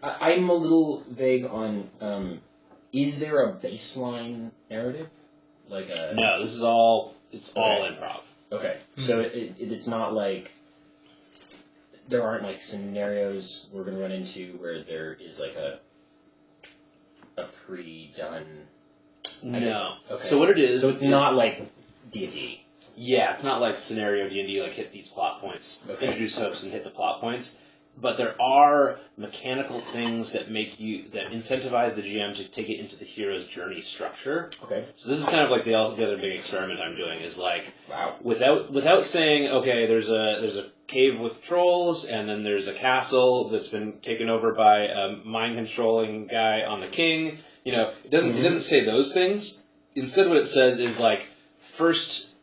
I'm a little vague on, is there a baseline narrative? Like a... No, this is all, it's all improv. Okay, so it's not like, there aren't like scenarios we're going to run into where there is like a pre-done... No. Okay. So what it is... So it's not like D&D. Yeah, it's not like scenario D&D, like hit these plot points. Okay. Introduce hooks and hit the plot points. But there are mechanical things that that incentivize the GM to take it into the hero's journey structure. Okay. So this is kind of like the other big experiment I'm doing is like, wow. Without saying, okay, there's a cave with trolls, and then there's a castle that's been taken over by a mind controlling guy on the king. You know, it doesn't say those things. Instead, what it says is like, first,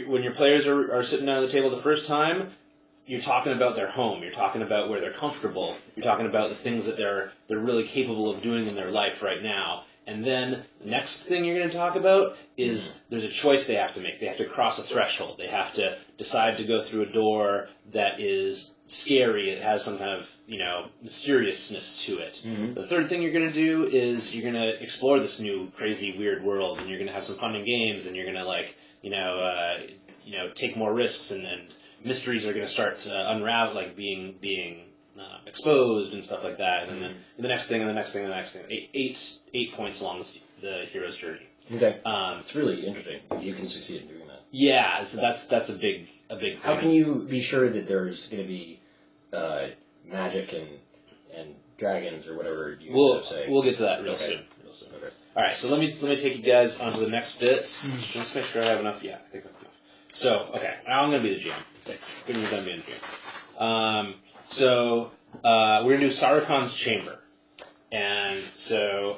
when your players are sitting down at the table the first time, you're talking about their home. You're talking about where they're comfortable. You're talking about the things that they're really capable of doing in their life right now. And then the next thing you're going to talk about is there's a choice they have to make. They have to cross a threshold. They have to decide to go through a door that is scary. It has some kind of, mysteriousness to it. Mm-hmm. The third thing you're going to do is you're going to explore this new, crazy, weird world, and you're going to have some fun and games, and you're going to, take more risks, and mysteries are going to start to unravel, like being exposed and stuff like that. And then the next thing, and the next thing, and the next thing. Eight points along the hero's journey. Okay. It's really interesting if you can succeed in doing that. Yeah, so that's a big thing. How can you be sure that there's going to be magic and dragons or whatever you end up saying? We'll get to that real soon. Okay. All right, so let me take you guys on to the next bit. Let's make sure I have enough. Yeah, I think I have enough. So, okay, now I'm going to be the GM. Good news, I'm being the GM. So we're going to do Sarukan's Chamber. And so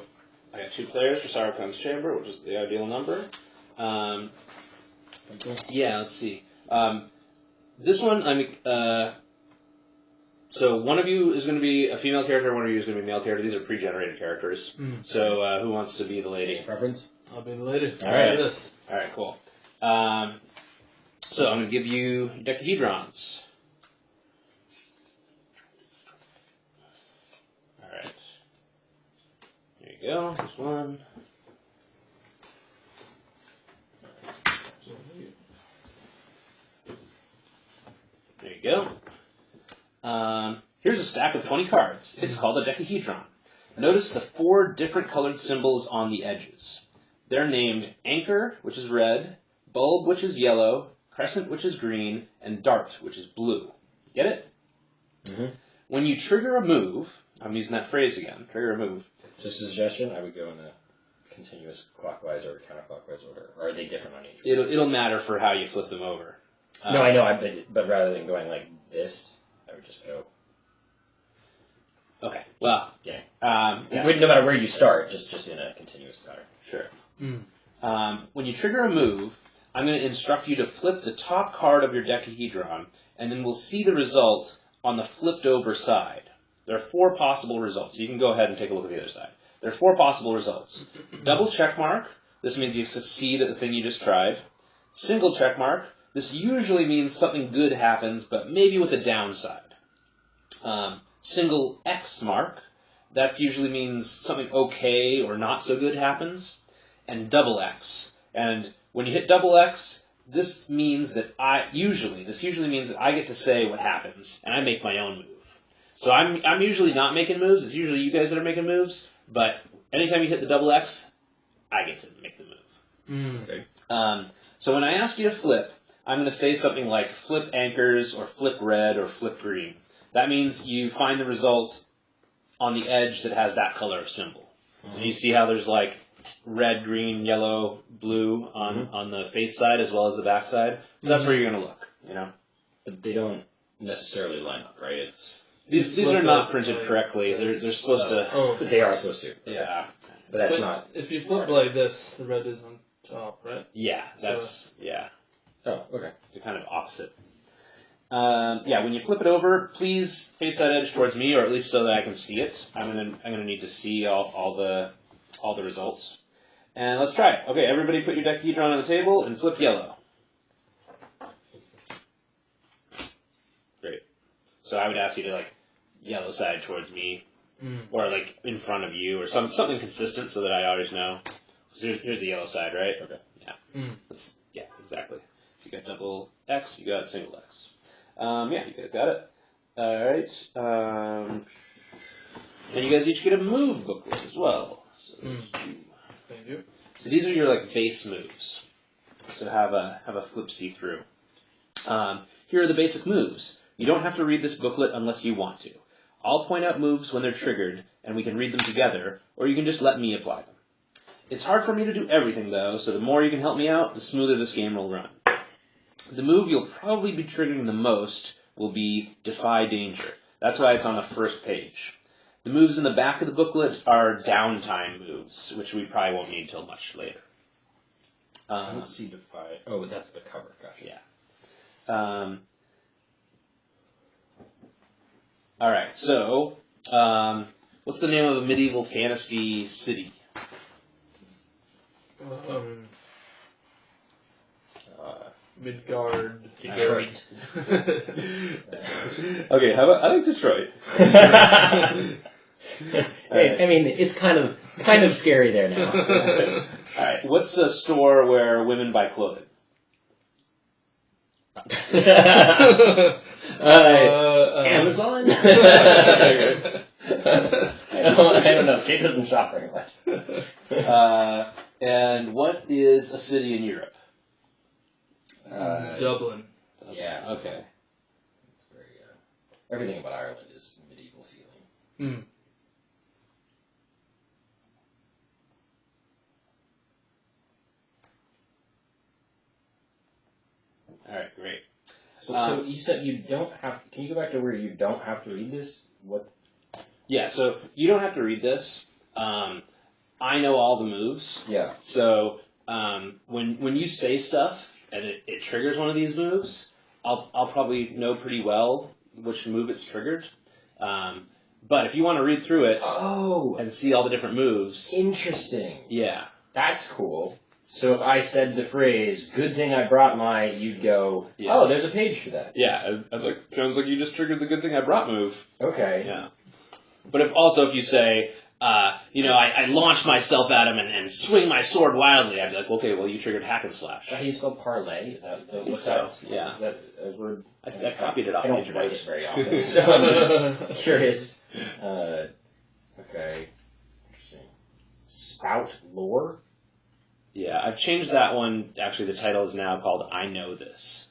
I got 2 players for Sarukan's Chamber, which is the ideal number. Yeah, let's see. This one, so one of you is going to be a female character, one of you is going to be a male character. These are pre-generated characters. So who wants to be the lady? Preference? I'll be the lady. All right. All right, cool. So I'm going to give you Deckahedrons. All right. There you go. This one. There you go. Here's a stack of 20 cards. It's called a Deckahedron. Notice the 4 different colored symbols on the edges. They're named Anchor, which is red, Bulb, which is yellow, Crescent, which is green, and Dart, which is blue. Get it? Mm-hmm. When you trigger a move, I'm using that phrase again, trigger a move. Just a suggestion, I would go in a continuous clockwise or counterclockwise order. Or are they different on each one? It'll matter for how you flip them over. No, I know, but rather than going like this, I would just go... Okay, well... Yeah. Yeah. No matter where you start, just in a continuous pattern. Sure. When you trigger a move, I'm going to instruct you to flip the top card of your Deckahedron, and then we'll see the result on the flipped over side. There are 4 possible results. You can go ahead and take a look at the other side. There are 4 possible results. Double check mark. This means you succeed at the thing you just tried. Single check mark. This usually means something good happens, but maybe with a downside. Single X mark. That usually means something okay or not so good happens. And double X. And when you hit double X, this means that usually means that I get to say what happens, and I make my own move. So I'm usually not making moves. It's usually you guys that are making moves. But anytime you hit the double X, I get to make the move. Okay. So when I ask you to flip, I'm going to say something like flip anchors or flip red or flip green. That means you find the result on the edge that has that color of symbol. So you see how there's like red, green, yellow, blue on the face side as well as the back side. So that's where you're going to look, But they don't necessarily line up, right? These are not printed correctly. They're supposed to... Oh, but they are supposed to. Okay. Yeah. But that's not... If you flip like this, the red is on top, right? Yeah, yeah. Oh, okay. They're kind of opposite. When you flip it over, please face that edge towards me, or at least so that I can see it. I'm gonna need to see all the results. And let's try it. Okay, everybody put your Deckahedron on the table and flip yellow. Great. So I would ask you to, yellow side towards me, or like in front of you, or something consistent, so that I always know. So here's the yellow side, right? Okay. Yeah. Yeah, exactly. If you got double X, you got single X. Yeah, you guys got it. All right. And you guys each get a move booklet as well. So there's 2. Thank you. So these are your like base moves. So have a flip see through. Here are the basic moves. You don't have to read this booklet unless you want to. I'll point out moves when they're triggered, and we can read them together, or you can just let me apply them. It's hard for me to do everything, though, so the more you can help me out, the smoother this game will run. The move you'll probably be triggering the most will be Defy Danger. That's why it's on the first page. The moves in the back of the booklet are downtime moves, which we probably won't need till much later. I don't see Defy. Oh, but that's the cover. Gotcha. Yeah. All right. So, what's the name of a medieval fantasy city? Midgard. Detroit. Okay, how about, I like Detroit. Hey, I mean, it's kind of scary there now. All right. What's a store where women buy clothing? Amazon? I don't know. Kate doesn't shop very much. And what is a city in Europe? Dublin. Yeah. Okay. It's very, everything about Ireland is medieval feeling. All right, great. So you said you don't have. Can you go back to where you don't have to read this? What? Yeah, so you don't have to read this. I know all the moves. Yeah. So when you say stuff and it triggers one of these moves, I'll probably know pretty well which move it's triggered. But if you want to read through it and see all the different moves, Interesting. yeah, That's cool. So if I said the phrase "Good thing I brought my," you'd go, Yeah. "Oh, there's a page for that." yeah, I was like, sounds like you just triggered the good thing I brought move. Okay. Yeah. But if you say, I launch myself at him and swing my sword wildly, I'd be like, okay, well, you triggered hack and slash. Is that how you spell parlay? Is that what's So, that? yeah. That as word. I copied it off I the don't internet. write it very often, so I'm just curious. Okay. Interesting. Spout lore. Yeah, I've changed that one. Actually, the title is now called I Know This.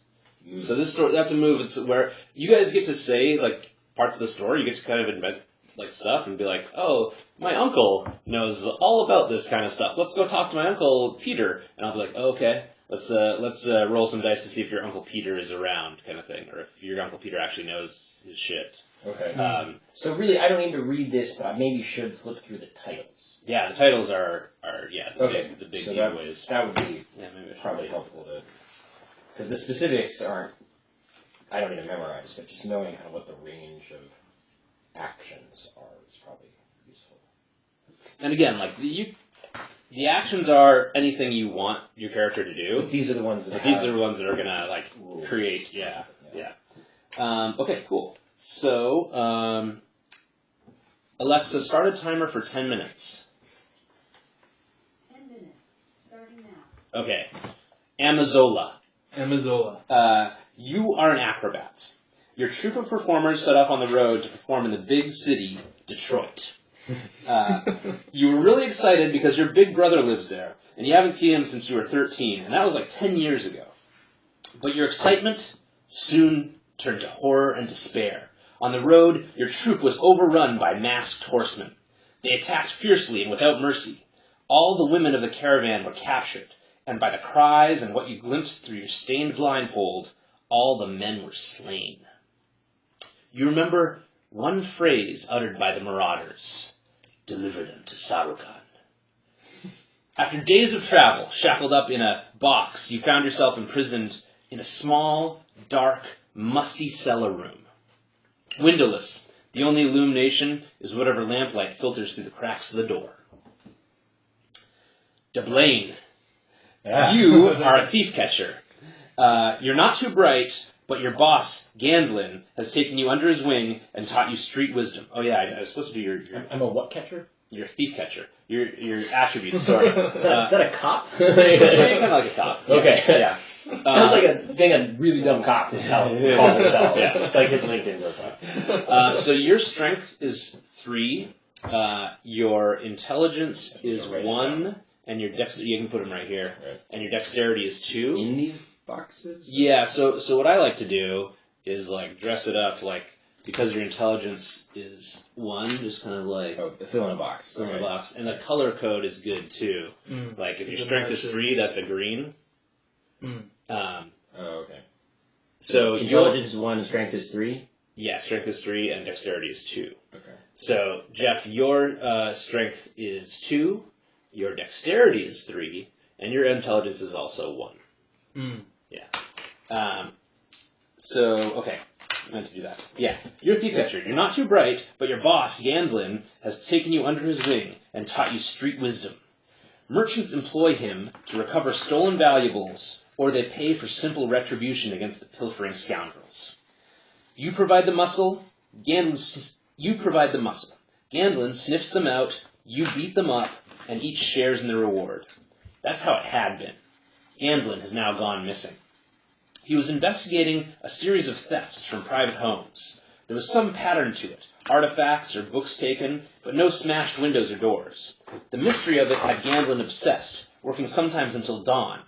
So this story, that's a move. It's where you guys get to say, like, parts of the story. You get to kind of invent, like, stuff and be like, oh, my uncle knows all about this kind of stuff. Let's go talk to my uncle Peter. And I'll be like, oh, okay, let's roll some dice to see if your Uncle Peter is around, kind of thing. Or if your Uncle Peter actually knows his shit. Okay. So really, I don't need to read this, but I maybe should flip through the titles. Yeah, the titles are the big so giveaways. That would be Maybe I should probably read. helpful to, because the specifics aren't. I don't need to memorize, but just knowing kind of what the range of actions are is probably useful. And again, like the actions are anything you want your character to do. But these are the ones that. These are the ones that are gonna like rules. create. Yeah. Okay, cool. So, Alexa, start a timer for 10 minutes. 10 minutes, starting now. Okay. Amazola. You are an acrobat. Your troupe of performers set up on the road to perform in the big city, Detroit. You were really excited because your big brother lives there, and you haven't seen him since you were 13, and that was like 10 years ago. But your excitement soon turned to horror and despair. On the road, your troop was overrun by masked horsemen. They attacked fiercely and without mercy. All the women of the caravan were captured, and by the cries and what you glimpsed through your stained blindfold, all the men were slain. You remember one phrase uttered by the marauders: "Deliver them to Sarukan." After days of travel, shackled up in a box, you found yourself imprisoned in a small, dark, musty cellar room. Windowless, the only illumination is whatever lamplight filters through the cracks of the door. Deblaine, you are a thief catcher. You're not too bright, but your boss, Gandlin, has taken you under his wing and taught you street wisdom. Oh yeah, I was supposed to do your I'm a what catcher? Your thief catcher. Your attributes, sorry. Is that a cop? Yeah, you're kind of like a cop. Okay. Yeah. Sounds like a thing a really dumb cop would call himself. Yeah. It's like his LinkedIn profile. So your strength is 3. Your intelligence is 1. And your dexterity, you can put them right here. Right. And your dexterity is 2. In these boxes? Yeah, so what I like to do is like dress it up like because your intelligence is 1, just kind of like fill in a box. Fill in a box. And the color code is good too. Like if your strength is 3, that's a green. Okay. So intelligence is 1, strength is 3? Yeah, strength is 3 and dexterity is 2. Okay. So Jeff, your strength is 2. Your dexterity is 3, and your intelligence is also 1. Yeah. So, okay. I meant to do that. Yeah. You're a thief catcher. You're not too bright, but your boss, Gandlin, has taken you under his wing and taught you street wisdom. Merchants employ him to recover stolen valuables, or they pay for simple retribution against the pilfering scoundrels. You provide the muscle, Gandlin sniffs them out, you beat them up, and each shares in the reward. That's how it had been. Gandlin has now gone missing. He was investigating a series of thefts from private homes. There was some pattern to it, artifacts or books taken, but no smashed windows or doors. The mystery of it had Gandlin obsessed, working sometimes until dawn.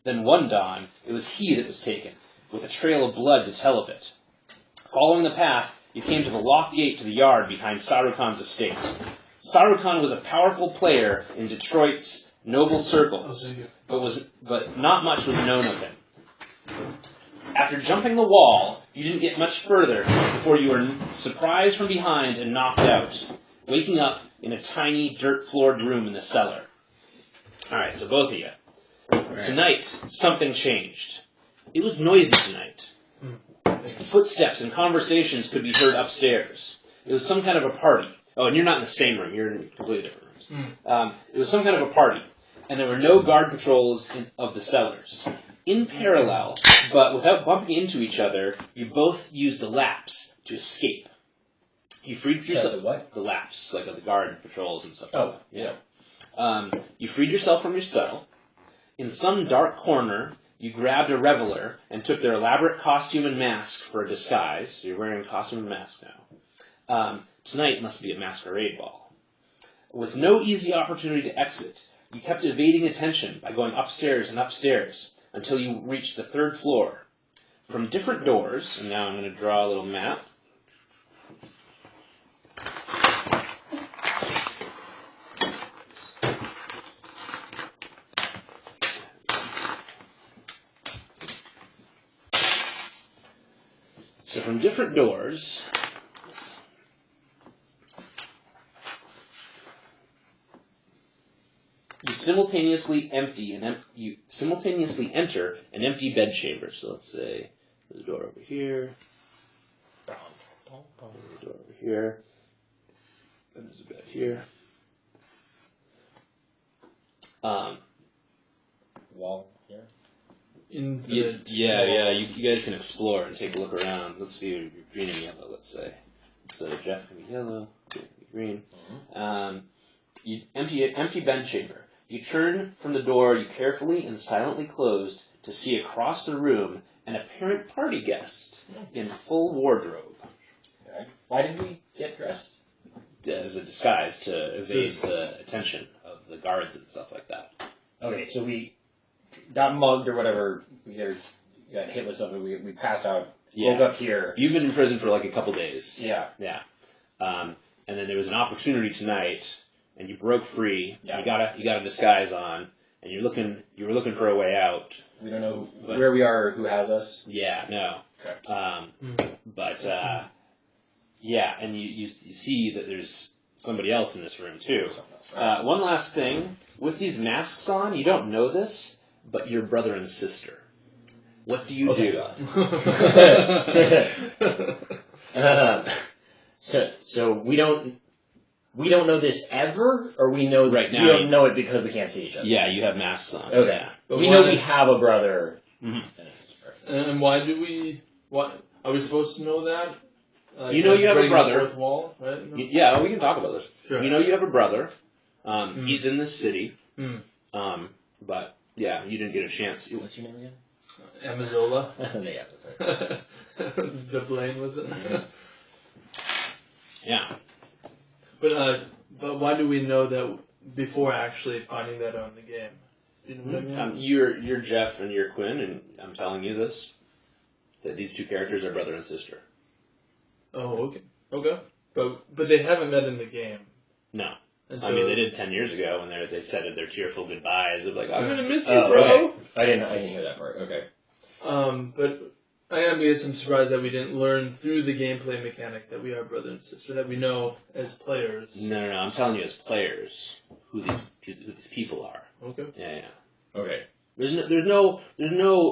Then one dawn, it was he that was taken, with a trail of blood to tell of it. Following the path, you came to the locked gate to the yard behind Sarukhan's estate. Sarukhan was a powerful player in Detroit's noble circles, but not much was known of him. After jumping the wall, you didn't get much further before you were surprised from behind and knocked out, waking up in a tiny, dirt-floored room in the cellar. Alright, so both of you. Right. Tonight, something changed. It was noisy tonight. Footsteps and conversations could be heard upstairs. It was some kind of a party. Oh, and you're not in the same room. You're in completely different rooms. It was some kind of a party, and there were no guard patrols of the cellars. In parallel, but without bumping into each other, you both used the laps to escape. You freed yourself. The what? The laps, like the guard patrols and stuff. Oh, like that. Yeah. You freed yourself from your cell. In some dark corner, you grabbed a reveler and took their elaborate costume and mask for a disguise. So you're wearing a costume and mask now. Tonight must be a masquerade ball. With no easy opportunity to exit, you kept evading attention by going upstairs and upstairs until you reached the 3rd floor. From different doors, and now I'm going to draw a little map. So from different doors, you simultaneously enter an empty bedchamber. So let's say there's a door over here, there's a door over here, and there's a bed here. Wall here. Yeah. You guys can explore and take a look around. Let's see, you're green and yellow. Let's say so. Jeff can be yellow, can be green. You empty bedchamber. You turn from the door you carefully and silently closed to see across the room an apparent party guest in full wardrobe. Okay. Why did we get dressed? As a disguise to evade the attention of the guards and stuff like that. Okay, so we got mugged or whatever. We got hit with something. We passed out. Woke up here. You've been in prison for like a couple days. Yeah. Yeah. And then there was an opportunity tonight, and you broke free. Yeah. You got a disguise on, and you were looking for a way out. We don't know where we are or who has us. Yeah. No. Okay. Yeah, and you see that there's somebody else in this room too. One last thing, with these masks on, you don't know this, but you're brother and sister. What do you do? So we don't know this ever, or we know right now. We don't know it because we can't see each other. Yeah, you have masks on. Okay, Yeah. but we know we have a brother. And why do we What are we supposed to know that? You know you have a breaking the brother. fourth wall, right? No? Yeah, we can talk about this. Sure. You know you have a brother. He's in this city. Mm. But yeah, you didn't get a chance. What's your name again? Amazola. Yeah, that's right. The Blaine was it? Yeah. But why do we know that before actually finding that out in the game? You know what I mean? You're Jeff and you're Quinn, and I'm telling you this, that these two characters are brother and sister. Oh, okay. But they haven't met in the game. No. And I mean, they did 10 years ago when they said their tearful goodbyes of like, I'm gonna miss you, Oh, bro. okay. I didn't hear that part. Okay. But I am guessing surprised that we didn't learn through the gameplay mechanic that we are brother and sister, that we know as players. No. I'm telling you as players who these people are. Okay. Yeah. Okay. There's no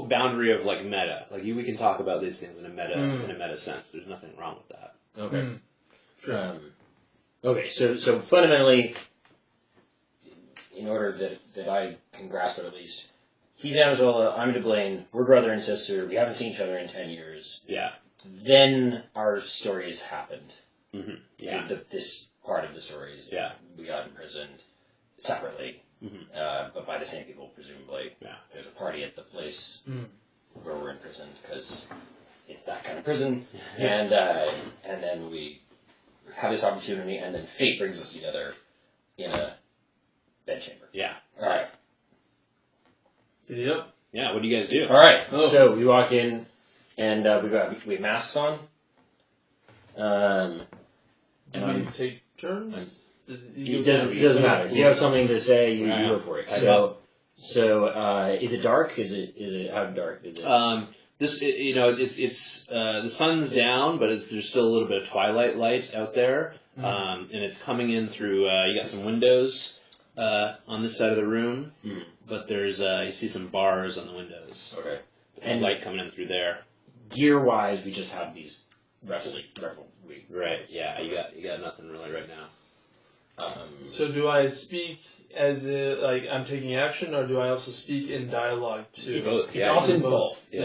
boundary of like meta. Like we can talk about these things in a meta sense. There's nothing wrong with that. Okay. Sure. Okay. So fundamentally, in order that I can grasp it at least, he's Amazola, I'm Blaine, we're brother and sister, we haven't seen each other in 10 years. Yeah. Then our stories happened. Mm-hmm. Yeah. This part of the stories. Yeah. We got imprisoned separately, but by the same people, presumably. Yeah. There's a party at the place where we're imprisoned, because it's that kind of prison. And then we have this opportunity, and then fate brings us together in a bedchamber. Yeah. All right. Yep. Yeah. What do you guys do? All right. Oh. So we walk in, and we have masks on. Do we take turns? It doesn't matter. If you have something to say, you go for it. So is it dark? Is it how dark is it? It's the sun's down, but there's still a little bit of twilight light out there, and it's coming in through. You got some windows on this side of the room, but there's you see some bars on the windows. Okay. And light coming in through there. Gear wise, we just have these referee. Right. Yeah. You got nothing really right now. So do I speak as like I'm taking action, or do I also speak in dialogue too? It's often both. Yeah.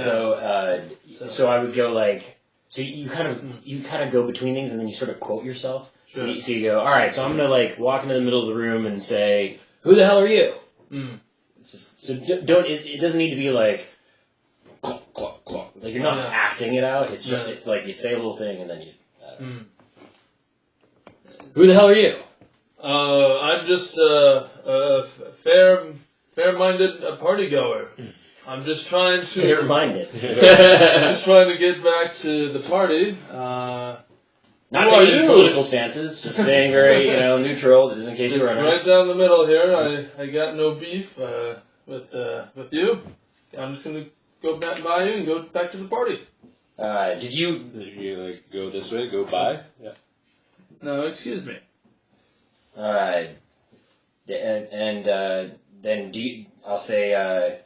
So I would go like, so you kind of go between things, and then you sort of quote yourself. Sure. So you go, all right. So I'm gonna like walk into the middle of the room and say, "Who the hell are you?" So don't. It doesn't need to be like, clock, clock, clock. Like you're not acting it out. It's just it's like you say a little thing and then you. Who the hell are you? I'm just a fair-minded partygoer. I'm just trying to Fair-minded. just trying to get back to the party. Not Who are taking you? political stances, just staying very, neutral, just in case you Just run right down the middle here. I got no beef with you. I'm just gonna go back by you and go back to the party. Did you? Did you like go this way? Go by? Yeah. No, excuse me. Then I'll say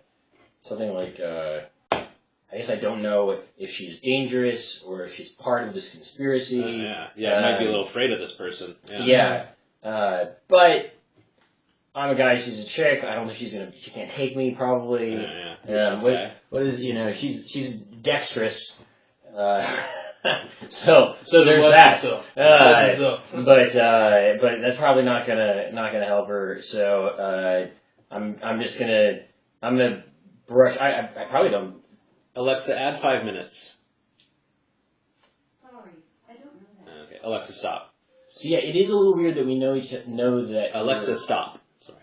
something like, I guess I don't know if she's dangerous or if she's part of this conspiracy. I might be a little afraid of this person. Yeah. But I'm a guy, she's a chick. I don't think she can't take me probably. What is, she's dexterous. So there's that. But that's probably not gonna help her. So I'm gonna brush. I probably don't. Alexa, add 5 minutes. Sorry, I don't know that. Okay, Alexa, stop. So yeah, it is a little weird that we know that. Alexa, stop. Sorry.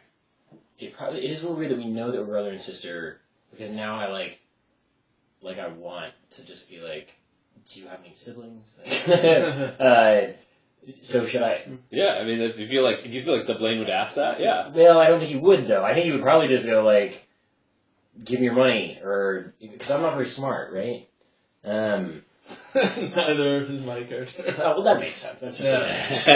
It is a little weird that we know that we're brother and sister, because now I I want to just be like, do you have any siblings? So should I? Yeah, I mean, if you feel like the Blaine would ask that, yeah. Well, I don't think he would though. I think he would probably just go like, give me your money, or because I'm not very smart, right? Neither is my character. Oh, well, that makes sense. That's just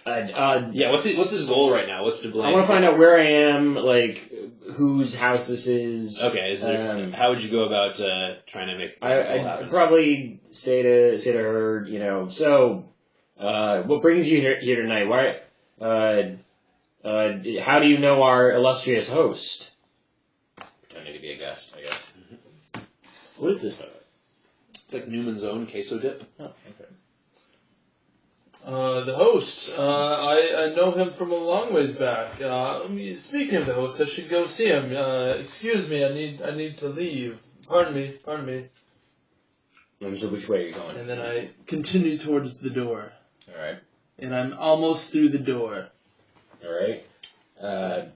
Yeah, what's his goal right now? What's the Blaine? I want to find out where I am, like whose house this is. Okay, how would you go about trying to make I'd probably say to her, so what brings you here tonight? Why? How do you know our illustrious host? Pretending to be a guest, I guess. What is this, by the way? It's like Newman's Own queso dip. Oh, okay. The host. I know him from a long ways back. Speaking of the host, I should go see him. Excuse me, I need to leave. Pardon me. And so which way are you going? And then I continue towards the door. Alright. And I'm almost through the door. Alright. Alright.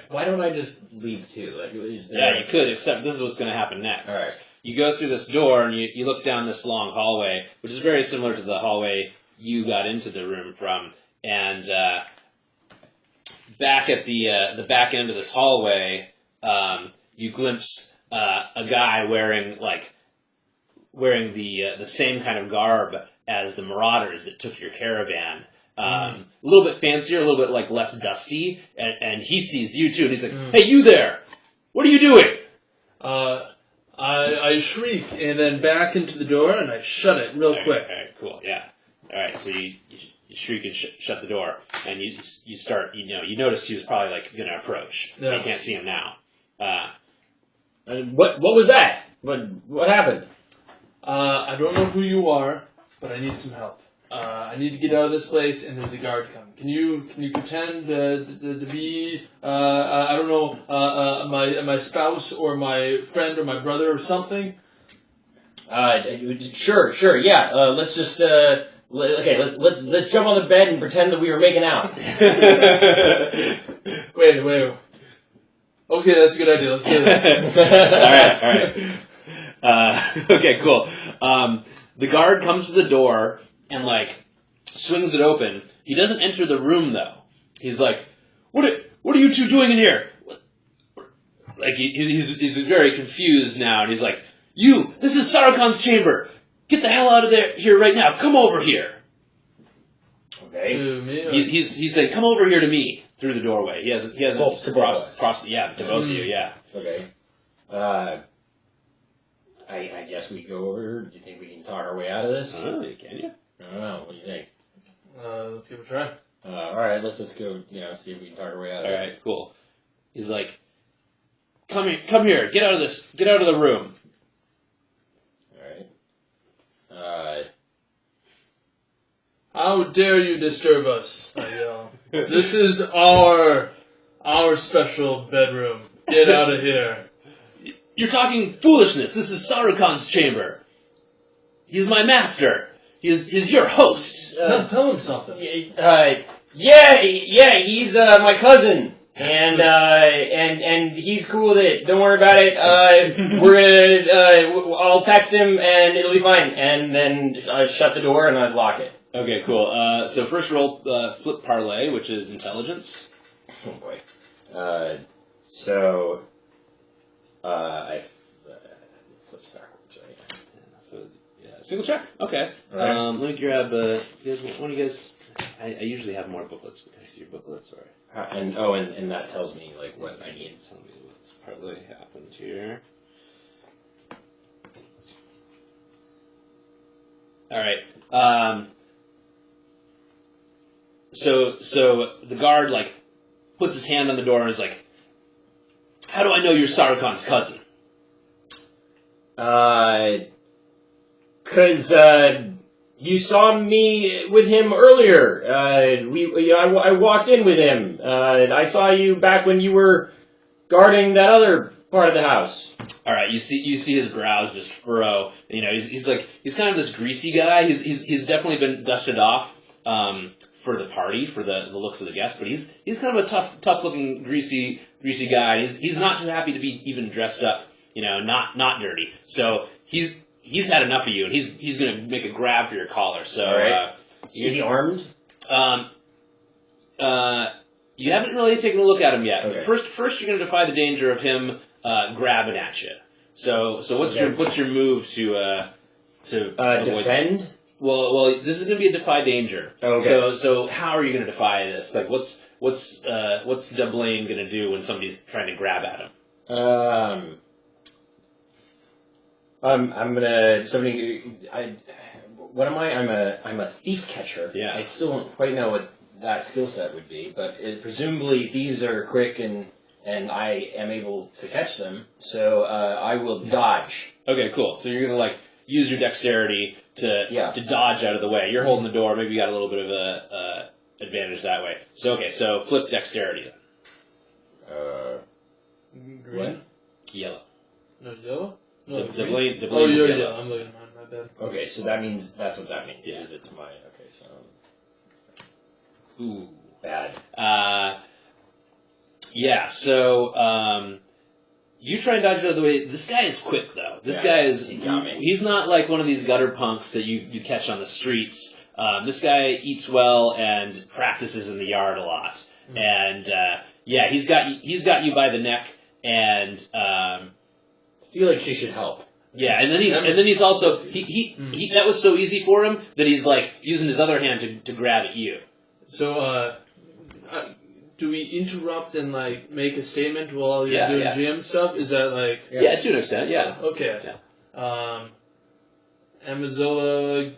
Why don't I just leave too? Like, is there... Yeah, you could, except this is what's going to happen next. Alright. You go through this door and you look down this long hallway, which is very similar to the hallway you got into the room from. And back at the back end of this hallway, you glimpse a guy wearing the same kind of garb as the marauders that took your caravan. A little bit fancier, a little bit like less dusty, and he sees you too, and he's like, "Hey, you there! What are you doing?" I shriek and then back into the door and I shut it real quick. All right, cool, yeah. All right, so you shriek and shut the door, and you start, you notice he was probably like going to approach. Yeah. You can't see him now. What was that? What happened? I don't know who you are, but I need some help. I need to get out of this place, and there's a guard coming. Can you pretend to be I don't know my spouse or my friend or my brother or something? Sure, yeah. Let's just let's jump on the bed and pretend that we were making out. Wait. Okay, that's a good idea. Let's do this. All right. Okay, cool. The guard comes to the door and swings it open. He doesn't enter the room though. He's like, "What are you two doing in here?" Like he's very confused now, and he's like, "This is Sarukhan's chamber. Get the hell out of here right now. Come over here." Okay. To me? He's saying, "Come over here to me," through the doorway. He hasn't crossed. Yeah, to both of you. Yeah. Okay. I guess we go over. Do you think we can talk our way out of this? Can you? I don't know. What do you think? Let's give it a try. All right, let's just go. See if we can talk our way out of it. All right, cool. He's like, "Come here. Get out of the room." All right. How dare you disturb us? I yell. This is our special bedroom. Get out of here. You're talking foolishness. This is Sarukhan's chamber. He's my master. He's your host. Tell him something. Yeah, he's my cousin, and he's cool with it. Don't worry about it. We're gonna, I'll text him and it'll be fine. And then I shut the door and I lock it. Okay, cool. So first roll flip parlay, which is intelligence. Oh boy. I flips backwards, right? So yeah, single check. Okay. Right. Let me grab. One of you guys. I usually have more booklets. Can I see your booklet? Sorry. And that tells me what I need. Tell me what's partly happened here. All right. So the guard puts his hand on the door and is like, "How do I know you're Sarukhan's cousin?" Cause you saw me with him earlier. I walked in with him. I saw you back when you were guarding that other part of the house. All right, you see his brows just furrow. He's kind of this greasy guy. He's definitely been dusted off for the party, for the looks of the guests, but he's kind of a tough looking greasy guy. He's not too happy to be even dressed up, not dirty. So he's had enough of you, and he's gonna make a grab for your collar. So all right. Is he armed? You haven't really taken a look at him yet. Okay. First you're gonna defy the danger of him grabbing at you. So what's your move to defend? Well, this is gonna be a defy danger. Okay. So how are you gonna defy this? What's Dublin gonna do when somebody's trying to grab at him? I'm gonna what am I? I'm a thief catcher. Yeah. I still don't quite know what that skill set would be, but presumably thieves are quick and and I am able to catch them. So I will dodge. Okay, cool. So you're gonna use your dexterity to dodge out of the way. You're holding the door. Maybe you got a little bit of a advantage that way. So so flip dexterity then. Green? Yellow. No, yellow? No, Deblane oh, is you're yellow. yellow. I'm looking at mine. My bad. Okay, so that means that's what that means. Yeah. Is it's my so Ooh. bad. So you try and dodge out of the way. This guy is quick though. This guy is he's not like one of these gutter punks that you catch on the streets. This guy eats well and practices in the yard a lot. And he's got you by the neck and I feel like she should help. yeah, and then he's also he that was so easy for him that he's using his other hand to grab at you. So do we interrupt and make a statement while you're doing GM stuff? Is that Yeah, to an extent, yeah. Okay. Yeah. Amazola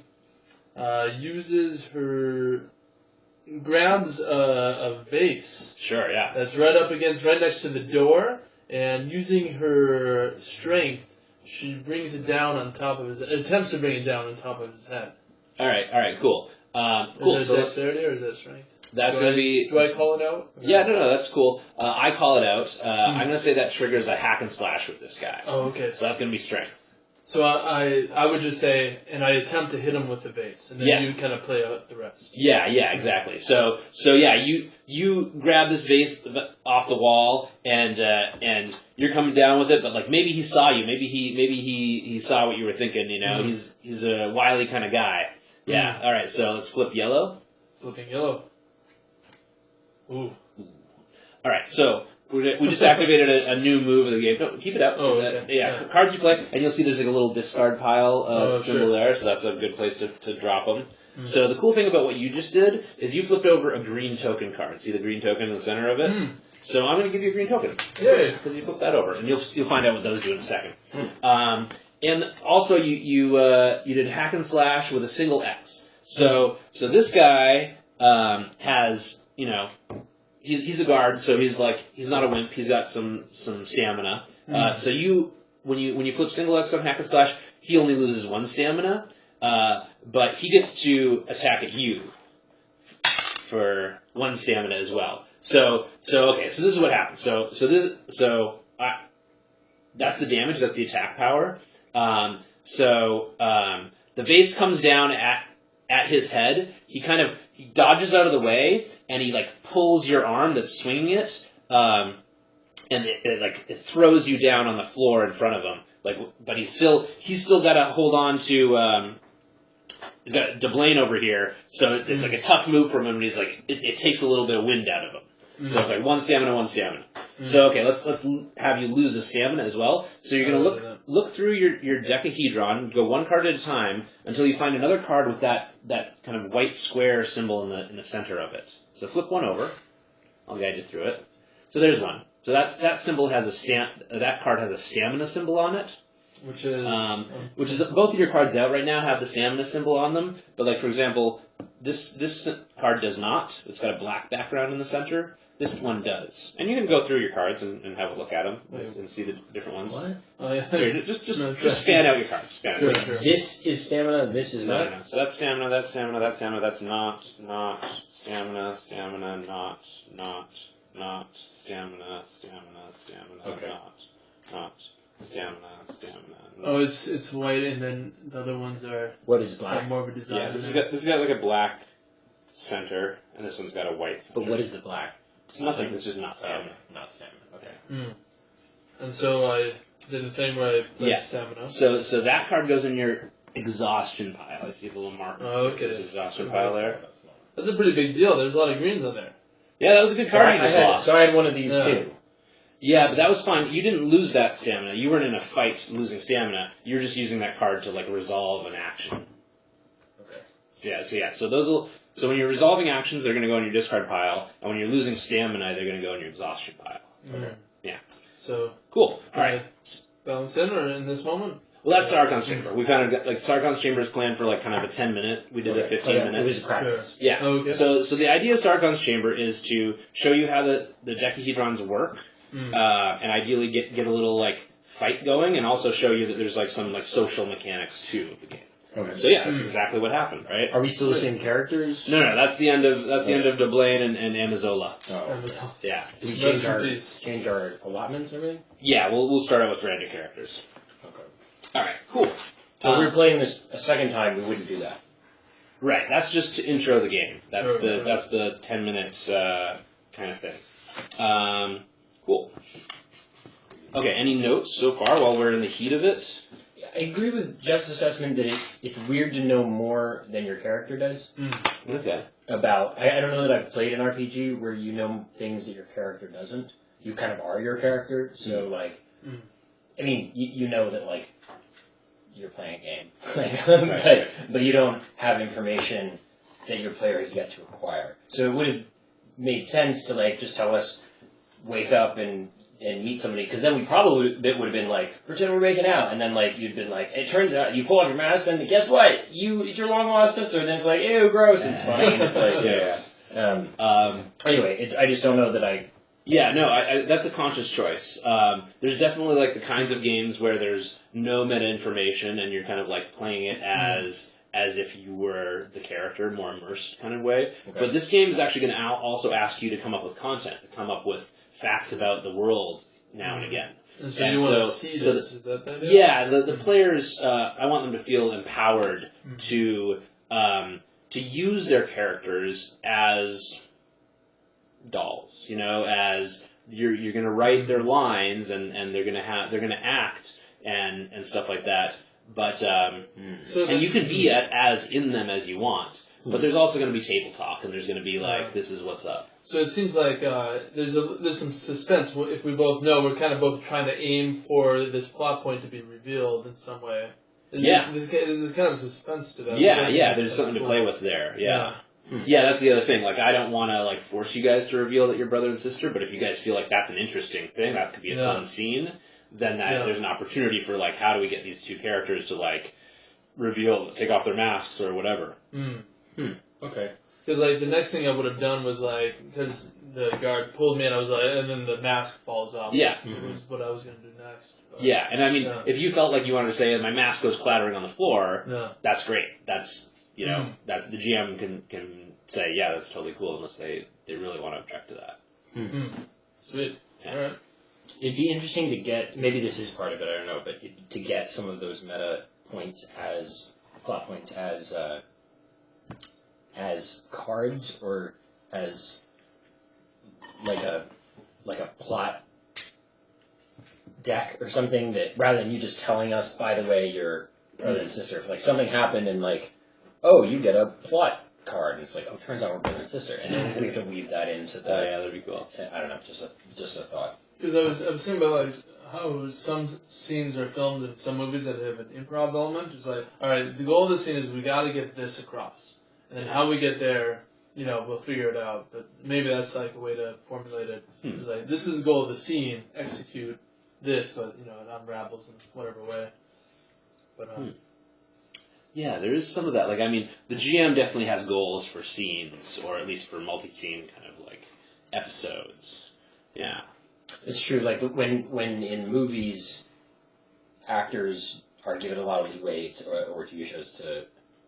grabs a vase. Sure, yeah. That's right next to the door, and using her strength, she brings it down on top of attempts to bring it down on top of his head. All right, cool. Cool. Is that dexterity or is that strength? That's going to be... Do I call it out? Yeah, no, that's cool. I call it out. I'm going to say that triggers a hack and slash with this guy. Oh, okay. So that's going to be strength. So I would just say, and I attempt to hit him with the vase, and then you kind of play out the rest. Yeah, exactly. So you grab this vase off the wall, and you're coming down with it, but maybe he saw you, maybe he saw what you were thinking. You know, he's a wily kind of guy. Yeah. All right. So let's flip yellow. Flipping yellow. Ooh. All right. So we just activated a new move of the game. No, keep it out. Oh, okay. Cards you play, and you'll see there's a little discard pile symbol there, so that's a good place to drop them. Mm. So the cool thing about what you just did is you flipped over a green token card. See the green token in the center of it? Mm. So I'm going to give you a green token. Yay! Because you flipped that over, and you'll find out what those do in a second. And also you did hack and slash with a single X. So this guy has, he's a guard, so he's not a wimp. He's got some stamina. So when you flip single X on hack and slash, he only loses 1 stamina, but he gets to attack at you for 1 stamina as well. So this is what happens. That's the damage. That's the attack power. The vase comes down at his head. He dodges out of the way, and he pulls your arm that's swinging it, and it throws you down on the floor in front of him. But he's still got to hold on to. He's got Deblane over here, so it's a tough move from him. And he's it takes a little bit of wind out of him. Mm-hmm. So it's 1 stamina, 1 stamina. Mm-hmm. So okay, let's have you lose a stamina as well. So you're gonna look through your Deckahedron, go 1 card at a time until you find another card with that kind of white square symbol in the center of it. So flip 1 over. I'll guide you through it. So there's 1. So that symbol has that card has a stamina symbol on it. Which is both of your cards out right now have the stamina symbol on them, but for example, this card does not. It's got a black background in the center. This one does, and you can go through your cards and have a look at them and see the different ones. What? Oh, yeah. Here, just span out your cards. Sure. This is stamina. This is not. No. So that's stamina. That's stamina. That's stamina. That's not stamina. Stamina. Not stamina. Stamina. Okay. Not. Stamina. Oh, it's white, and then the other ones are. What is black? More of a design. Yeah, this has got a black center, and this one's got a white center. But what is the black? It's nothing. It's just not stamina. Not stamina. Okay. Mm. And so I did the thing where I played stamina. So that card goes in your exhaustion pile. I see the little mark. Oh, okay. This exhaustion pile there. That's a pretty big deal. There's a lot of greens on there. Yeah, that was a good card you just lost. So I had one of these too. Yeah, but that was fine. You didn't lose that stamina. You weren't in a fight losing stamina. You were just using that card to resolve an action. Okay. So when you're resolving actions, they're going to go in your discard pile, and when you're losing stamina, they're going to go in your exhaustion pile. Okay. Yeah. So cool. All right. Balance in or in this moment? Well, that's Sargon's Chamber. We kind of got Sargon's Chamber is planned for kind of a 10-minute. We did a 15 minutes. It was practice. Yeah. Okay. So the idea of Sargon's Chamber is to show you how the Deckahedrons work, and ideally get a little like fight going, and also show you that there's like some like social mechanics to the game. Okay. So yeah, that's exactly what happened, right? Are we still the same characters? No, that's the end of Deblaine and Amazola. Oh. Yeah. Do we Rest in peace. change our allotments and everything? Yeah, we'll start out with random characters. Okay. All right, cool. So if we were playing this a second time, we wouldn't do that. Right, that's just to intro the game. That's Sure, that's the 10 minutes kind of thing. Cool. Okay, any notes so far while we're in the heat of it? I agree with Jeff's assessment that it's weird to know more than your character does. Okay. About, I don't know that I've played an RPG where you know things that your character doesn't. You kind of are your character, so like, I mean, you know that like, you're playing a game, Right. but you don't have information that your player has yet to acquire. So it would have made sense to like just tell us, wake up and meet somebody, because then we probably would have been like, pretend we're making out, and then like you'd been like, it turns out you pull off your mask, and guess what? It's your long lost sister, and then it's like, ew, gross. It's funny. And it's like, anyway, I just don't know that I. Yeah, no, that's a conscious choice. There's definitely like the kinds of games where there's no meta information and you're kind of like playing it as if you were the character, more immersed kind of way. Okay. But this game is actually going to also ask you to come up with content, to come up with facts about the world now and again. And so you want to see it. Is that the idea? Yeah, the players, I want them to feel empowered to use their characters as dolls, as you're going to write their lines and they're going to act and stuff like that. But and you can be as in them as you want. But there's also going to be table talk, and there's going to be like, this is what's up. So it seems like there's some suspense. If we both know, we're kind of both trying to aim for this plot point to be revealed in some way. There's kind of a suspense to that. Yeah, there's something to play with there. Yeah. Yeah, that's the other thing. Like, I don't want to like force you guys to reveal that you're brother and sister, but if you guys feel like that's an interesting thing, that could be a fun scene, then there's an opportunity for like, how do we get these two characters to like reveal, take off their masks or whatever. Okay. Because like the next thing I would have done was like, because the guard pulled me and I was like, and then the mask falls off. Yeah. Was what I was going to do next. But, yeah, and I mean, if you felt like you wanted to say my mask goes clattering on the floor, that's great. That's that's the GM can say, yeah, that's totally cool, unless they really want to object to that. Sweet. Yeah. All right. It'd be interesting to get, maybe this is part of it, I don't know, but to get some of those meta points plot points as cards, or as like a plot deck or something, that rather than you just telling us, by the way, your brother and sister, if like something happened and like, oh, you get a plot card, and it's like, oh, turns out we're brother and sister, and then we have to weave that into the. Oh yeah, that'd be cool. I don't know, just a thought. Because I was thinking about like how some scenes are filmed in some movies that have an improv element. It's like, all right, the goal of the scene is we got to get this across, and then how we get there, we'll figure it out. But maybe that's like a way to formulate it. It's like, this is the goal of the scene, execute this, but it unravels in whatever way. But yeah, there is some of that. Like, I mean, the GM definitely has goals for scenes, or at least for multi-scene kind of like episodes. Yeah. It's true. Like when in movies, actors are given a lot of leeway or TV shows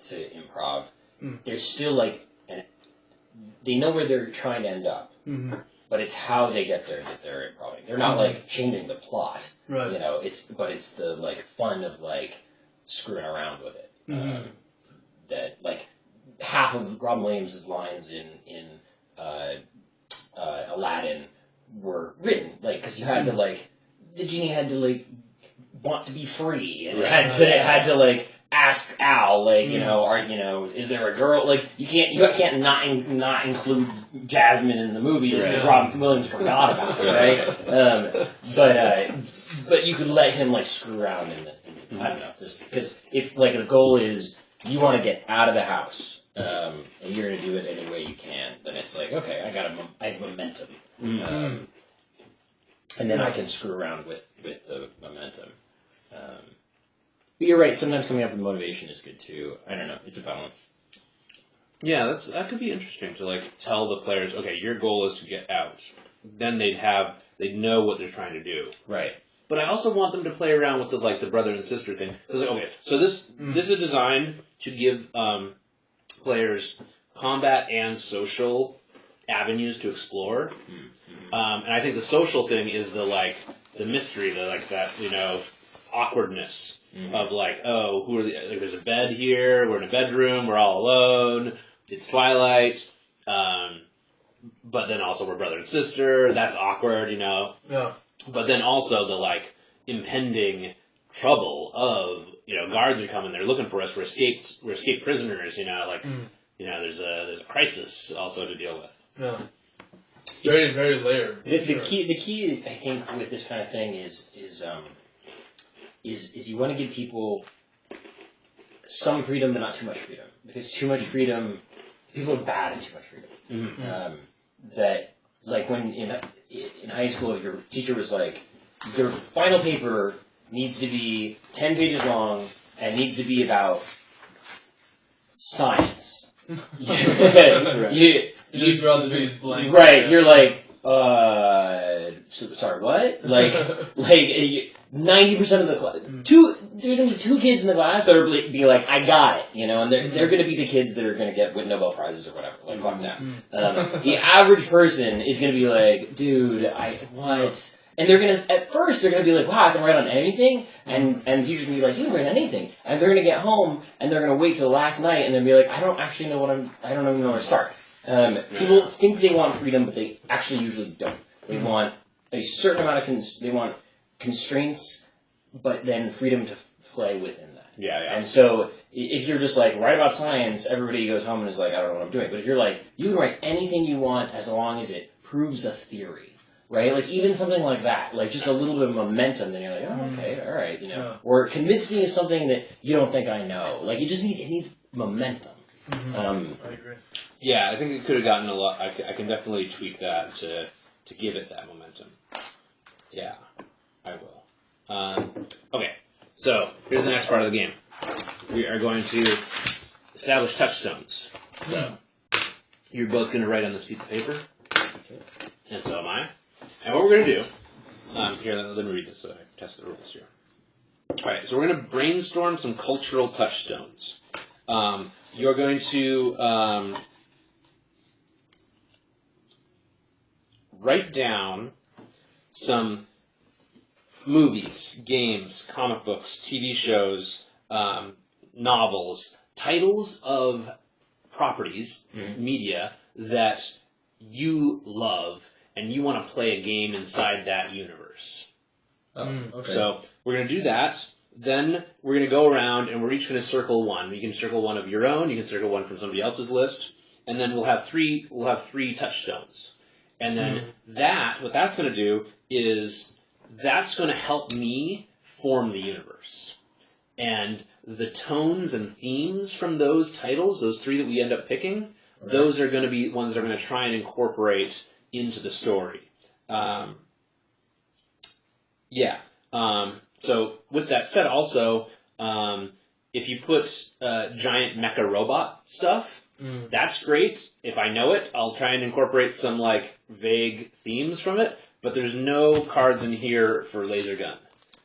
to improv. There's still like they know where they're trying to end up, but it's how they get there that they're improvising. They're not like changing the plot, right? It's the like fun of like screwing around with it. That like half of Robin Williams' lines in Aladdin were written because you had to like the genie had to like want to be free, and it had to like ask Al like is there a girl, like you can't not include Jasmine in the movie just because Robin Williams forgot about it, right? But you could let him like screw around in I don't know, just because if like the goal is you want to get out of the house and you're going to do it any way you can, then it's like, okay, I have momentum. And then I can screw around with the momentum. But you're right, sometimes coming up with motivation is good too. I don't know, it's a balance. Yeah, that could be interesting to like tell the players, okay, your goal is to get out. then they'd know what they're trying to do. Right. But I also want them to play around with the brother and sister thing. Okay, so this is designed to give players combat and social avenues to explore. And I think the social thing is the mystery, awkwardness of who are there's a bed here, we're in a bedroom, we're all alone, it's twilight, but then also we're brother and sister, that's awkward, Yeah. But then also the impending trouble of guards are coming, they're looking for us, we're escaped prisoners, there's a crisis also to deal with. Yeah. Very, very layered. The key I think with this kind of thing is you want to give people some freedom but not too much freedom, because too much freedom, people are bad at too much freedom. That when in high school, if your teacher was like, your final paper needs to be 10 pages long and needs to be about science. You just draw the biggest blank. Right, you're like, sorry, what? 90% of the class, there's gonna be 2 kids in the class that are be like, I got it, and they're gonna be the kids that are gonna win Nobel Prizes or whatever. Fuck that. The average person is gonna be like, dude, what? And at first they're gonna be like, wow, I can write on anything, and the teacher's gonna be like, you can write on anything, and they're gonna get home and they're gonna wait till the last night and they'll be like, I don't actually know I don't even know where to start. People think they want freedom, but they actually usually don't. They want a certain amount of they want constraints, but then freedom to play within that. Yeah. And so, if you're just write about science, everybody goes home and is like, I don't know what I'm doing. But if you're like, you can write anything you want as long as it proves a theory, right? Even something like that, just a little bit of momentum, then you're like, oh, okay, all right, Or convince me of something that you don't think I know. It needs momentum. I agree. Yeah, I think it could have gotten a lot. I can definitely tweak that to give it that momentum. Yeah, I will. Okay, so here's the next part of the game. We are going to establish touchstones. So you're both going to write on this piece of paper, and so am I. And what we're going to do, here, let me read this so I test the rules here. All right, so we're going to brainstorm some cultural touchstones. You're going to write down some movies, games, comic books, TV shows, novels, titles of properties, media, that you love and you want to play a game inside that universe. Okay. So we're going to do that. Then we're going to go around and we're each going to circle one. You can circle one of your own. You can circle one from somebody else's list. And then we'll have three touchstones. And then what that's going to do is that's going to help me form the universe. And the tones and themes from those titles, those 3 that we end up picking, those are going to be ones that are going to try and incorporate into the story. So with that said, also, if you put giant mecha robot stuff, that's great. If I know it, I'll try and incorporate some vague themes from it. But there's no cards in here for laser gun.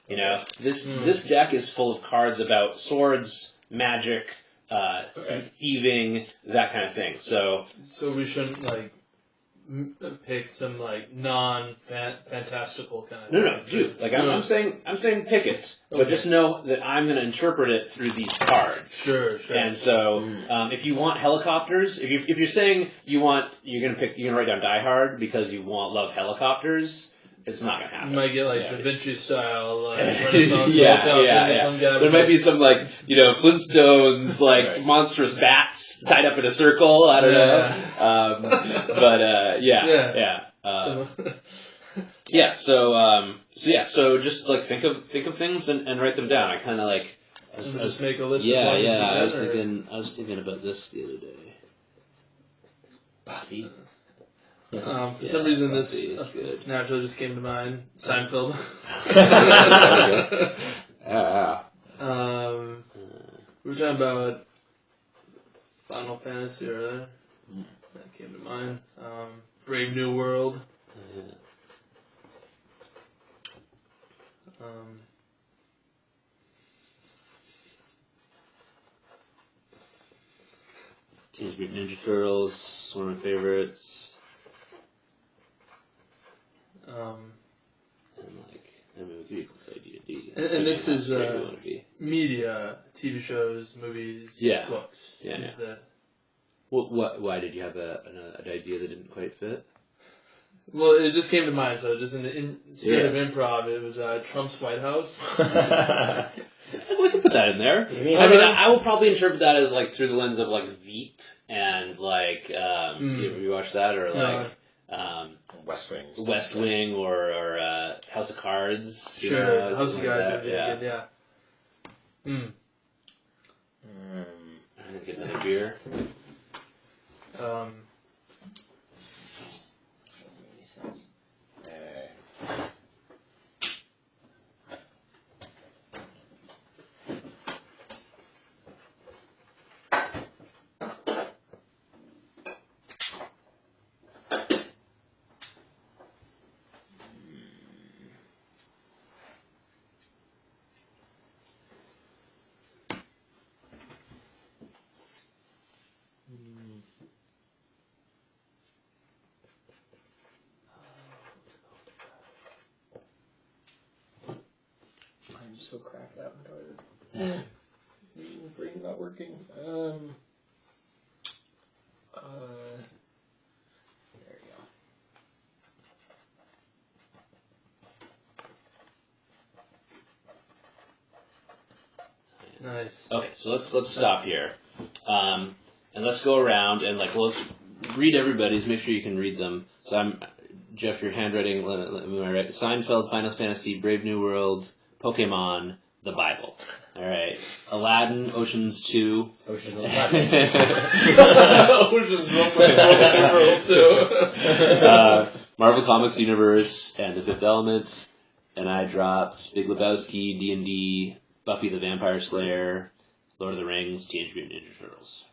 This deck is full of cards about swords, magic, thieving, that kind of thing. So we shouldn't pick some non-fantastical kind of. No, dude. I'm saying pick it, but just know that I'm going to interpret it through these cards. Sure. And so, if you want helicopters, if you're saying you're going to write down Die Hard because you love helicopters, it's not going to happen. You might get Da Vinci style Renaissance yeah. There might be some Flintstones monstrous bats tied up in a circle. I don't know. So just think of things and write them down. I kind of just make a list. I was thinking about this the other day. Buffy. For some reason, this naturally just came to mind. Seinfeld. We were talking about Final Fantasy earlier. That came to mind. Brave New World. Teenage Mutant Ninja Turtles, one of my favorites. And with you, you can say D&D. And this is media, TV shows, movies, books. Yeah. Why did you have an idea that didn't quite fit? Well, it just came to mind, so just in the spirit of improv, it was Trump's White House. We can put that in there. I will probably interpret that as through the lens of Veep and you watch that or West Wing or House of Cards. Sure, House of Cards would be good. Yeah. I'm gonna get another beer. I'm so cracked out and tired. Brain not working. There you go. Nice. Okay, so let's stop here, and let's go around and let's read everybody's. Make sure you can read them. So Jeff, your handwriting. Let me write Seinfeld, Final Fantasy, Brave New World, Pokemon, the Bible. All right, Aladdin, Ocean's 2. Ocean's 11. Ocean's 2. Marvel Comics Universe and The Fifth Element, and I dropped Big Lebowski, D&D, Buffy the Vampire Slayer, Lord of the Rings, Teenage Mutant Ninja Turtles.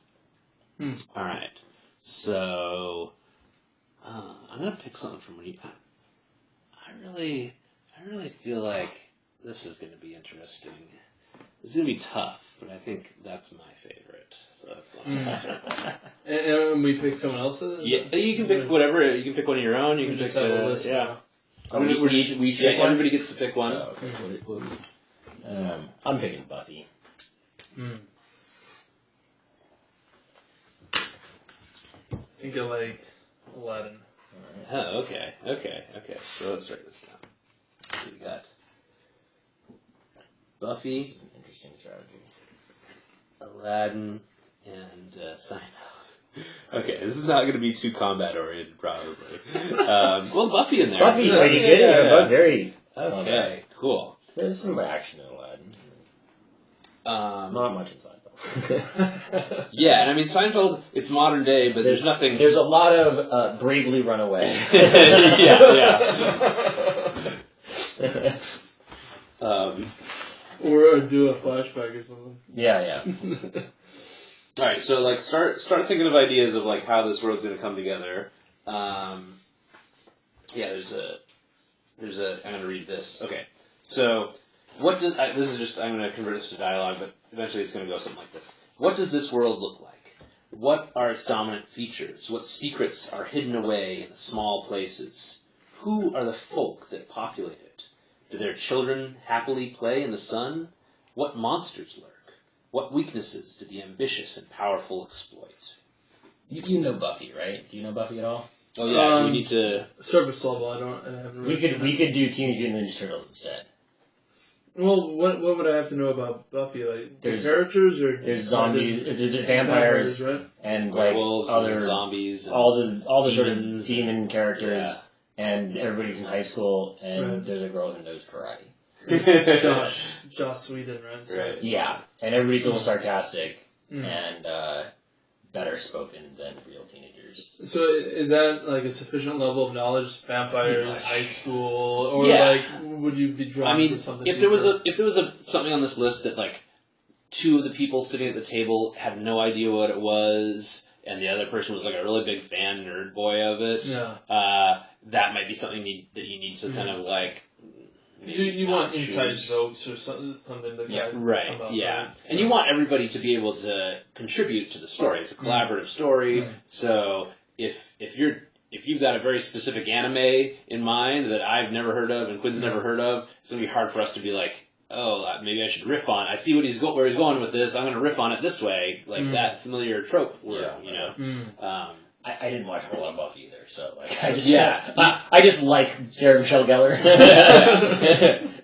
All right, so I'm gonna pick something from when you. I really feel like this is gonna be interesting. It's gonna be tough, but I think that's my favorite. So that's the one. And we pick someone else's. Yeah, you can pick whatever. You can pick one of your own. You can just pick have a list. Yeah. We each pick one? Everybody gets to pick one. Oh, okay. I'm picking Buffy. I think I like Aladdin. Oh, okay. So let's write this down. So we got Buffy. This is an interesting strategy. Aladdin, and Seinfeld. Okay, this is not going to be too combat oriented, probably. Well, Buffy in there. Buffy, pretty good. Yeah. Very. Okay, cool. There's some action in Aladdin. Not much in Seinfeld. Yeah, and I mean Seinfeld. It's modern day, but there's nothing. There's a lot of bravely run away. yeah. Or do a flashback or something. Yeah. All right, so start thinking of ideas of how this world's going to come together. There's a. I'm going to read this. Okay, so what does I'm going to convert this to dialogue, but eventually it's going to go something like this. What does this world look like? What are its dominant features? What secrets are hidden away in the small places? Who are the folk that populate it? Do their children happily play in the sun? What monsters lurk? What weaknesses do the ambitious and powerful exploit? You know Buffy, right? Do you know Buffy at all? Oh yeah, we need to surface level. I haven't. Really we could do Teenage Mutant Ninja Turtles instead. Well, what would I have to know about Buffy? There's characters or there's zombies, there's vampires, right? And werewolves, other and zombies, and all the sort of demons, demon characters, and everybody's in high school, and there's a girl who knows karate. Joss Whedon, right? So, right. Yeah, and everybody's a little sarcastic and better spoken than real teenagers. So is that a sufficient level of knowledge? Vampires, high school, or would you be drawn to something? If there was something on this list that two of the people sitting at the table had no idea what it was, and the other person was like a really big fan nerd boy of it, that might be something that you need to kind of like. You want inside jokes or something to right, come up, right? And you want everybody to be able to contribute to the story. It's a collaborative story, so if you've got a very specific anime in mind that I've never heard of and Quinn's never heard of, it's going to be hard for us to be like, oh, maybe I should riff on. I see where he's going with this. I'm going to riff on it this way, like that familiar trope. I didn't watch a whole lot of Buffy either, so like I just like Sarah Michelle Gellar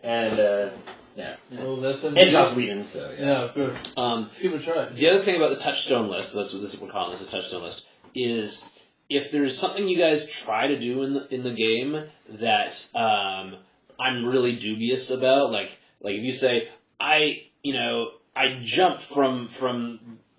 and and Joss Whedon. So of course. Let's give it a try. The other thing about the touchstone list, that's what we're calling this, a touchstone list, is if there's something you guys try to do in the game that I'm really dubious about, like if you say I jumped from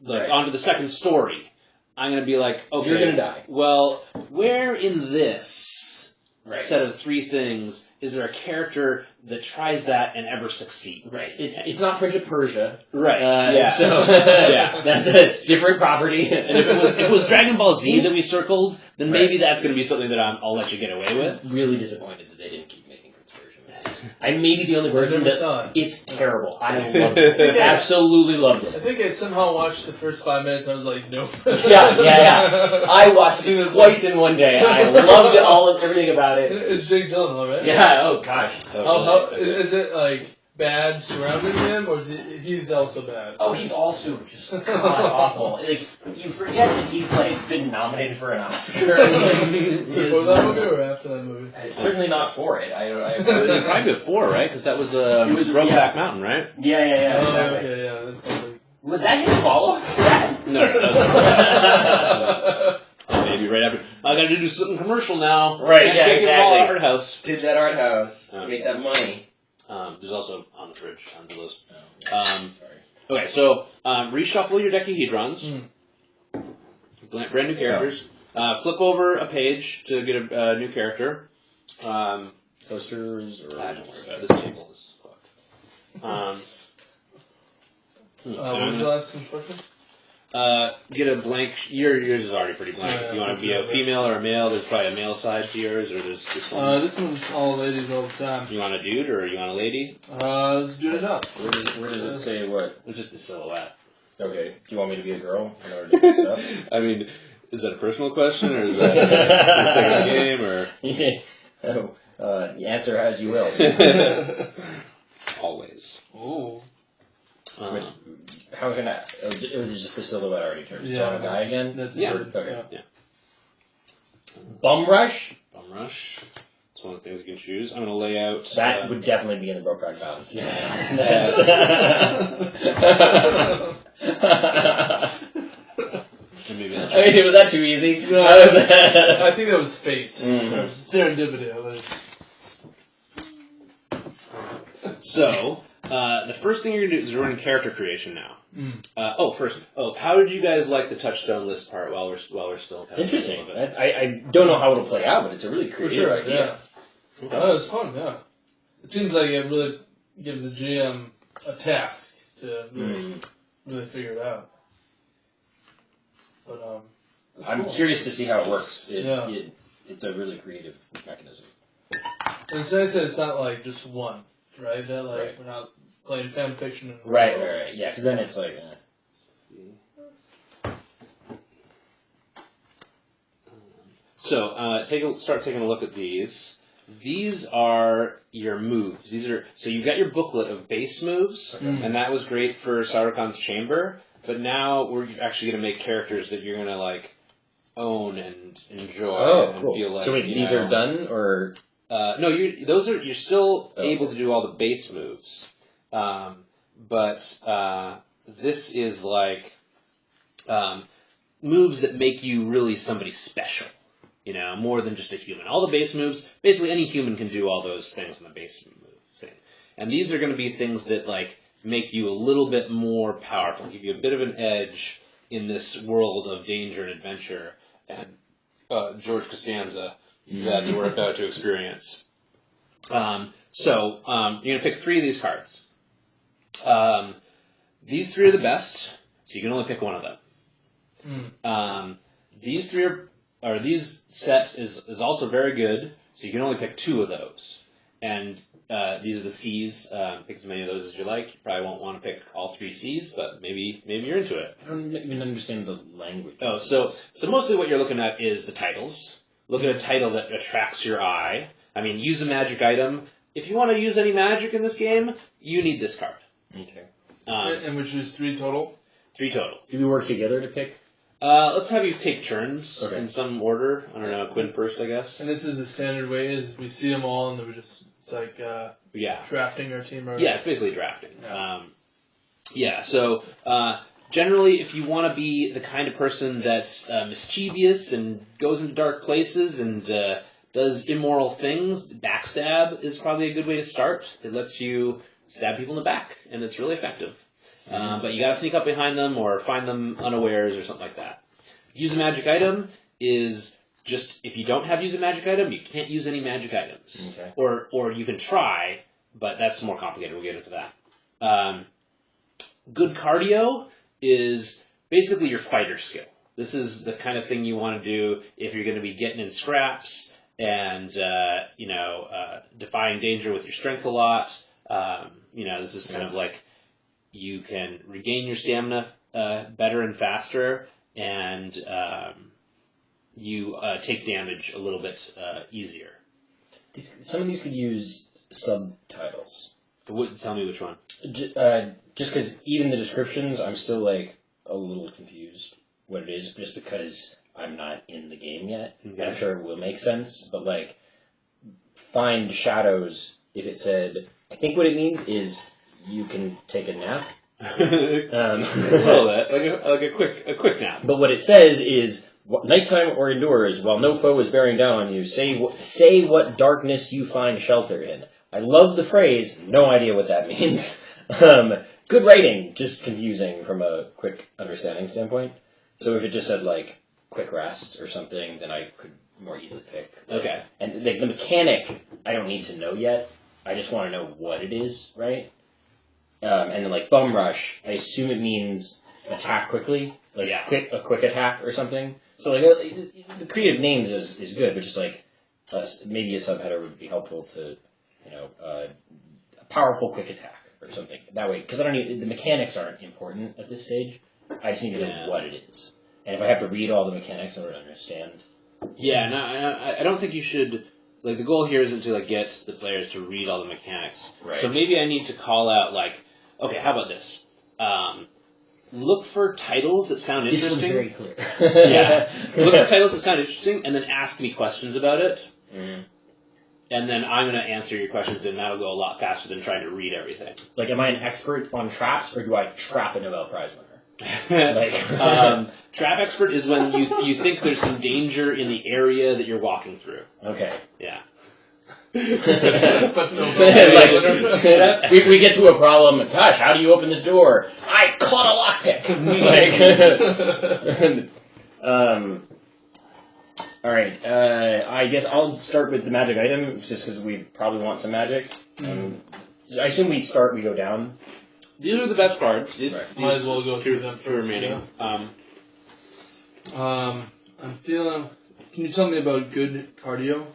onto the second story. I'm going to be like, okay, you're going to die. Well, where in this set of three things is there a character that tries that and ever succeeds? Right. It's not Prince of Persia. Right. So that's a different property. And if it was Dragon Ball Z that we circled, then maybe that's going to be something that I'll let you get away with. Really disappointed that they didn't keep making Prince of Persia movies. I may be the only person that it's terrible. I loved it. Absolutely loved it. I think I somehow watched the first 5 minutes. I was like, nope. Yeah. I watched it twice in one day. I loved everything about it. It's Jake Gyllenhaal, right? Yeah. Oh gosh. How is it like bad surrounding him, or is he's also bad? Oh, he's also just god awful. Like you forget that he's like been nominated for an Oscar. Before that movie or after that movie? Certainly not for it. Probably before, right? Because that was Brokeback Mountain, right? Yeah. Oh, Exactly. okay, yeah. That's like... Was that his follow-up to that? No. Maybe right after. I got to do something commercial now. Right. Yeah. Exactly. Art house. Did that art house. Make that money. There's also on the fridge on the list. Sorry. Okay, so reshuffle your Deckahedrons. Brand new characters. Flip over a page to get a new character. Coasters or don't worry about it. This table is fucked. What was the last instruction? Get a blank. Yours is already pretty blank. If you want to be a female or a male, there's probably a male side to yours, or there's just some. This one's all ladies all the time. You want a dude or you want a lady? Let's do it up. Where does it say what? It's just the silhouette. Okay. Do you want me to be a girl in order to do this up? I mean, is that a personal question, or is that a second game, or? The answer as you will. Always. Ooh. How can I? Oh, it was just the silhouette already turned. It's on a guy again? That's word. Okay. Yeah. Bum Rush? Bum Rush. That's one of the things you can choose. I'm going to lay out... That would definitely be in the Brokeback Mountains. Was that too easy? No, I think that was fate. Serendipity. So, the first thing you're going to do is run character creation now. How did you guys like the touchstone list part while we're still... It's interesting. I don't know how it'll play out, but it's a really creative idea. Yeah. Oh, it was fun, yeah. It seems like it really gives the GM a task to really figure it out. But, I'm curious to see how it works. It's a really creative mechanism. And it's nice that it's not like just one, right? That we're not playing fan fiction. Right. Yeah, because then it's like... So, start taking a look at these. These are your moves. So you've got your booklet of base moves, and that was great for Sauron's Chamber. But now we're actually going to make characters that you're going to own and enjoy and feel like. So wait, these are done or? No, you're still able to do all the base moves, but this is moves that make you really somebody special. More than just a human. All the base moves, basically any human can do all those things in the base move thing. And these are going to be things that make you a little bit more powerful, give you a bit of an edge in this world of danger and adventure and George Costanza that we're about to experience. So you're going to pick 3 of these cards. These 3 are the best, so you can only pick one of them. These three these set is also very good, so you can only pick 2 of those. And these are the C's. Pick as many of those as you like. You probably won't want to pick all 3 C's, but maybe you're into it. I don't even understand the language. Oh, so mostly what you're looking at is the titles. Look at a title that attracts your eye. I mean, use a magic item. If you want to use any magic in this game, you need this card. Okay. And which is 3 total? 3 total. Do we work together to pick? Let's have you take turns in some order. I don't know, Quinn first, I guess. And this is the standard way, is we see them all and it's like drafting our team. Yeah, it's basically drafting. So generally, if you want to be the kind of person that's mischievous and goes into dark places and does immoral things, backstab is probably a good way to start. It lets you stab people in the back, and it's really effective. But you got to sneak up behind them or find them unawares or something like that. Use a magic item is just, if you don't have use a magic item, you can't use any magic items. Okay. Or you can try, but that's more complicated. We'll get into that. Good cardio is basically your fighter skill. This is the kind of thing you want to do if you're going to be getting in scraps and defying danger with your strength a lot. This is kind of like you can regain your stamina better and faster, and you take damage a little bit easier. Some of these could use subtitles. Tell me which one. Just because even the descriptions, I'm still like a little confused what it is, just because I'm not in the game yet. Okay. I'm sure it will make sense, but like, find shadows. If it said, I think what it means is you can take a nap. A little bit, like a quick nap. But what it says is, nighttime or indoors, while no foe is bearing down on you, say what darkness you find shelter in. I love the phrase, no idea what that means. Good writing, just confusing from a quick understanding standpoint. So if it just said, like, quick rest or something, then I could more easily pick. Okay. And the mechanic, I don't need to know yet. I just want to know what it is, right? And then, like, bum rush, I assume it means attack quickly, like a quick attack or something. So, like, the creative names is good, but just, like, maybe a subheader would be helpful to, a powerful quick attack or something. That way, because the mechanics aren't important at this stage. I just need to know what it is. And if I have to read all the mechanics in order to understand. Yeah, no, I don't think you should. Like, the goal here isn't to get the players to read all the mechanics. Right. So maybe I need to call out, okay, how about this? Look for titles that sound interesting. This one's very clear. Yeah. Look for titles that sound interesting, and then ask me questions about it. Mm. And then I'm going to answer your questions, and that'll go a lot faster than trying to read everything. Like, am I an expert on traps, or do I trap a Nobel Prize winner? Trap expert is when you think there's some danger in the area that you're walking through. Okay. Yeah. But no, we get to a problem. Gosh, how do you open this door? I caught a lockpick. All right. I guess I'll start with the magic item, just because we probably want some magic. I assume we go down. These are the best cards. Might as well go through them for remaining. I'm feeling. Can you tell me about good cardio?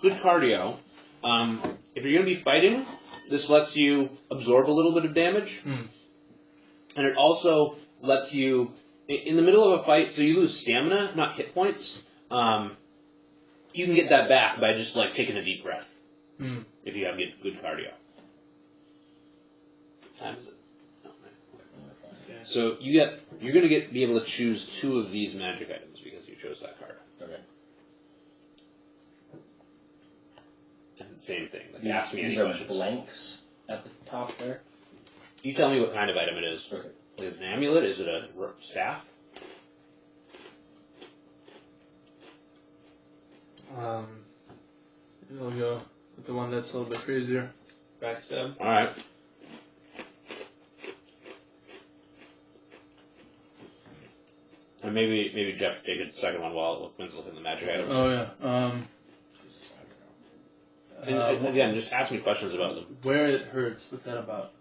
Good cardio. If you're going to be fighting, this lets you absorb a little bit of damage, and it also lets you, in the middle of a fight, so you lose stamina, not hit points. You can get that back by just taking a deep breath. If you have good cardio. What time is it? Okay. So you're going to be able to choose 2 of these magic items because you chose that card. Okay. And same thing. Ask me any these questions. Are blanks at the top there. You tell me what kind of item it is. Okay. Is it an amulet? Is it a staff? We'll go with the one that's a little bit crazier. Backstab. All right. And maybe Jeff take a second one while Quinn's looking at the magic items. Oh yeah. And again, just ask me questions about them. Where it hurts. What's that about?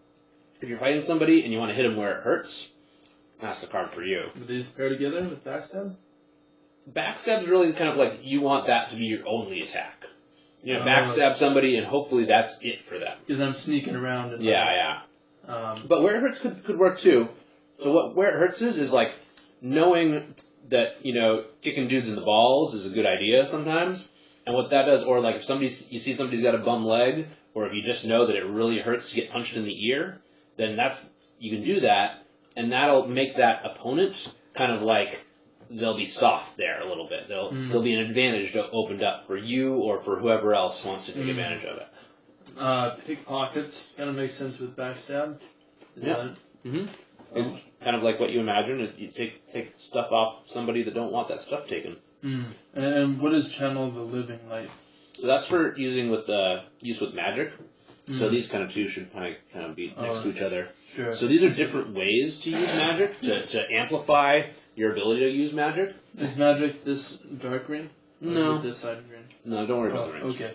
If you're fighting somebody and you want to hit them where it hurts, That's the card for you. Do these pair together with backstab? Backstab's really kind of like you want that to be your only attack. You know, backstab somebody and hopefully that's it for them. Because I'm sneaking around. And Yeah. But where it hurts could work too. So where it hurts is like knowing that, you know, kicking dudes in the balls is a good idea sometimes. And what that does, or like if you see somebody's got a bum leg, or if you just know that it really hurts to get punched in the ear, then you can do that, and that'll make that opponent kind of like they'll be soft there a little bit. There'll be an advantage opened up for you or for whoever else wants to take advantage of it. Pickpockets kind of makes sense with backstab. It's kind of like what you imagine. You take stuff off somebody that don't want that stuff taken. And what is channel the living light? So that's for using with magic. So these kind of two should kind of be next to each other. Sure. So these are different ways to use magic to amplify your ability to use magic. Is magic this dark green? Or No. Is it this side green? No, don't worry about the rings. Okay.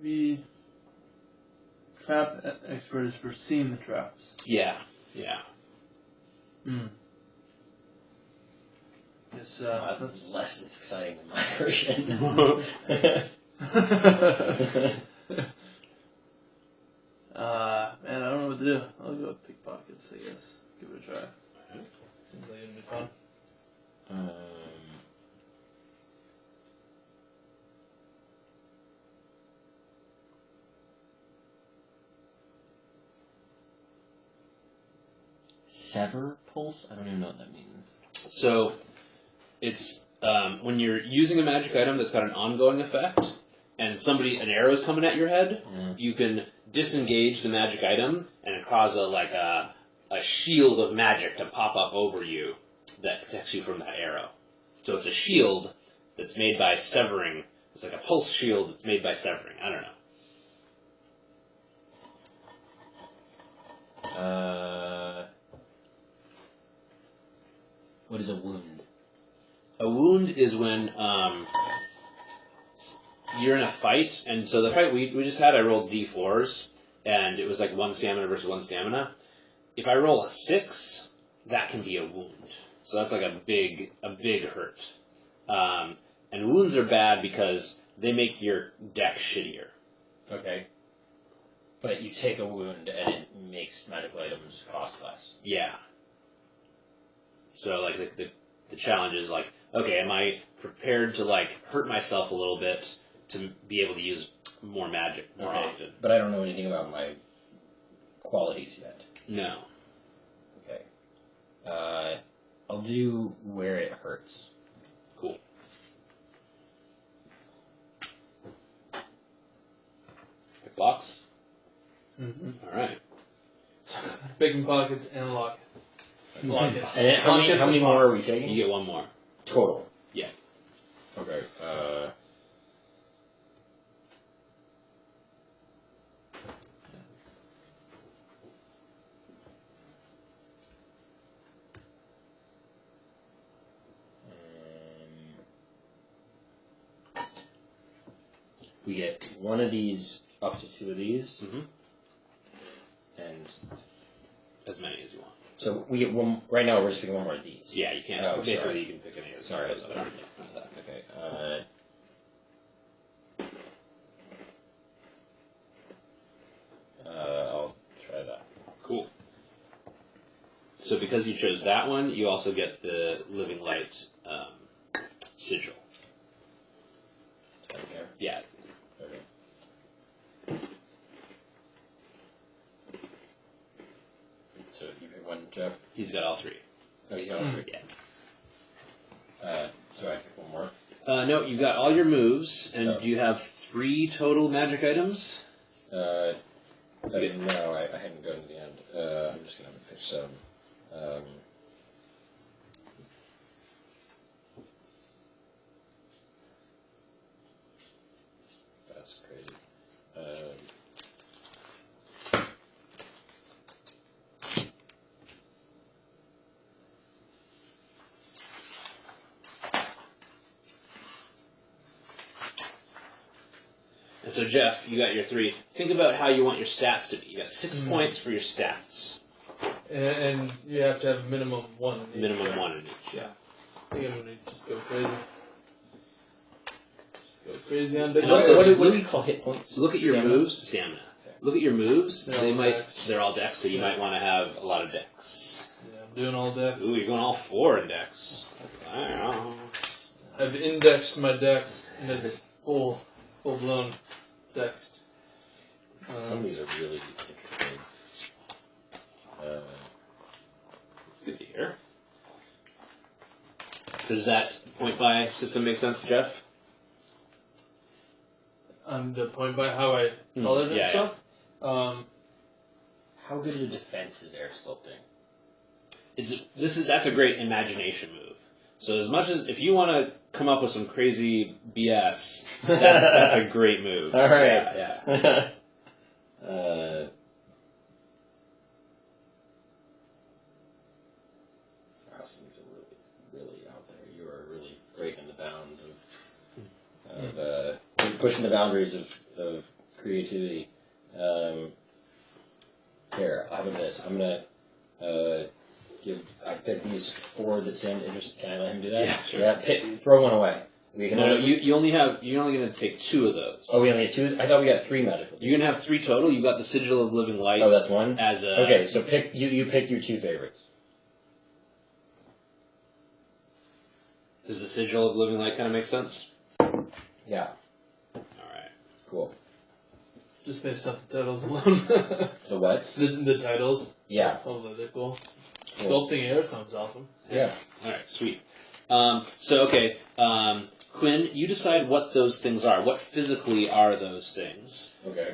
Maybe trap expert is for seeing the traps. Yeah. Yes, That's less exciting than my version. Man, I don't know what to do. I'll go with pickpockets, I guess. Give it a try. Seems like it'd be fun. Sever pulse? I don't even know what that means. So it's when you're using a magic item that's got an ongoing effect, and an arrow is coming at your head, you can disengage the magic item and cause a shield of magic to pop up over you that protects you from that arrow. So it's a shield that's made by severing. It's like a pulse shield that's made by severing. I don't know. What is a wound? A wound is when you're in a fight, and so the fight we just had, I rolled d4s, and it was like 1 stamina versus 1 stamina. If I roll a 6, that can be a wound. So that's like a big hurt. And wounds are bad because they make your deck shittier. Okay. But you take a wound and it makes magical items cost less. Yeah. So like the challenge is like, okay, am I prepared to like hurt myself a little bit to be able to use more magic more often? But I don't know anything about my qualities yet. No. Okay. I'll do where it hurts. Cool. Box? Mm-hmm. Alright. Picking pockets and lockets. Lockets. And how many more are we taking? You get 1 more. Total? Yeah. Okay. We get 1 of these up to 2 of these. Mm-hmm. And as many as you want. so we get 1. Right now, we're just picking 1 more of these. Yeah, you can't. Oh, basically, sorry. you can pick any of those. Sorry, Those I other- Okay. I'll try that. Cool. So because you chose that one, you also get the Living Light sigil. Is that okay? Yeah. Okay. So you pick 1, Jeff? He's got all 3. Oh, he's got all 3. Yeah. So I pick 1 more? No, you got all your moves, and Oh. do you have 3 total magic items? No, I hadn't gotten to the end. I'm just going to pick some. That's crazy. And so, Jeff, you got your 3. Think about how you want your stats to be. You got 6 points for your stats. And you have to have a minimum 1 in each. Minimum 1 in each. Yeah. I think I'm going to just go crazy. Just go crazy on Dex. What do we call hit points? Look at your Stamina? moves. Stamina. Okay. Look at your moves. They're They're all Dex, so you might want to have a lot of Dex. Yeah, I'm doing all Dex. Ooh, you're going all 4 in Dex. Wow. I've indexed my Dex, and it's full-blown Dex. Some of these are really interesting. It's good to hear. So does that point buy system make sense, Jeff? The point by how I colored and stuff. How good a defense is air sculpting? That's a great imagination move. So as much as if you want to come up with some crazy BS, that's a great move. All right. Yeah. Some of these are really out there. You are really breaking the bounds of pushing the boundaries of creativity. Here, how about this? I'm gonna I picked these 4 that seemed interesting. Can I let him do that? Yeah, sure. Yeah, throw one away. We can. No, you're only going to take 2 of those. Oh, we only had 2. I thought we got 3 magical. You're going to have 3 total. You got the Sigil of Living Light. Oh, that's 1. As a okay. So you pick your 2 favorites. Does the Sigil of Living Light kind of make sense? Yeah. All right. Cool. Just based off the titles alone. The what? The titles. Yeah. Oh, they're cool. Sculpting air sounds awesome. Yeah. All right. Sweet. Quinn, you decide what those things are. What physically are those things? Okay.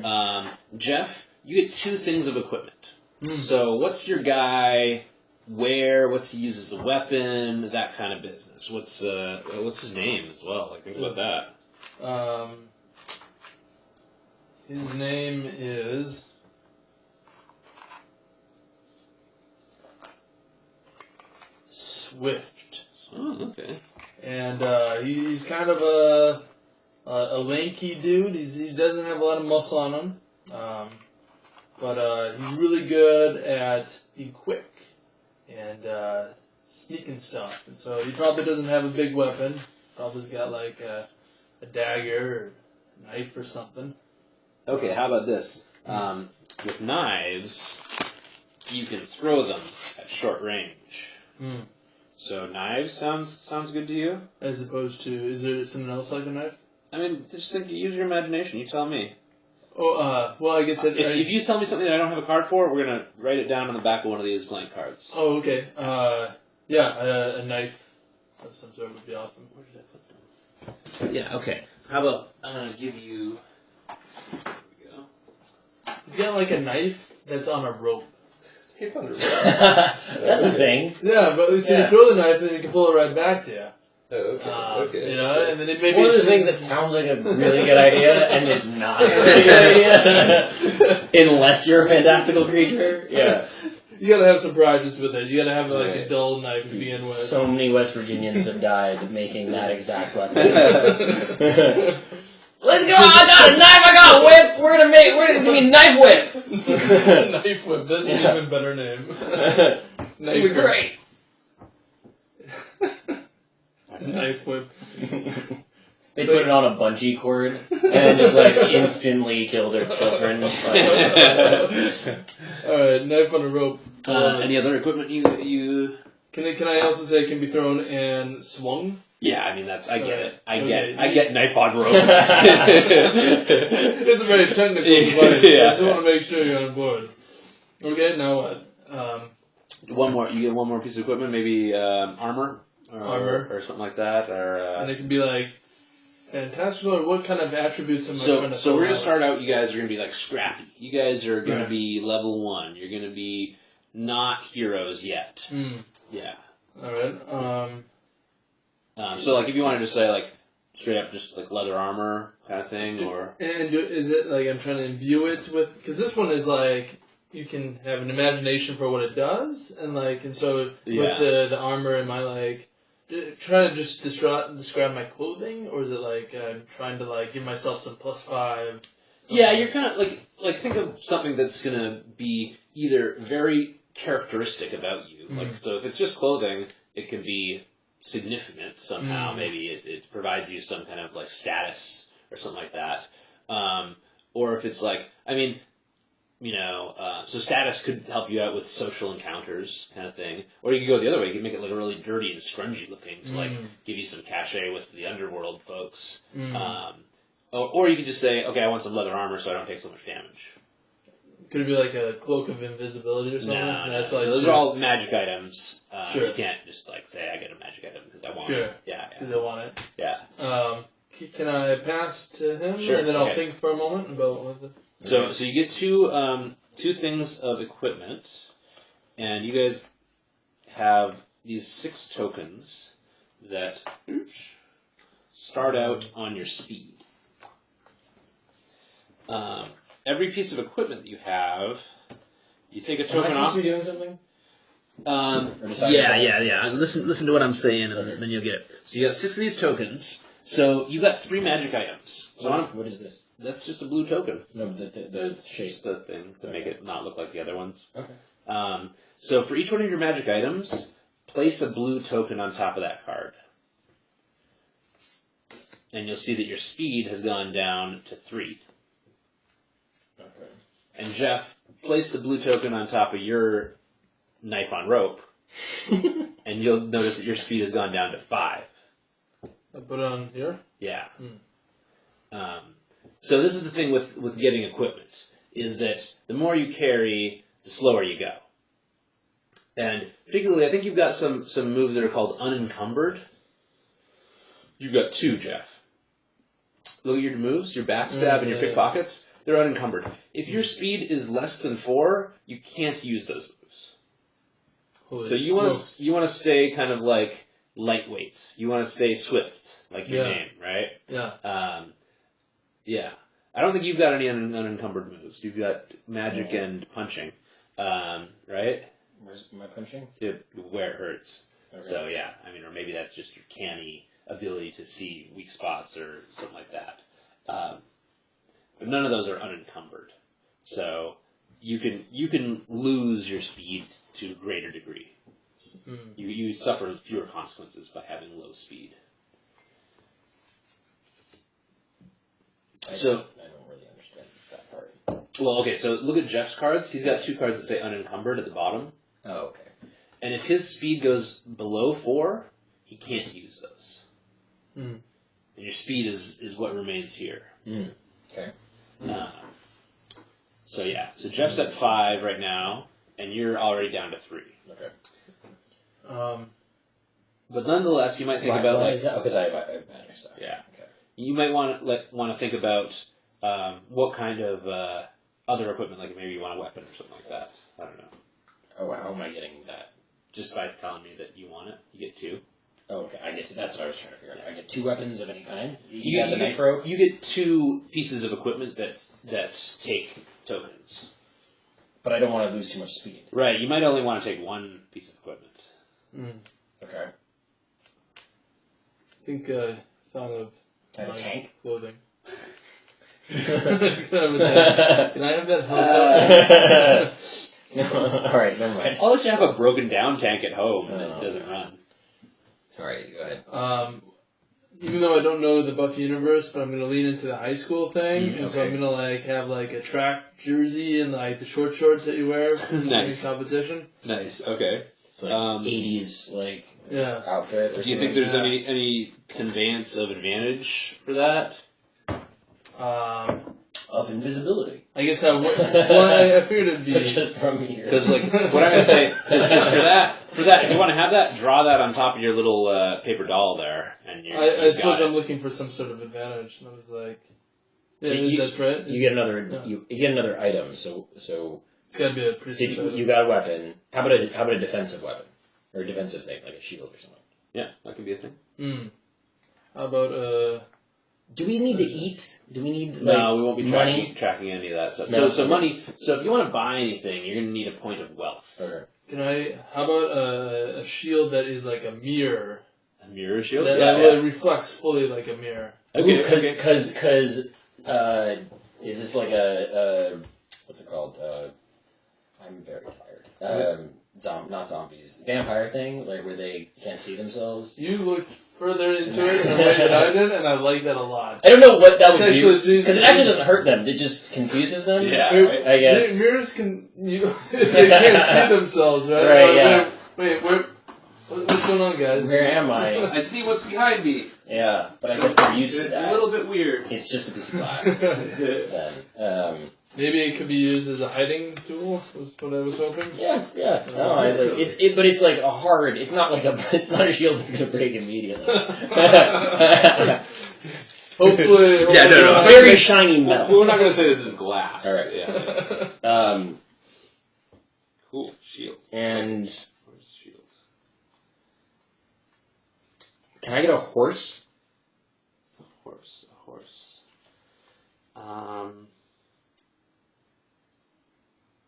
Jeff, you get 2 things of equipment. So what's your guy wear? What's he use as a weapon? That kind of business. What's his name as well? Like, think about that. His name is Swift. Oh, okay. And he's kind of a lanky dude. He doesn't have a lot of muscle on him, but he's really good at being quick and sneaking stuff. And so he probably doesn't have a big weapon. Probably's got like a dagger or a knife or something. Okay, how about this? With knives, you can throw them at short range. So knives sounds good to you? As opposed to, is there something else like a knife? I mean, just use your imagination. You tell me. Oh, well, I guess if you tell me something that I don't have a card for, we're gonna write it down on the back of one of these blank cards. Oh, okay. A knife of some sort would be awesome. Where did I put them? Yeah. Okay. How about I'm gonna give you. There we go. He's got like a knife that's on a rope. That's a thing. Yeah, but so you throw the knife and you can pull it right back to you. Oh, okay. You know, and then it maybe One of those things that sounds like a really good idea, and it's not a really good idea. Unless you're a fantastical creature. Yeah. You gotta have some practice with it. You gotta have like a dull knife to begin with. So many West Virginians have died making that exact weapon. Let's go! I got a knife. I got a whip. We're gonna do knife whip. Knife whip. That's an even better name. It'd be great. Knife whip. They put it on a bungee cord and then just like instantly kill their children. Alright, knife on a rope. Any other equipment you? Can I also say it can be thrown and swung? Yeah, I mean I get it. I Okay. get knife on rope. It's a very technical device. Yeah. I just want to make sure you're on board. Okay, now what? One more. You get one more piece of equipment, maybe armor. Armor. Or something like that. And it can be like fantastical, or what kind of attributes am I trying to So we're throw gonna out? start out. You guys are gonna be like scrappy. You guys are gonna be level 1. You're gonna be not heroes yet. Yeah. All right. So like if you want to just say like straight up just like leather armor kind of thing, or And is it like I'm trying to imbue it with? Because this one is like you can have an imagination for what it does, and so with the armor, am I like trying to just describe my clothing, or is it like I'm trying to like give myself some +5? Yeah, you're kind of like think of something that's gonna be either very characteristic about you. Like, so if it's just clothing, it can be significant somehow. Maybe it provides you some kind of like status or something like that. Or if it's like, I mean, so status could help you out with social encounters kind of thing. Or you could go the other way. You could make it like really dirty and scrungy looking to like give you some cachet with the underworld folks. Or you could just say, okay, I want some leather armor so I don't take so much damage. Could it be like a cloak of invisibility or something? No. Like, so those are all magic items. Sure. You can't just like say I get a magic item because I want Sure. it. Yeah. Because I want it. Yeah. Can I pass to him? Sure, And then I'll okay. think for a moment about what the... So you get two things of equipment, and you guys have these 6 tokens that start out on your speed. Every piece of equipment that you have, you take a token Am I supposed off. to be doing something? Yeah. Listen to what I'm saying, and then you'll get it. So you got 6 of these tokens. So you got 3 magic items. So What is this? that's just a blue token. No, the shape. Just the thing to make it not look like the other ones. Okay. So for each one of your magic items, place a blue token on top of that card. And you'll see that your speed has gone down to 3. Okay. And Jeff, place the blue token on top of your knife on rope, and you'll notice that your speed has gone down to 5. I put it on here? Yeah. So this is the thing with getting equipment, is that the more you carry, the slower you go. And particularly, I think you've got some moves that are called unencumbered. You've got 2, Jeff. Look at your moves, your backstab and your pickpockets. They're unencumbered. If your speed is less than 4, you can't use those moves. So you want to stay kind of like lightweight. You want to stay swift, like your name, right? Yeah. Yeah. I don't think you've got any unencumbered moves. You've got magic and punching, right? Where's my punching? Where it hurts. Okay. So yeah, I mean, or maybe that's just your canny ability to see weak spots or something like that. But none of those are unencumbered. So you can lose your speed to a greater degree. You suffer fewer consequences by having low speed. I don't really understand that part. Well, okay, so look at Jeff's cards. He's got 2 cards that say unencumbered at the bottom. Oh, okay. And if his speed goes below 4, he can't use those. And your speed is what remains here. Okay. So yeah, so Jeff's at 5 right now, and you're already down to 3. Okay. But nonetheless, you might think about why is that? Because I have magic stuff. Yeah. Okay. You might want to think about what kind of other equipment, like maybe you want a weapon or something like that. I don't know. Oh, how am I getting that? Just by telling me that you want it, you get 2. Oh, okay. I get to. That's what I was trying to figure out. I get 2 weapons of any kind. You got the knife rope. You get 2 pieces of equipment that take tokens. But I don't want to lose too much speed. Right. You might only want to take 1 piece of equipment. Okay. I think I thought of I have a tank. Clothing. Can I have that help? Alright, never mind. I'll let you have a broken down tank at home that doesn't run. Sorry, go ahead. Even though I don't know the Buffy universe, but I'm gonna lean into the high school thing, and so I'm gonna like have like a track jersey and like the short shorts that you wear for Nice. competition. Nice. Okay. So like 80s like outfit. Or Do you think there's any conveyance of advantage for that? Of invisibility? I guess I well, I figured it'd be just from here. Because like what I'm gonna say is for that if you want to have that, draw that on top of your little paper doll there, and I suppose I'm looking for some sort of advantage. And I was like, yeah, that's right. You get another. You get another item. So it's gotta be a pretty. you got a weapon. How about a defensive weapon or a defensive thing like a shield or something? Yeah, that could be a thing. How about Do we need to eat? Do we need No, we won't be money? tracking any of that stuff. No. So money. So if you want to buy anything, you're gonna need a point of wealth. Okay. How about a shield that is like a mirror? A Mirror shield? It reflects fully like a mirror. Okay, because is this like a what's it called? I'm very tired. Not zombies, vampire thing, like where they can't see themselves. You looked further into it in a way that I did, and I like that a lot. I don't know what that would actually do, because it actually doesn't hurt them. It just confuses them. Yeah, Right? I guess. Mirrors can they can't see themselves, right? Right, yeah. Wait, what's going on, guys? Where am I? I see what's behind me. Yeah, but I guess they're used to It's that. a little bit weird. It's just a piece of glass. Then. Maybe it could be used as a hiding tool. Was what I was hoping. Yeah. No, but it's like a hard. It's not like it's not a shield that's gonna break immediately. Hopefully. No. Very shiny metal. We're not going to say this is glass. All right. Yeah. Cool. Shield. And Where's shield? can I get a horse? A horse.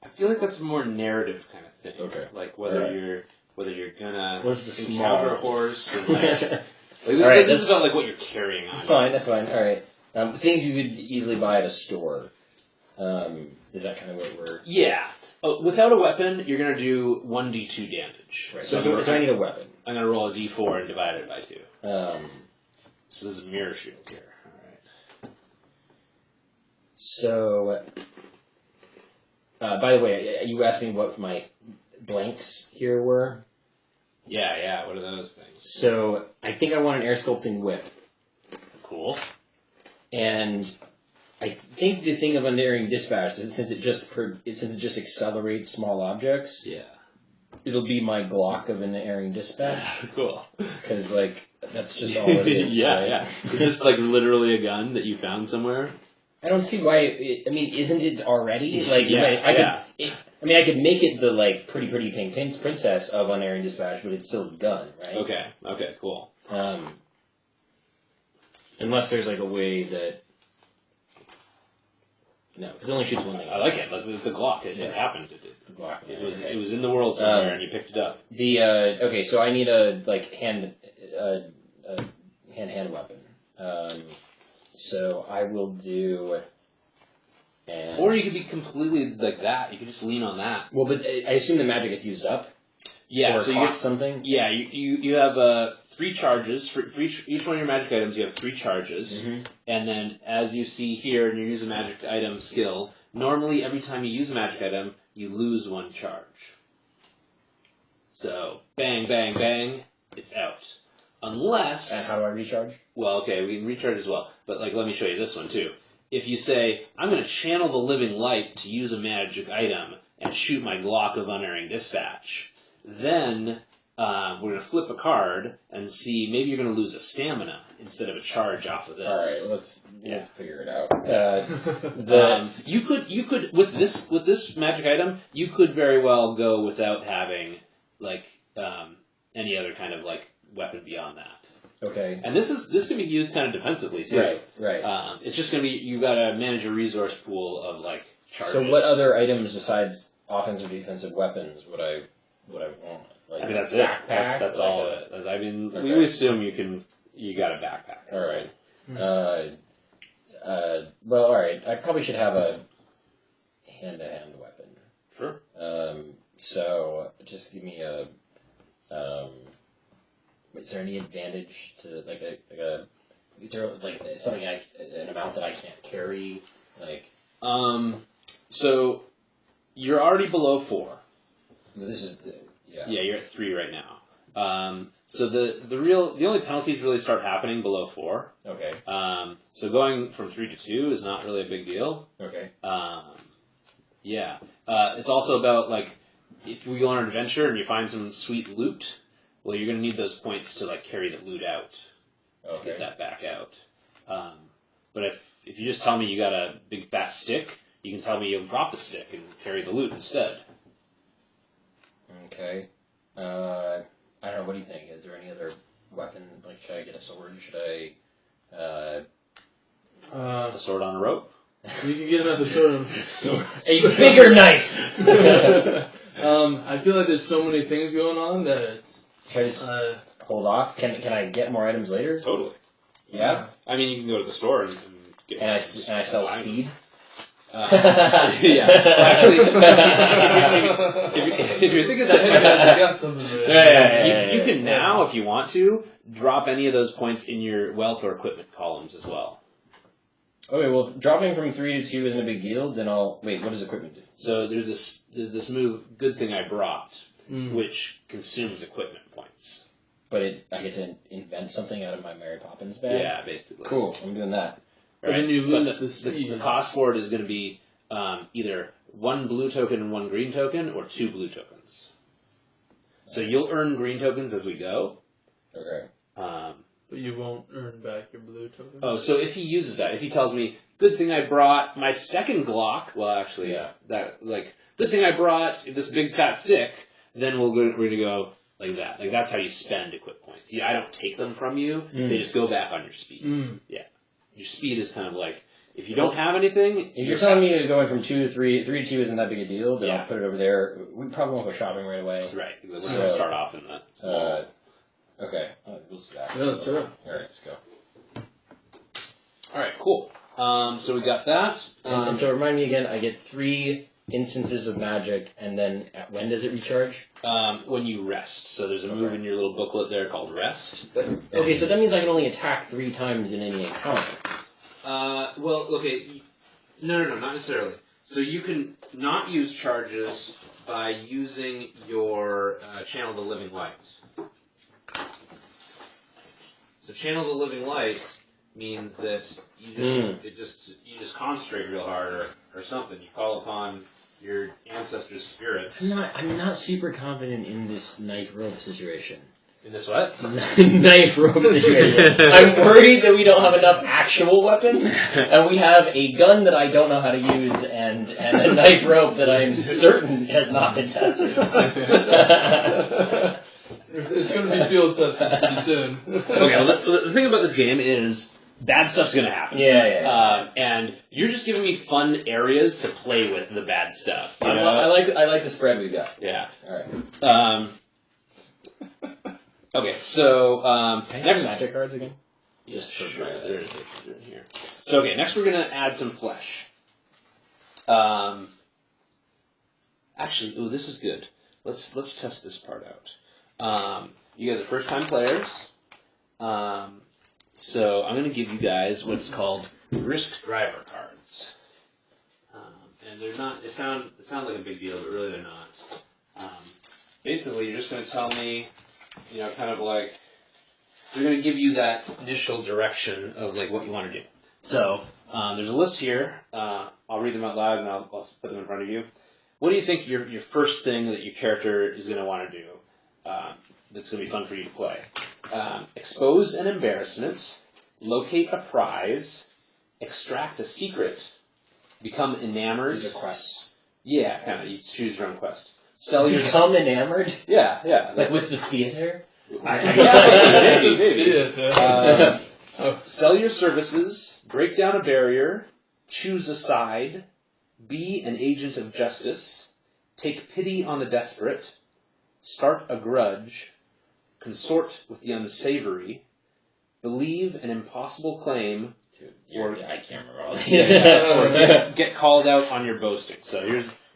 I feel like that's a more narrative kind of thing. Okay. Like whether you're gonna What's the encounter a small horse and like this is about like what you're carrying on. That's fine. All right. Things you could easily buy at a store. Is that kind of what we're? Yeah. Without a weapon, you're gonna do 1d2 damage. Right. So I need a weapon. I'm gonna roll a d4 and divide it by 2. So this is a mirror shield here. All right. So, by the way, you asked me what my blanks here were. Yeah. What are those things? So I think I want an air sculpting whip. Cool. And I think the thing of unerring dispatch is since it just accelerates small objects. Yeah. It'll be my Glock of unerring dispatch. Cool. Because that's just all it is. Yeah, right? yeah. Is this literally a gun that you found somewhere? I don't see why. Isn't it already? Yeah. I could make it the pretty pink princess of unerring dispatch, but it's still a gun, right? Okay, cool. Unless there's a way that. No, because it only shoots one thing. I like it. It's a Glock. It happened. Glock. It was in the world somewhere, and you picked it up. Okay, so I need a hand weapon. So I will do. Or you could be completely like that. You could just lean on that. Well, but I assume the magic gets used up. Yeah. Or so it you get costs something. Yeah. You have 3 charges for each one of your magic items. You have 3 charges, and then as you see here, and you use a magic item skill. Normally, every time you use a magic item, you lose 1 charge. So bang, bang, bang, it's out. Unless. And how do I recharge? Well, okay, we can recharge as well. But let me show you this one too. If you say, I'm going to channel the living light to use a magic item and shoot my Glock of unerring dispatch, then we're going to flip a card and see maybe you're going to lose a stamina instead of a charge off of this. All right, let's figure it out. You could with this magic item, you could very well go without having any other kind of weapon beyond that. Okay. And this can be used kind of defensively too. Right. It's just gonna be you gotta manage a resource pool of charges. So what other items besides offensive or defensive weapons would I want? That's backpack? it. That's all of it. We assume you got a backpack. All right. Well, all right. I probably should have a hand-to-hand weapon. Sure. So just give me a. Is there any advantage to is there something an amount that I can't carry? So you're already below 4. This is Yeah, you're at 3 right now. So the only penalties really start happening below 4. Okay. So going from 3 to 2 is not really a big deal. Okay. Yeah. It's also about if we go on an adventure and you find some sweet loot. Well, you're going to need those points to carry the loot out. Okay. Get that back out. But if you just tell me you got a big fat stick, you can tell me you'll drop the stick and carry the loot instead. Okay. I don't know. What do you think? Is there any other weapon? Should I get a sword? Should I? A sword on a rope. You can get another sword. A bigger knife. I feel like there's so many things going on that it's. Should I just hold off. Can I get more items later? Totally. Yeah. I mean, you can go to the store and get. And I sell speed. Yeah. Well, actually, if you're thinking that's got something there. you can now, if you want to, drop any of those points in your wealth or equipment columns as well. Okay, well, if dropping from 3 to 2 isn't a big deal, then wait, what does equipment do? So there's this move, Good Thing I Brought, which consumes equipment points. But I get to invent something out of my Mary Poppins bag? Yeah, basically. Cool, I'm doing that. But then you lose the speed. The cost for it is going to be either 1 blue token and 1 green token, or 2 blue tokens. So you'll earn green tokens as we go. Okay. But you won't earn back your blue tokens? Oh, so if he uses that, if he tells me, good thing I brought my second Glock, well, actually, good thing I brought this big fat stick, then we're going to go like that. Like, that's how you spend equip points. I don't take them from you, they just go back on your speed. Yeah. Your speed is kind of like, if you don't have anything... If you're telling me going from 2 to 3, 3 to 2 isn't that big a deal, then I'll put it over there. We probably won't go shopping right away. Right. We're going to start off in the... Okay. We'll see that. Yeah, sure. Alright, let's go. Alright, cool. So we got that. And so remind me again, I get 3 instances of magic, and then when does it recharge? When you rest. So there's a move in your little booklet there called Rest. Okay, so that means I can only attack 3 times in any encounter. Well, okay. No, not necessarily. So you can not use charges by using your Channel the Living Light. So Channel the Living Light means that you just concentrate real hard or something. You call upon your ancestors' spirits. I'm not super confident in this knife rope situation. In this what? Knife rope situation. I'm worried that we don't have enough actual weapons, and we have a gun that I don't know how to use, and a knife rope that I'm certain has not been tested. It's going to be field tested pretty soon. Okay, well, the thing about this game is bad stuff's going to happen. Yeah. And you're just giving me fun areas to play with the bad stuff. You know? I like the spread we've got. Yeah. All right. Okay, so Next magic cards again. Just sure, they're in here. So okay, next we're gonna add some flesh. Actually, this is good. Let's test this part out. You guys are first time players. So I'm gonna give you guys what's called risk driver cards. And they're not. They sound like a big deal, but really they're not. Basically, you're just gonna tell me. Kind of like, they're going to give you that initial direction of like what you want to do. So, there's a list here. I'll read them out loud and I'll put them in front of you. What do you think your first thing that your character is going to want to do that's going to be fun for you to play? Expose an embarrassment, locate a prize, extract a secret, become enamored. These are quests. Yeah, kind of. You choose your own quest. Become enamored? Yeah. Like with the theater? Maybe. Sell your services, break down a barrier, choose a side, be an agent of justice, take pity on the desperate, start a grudge, consort with the unsavory, believe an impossible claim, I can't remember all these. or get called out on your boasting. So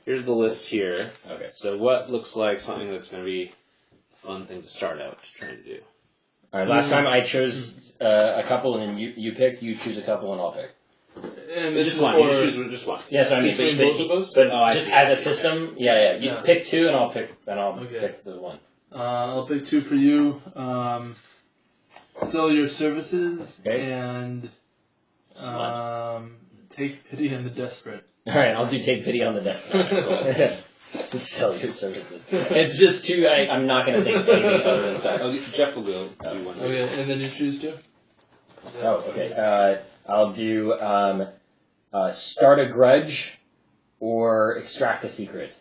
here's the list here. Okay. So what looks like something that's going to be a fun thing to start out trying to do? All right. Last time I chose a couple, and then you pick. You choose a couple, and I'll pick. And Just one. You choose just one. Yeah, so I mean, between both of us? but I just see. as a system, yeah. You Yeah. pick 2, and I'll pick Okay. pick the one. I'll pick 2 for you. Sell your services Okay. and take pity on the desperate. All right, I'll do take pity on the desperate. Sell your services. It's just 2. I'm not going to think anything other than sex. Jeff will go do one. Okay, and then you choose 2? Oh, okay. I'll do start a grudge or extract a secret.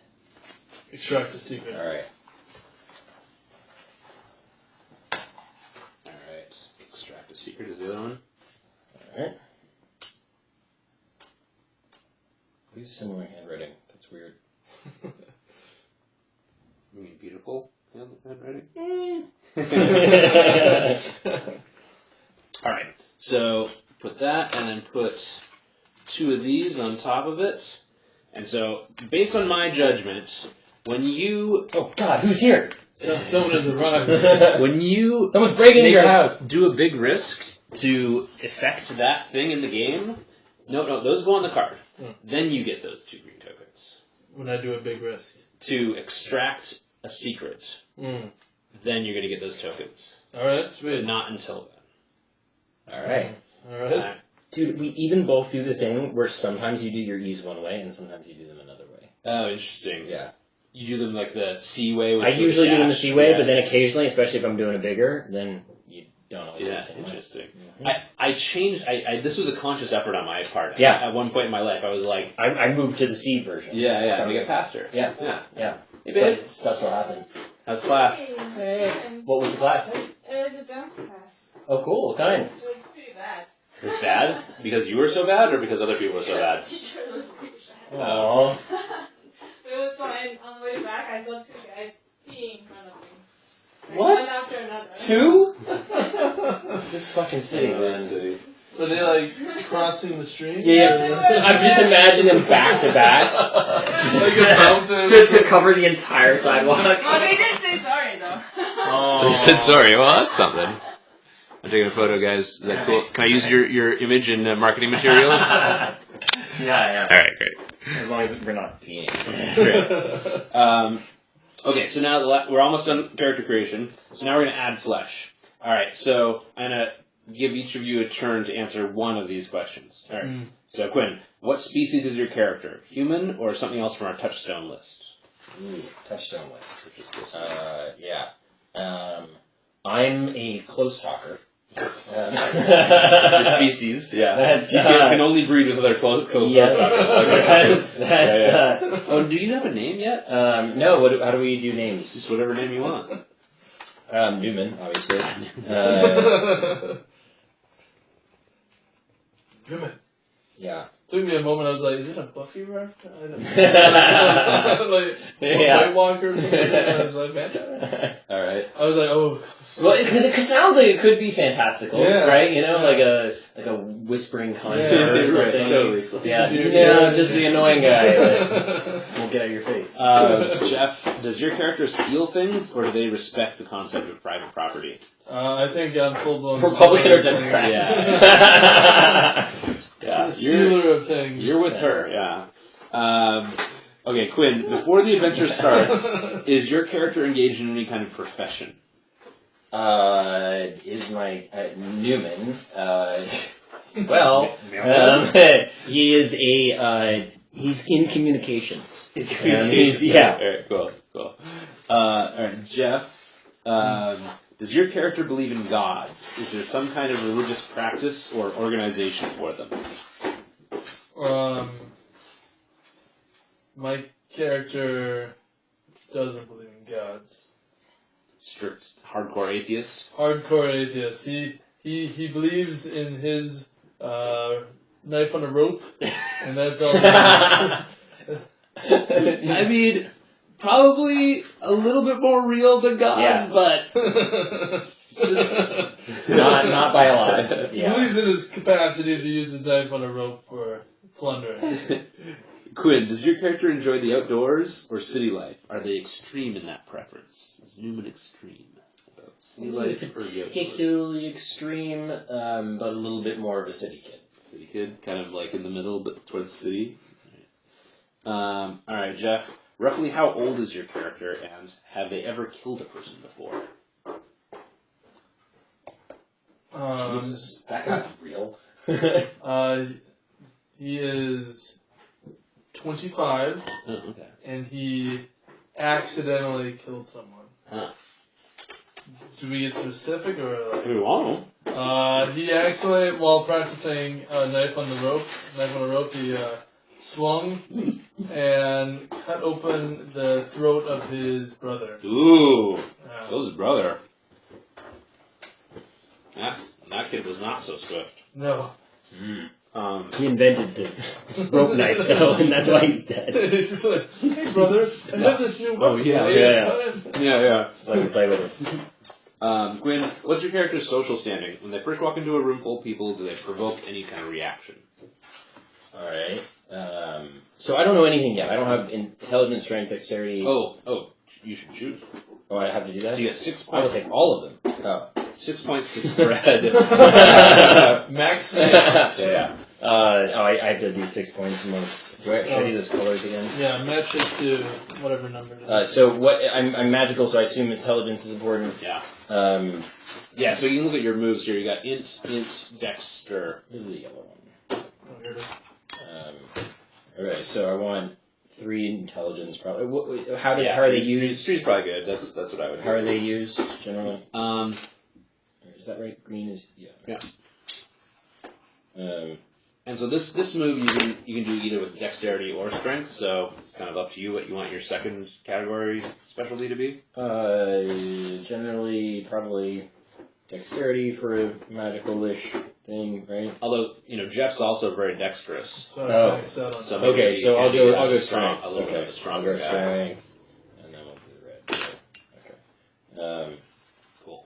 Extract a secret. All right. Extract a secret is the other one. All right. We have similar handwriting. That's weird. You mean beautiful? handwriting? Mm. All right. So put that, and then put 2 of these on top of it. And so, based on my judgment, when you Oh God, who's here? Someone has arrived. when you Someone's breaking into your house. do a big risk to effect that thing in the game, no, those go on the card. Then you get those 2 green tokens. When I do a big risk. To extract a secret, then you're going to get those tokens. Alright, sweet. But not until then. Alright. Alright. Dude, we even both do the thing where sometimes you do your E's one way and sometimes you do them another way. Oh, interesting. Yeah. You do them like the C way? I usually do them the C way, yeah. but then occasionally, especially if I'm doing a bigger, then you don't always do the same way. Interesting. Mhm. I changed, this was a conscious effort on my part. Yeah. At one point in my life, I was like... I moved to the C version. Yeah, to make it faster. Yeah. Hey, But babe. stuff still happens. How's class? Hey. What was the class? It was a dance class. Oh, cool. What kind? It was pretty bad. It was bad? Because you were so bad, or because other people were so bad? Teacher was pretty bad. Aww. It was fine. On the way back, I saw 2 guys peeing in front of me. Like, What? One after another. 2? This fucking city, man. Were they like crossing the stream? Yeah, I'm just imagining them back to back. Like a fountain. to cover the entire sidewalk. Oh, they did say sorry, though. Oh. They said sorry. Well, that's something. I'm taking a photo, guys. Is that cool? Can I use your image in marketing materials? Yeah. All right, great. As long as we're not peeing. Okay, so now we're almost done character creation. So now we're going to add flesh. All right, so I'm going to give each of you a turn to answer one of these questions. All right. So Quinn, what species is your character? Human or something else from our touchstone list? Ooh, touchstone list. Which is this. Yeah. I'm a close talker. That's your species. Yeah. That's, you can only breed with other close. Yes. That's, Oh, do you have a name yet? no. How do we do names? Just whatever name you want. Newman, obviously. Newman. Yeah. Took me a moment. I was like, "Is it a Buffy ref?" Like Yeah. White Walker. Or something. I was like, man. All right. I was like, "Oh." Well, because it sounds like it could be fantastical, Yeah. right? You know, like a whispering conjurer or Right, something. totally. Yeah. Dude, No, just the annoying guy that won't get out of your face. Jeff, does your character steal things, or do they respect the concept of private property? I think I'm full blown Republican or Democrat? Yeah, Stealer of things. you're with her. Yeah. Okay, Quinn. Before the adventure starts, is your character engaged in any kind of profession? Is my Newman? Well, he is he's in communications. Yeah. All right. Cool. All right, Jeff. Does your character believe in gods? Is there some kind of religious practice or organization for them? My character doesn't believe in gods. Strict, hardcore atheist? Hardcore atheist. He believes in his knife on a rope, and that's all. I mean, probably a little bit more real than gods, but not by a lot. He Yeah. believes in his capacity to use his knife on a rope for plunder. Quinn, does your character enjoy the outdoors or city life? Are they extreme in that preference? Is Newman extreme about city life or the outdoors? Particularly extreme, but a little bit more of a city kid. City kid, kind of like in the middle, but towards the city. All right, Jeff. Roughly how old is your character, and have they ever killed a person before? Jesus, that got real. He is 25, Oh, okay. and he accidentally killed someone. Huh. Do we get specific or like? We want He actually, while practicing knife on a rope, he swung and cut open the throat of his brother. Ooh, that was his brother. That kid was not so swift. No. He invented the rope knife, though, and that's why he's dead. He's just like, hey brother, I have this new Oh, weapon. yeah. Let me play with it. Quinn, what's your character's social standing? When they first walk into a room full of people, do they provoke any kind of reaction? Alright. So I don't know anything yet. I don't have intelligence, strength, dexterity. Oh, you should choose. Oh, I have to do that? So you get 6 I will points. take all of them. Oh. 6 points to spread. Max. Yeah. I have to do 6 points amongst. Should I do those colors again? Yeah, match it to whatever number it is. So what? I'm magical, so I assume intelligence is important. Yeah. Yeah. So you can look at your moves here. You got int, dexter. This is the yellow one. Oh, here it is. Okay, so I want 3 intelligence. Probably. How are they used? Three's probably good. That's what I would. How are they used generally? Is that right? Green is Yeah. And so this move you can do either with dexterity or strength. So it's kind of up to you what you want your second category specialty to be. Generally probably dexterity for a magical-ish thing, right? Although Jeff's also very dexterous. So Oh. I set on So that. Okay, maybe so you I'll can go be strength. A little bit of a stronger I'll go guy. strength, and then we'll do the red. Okay. Cool.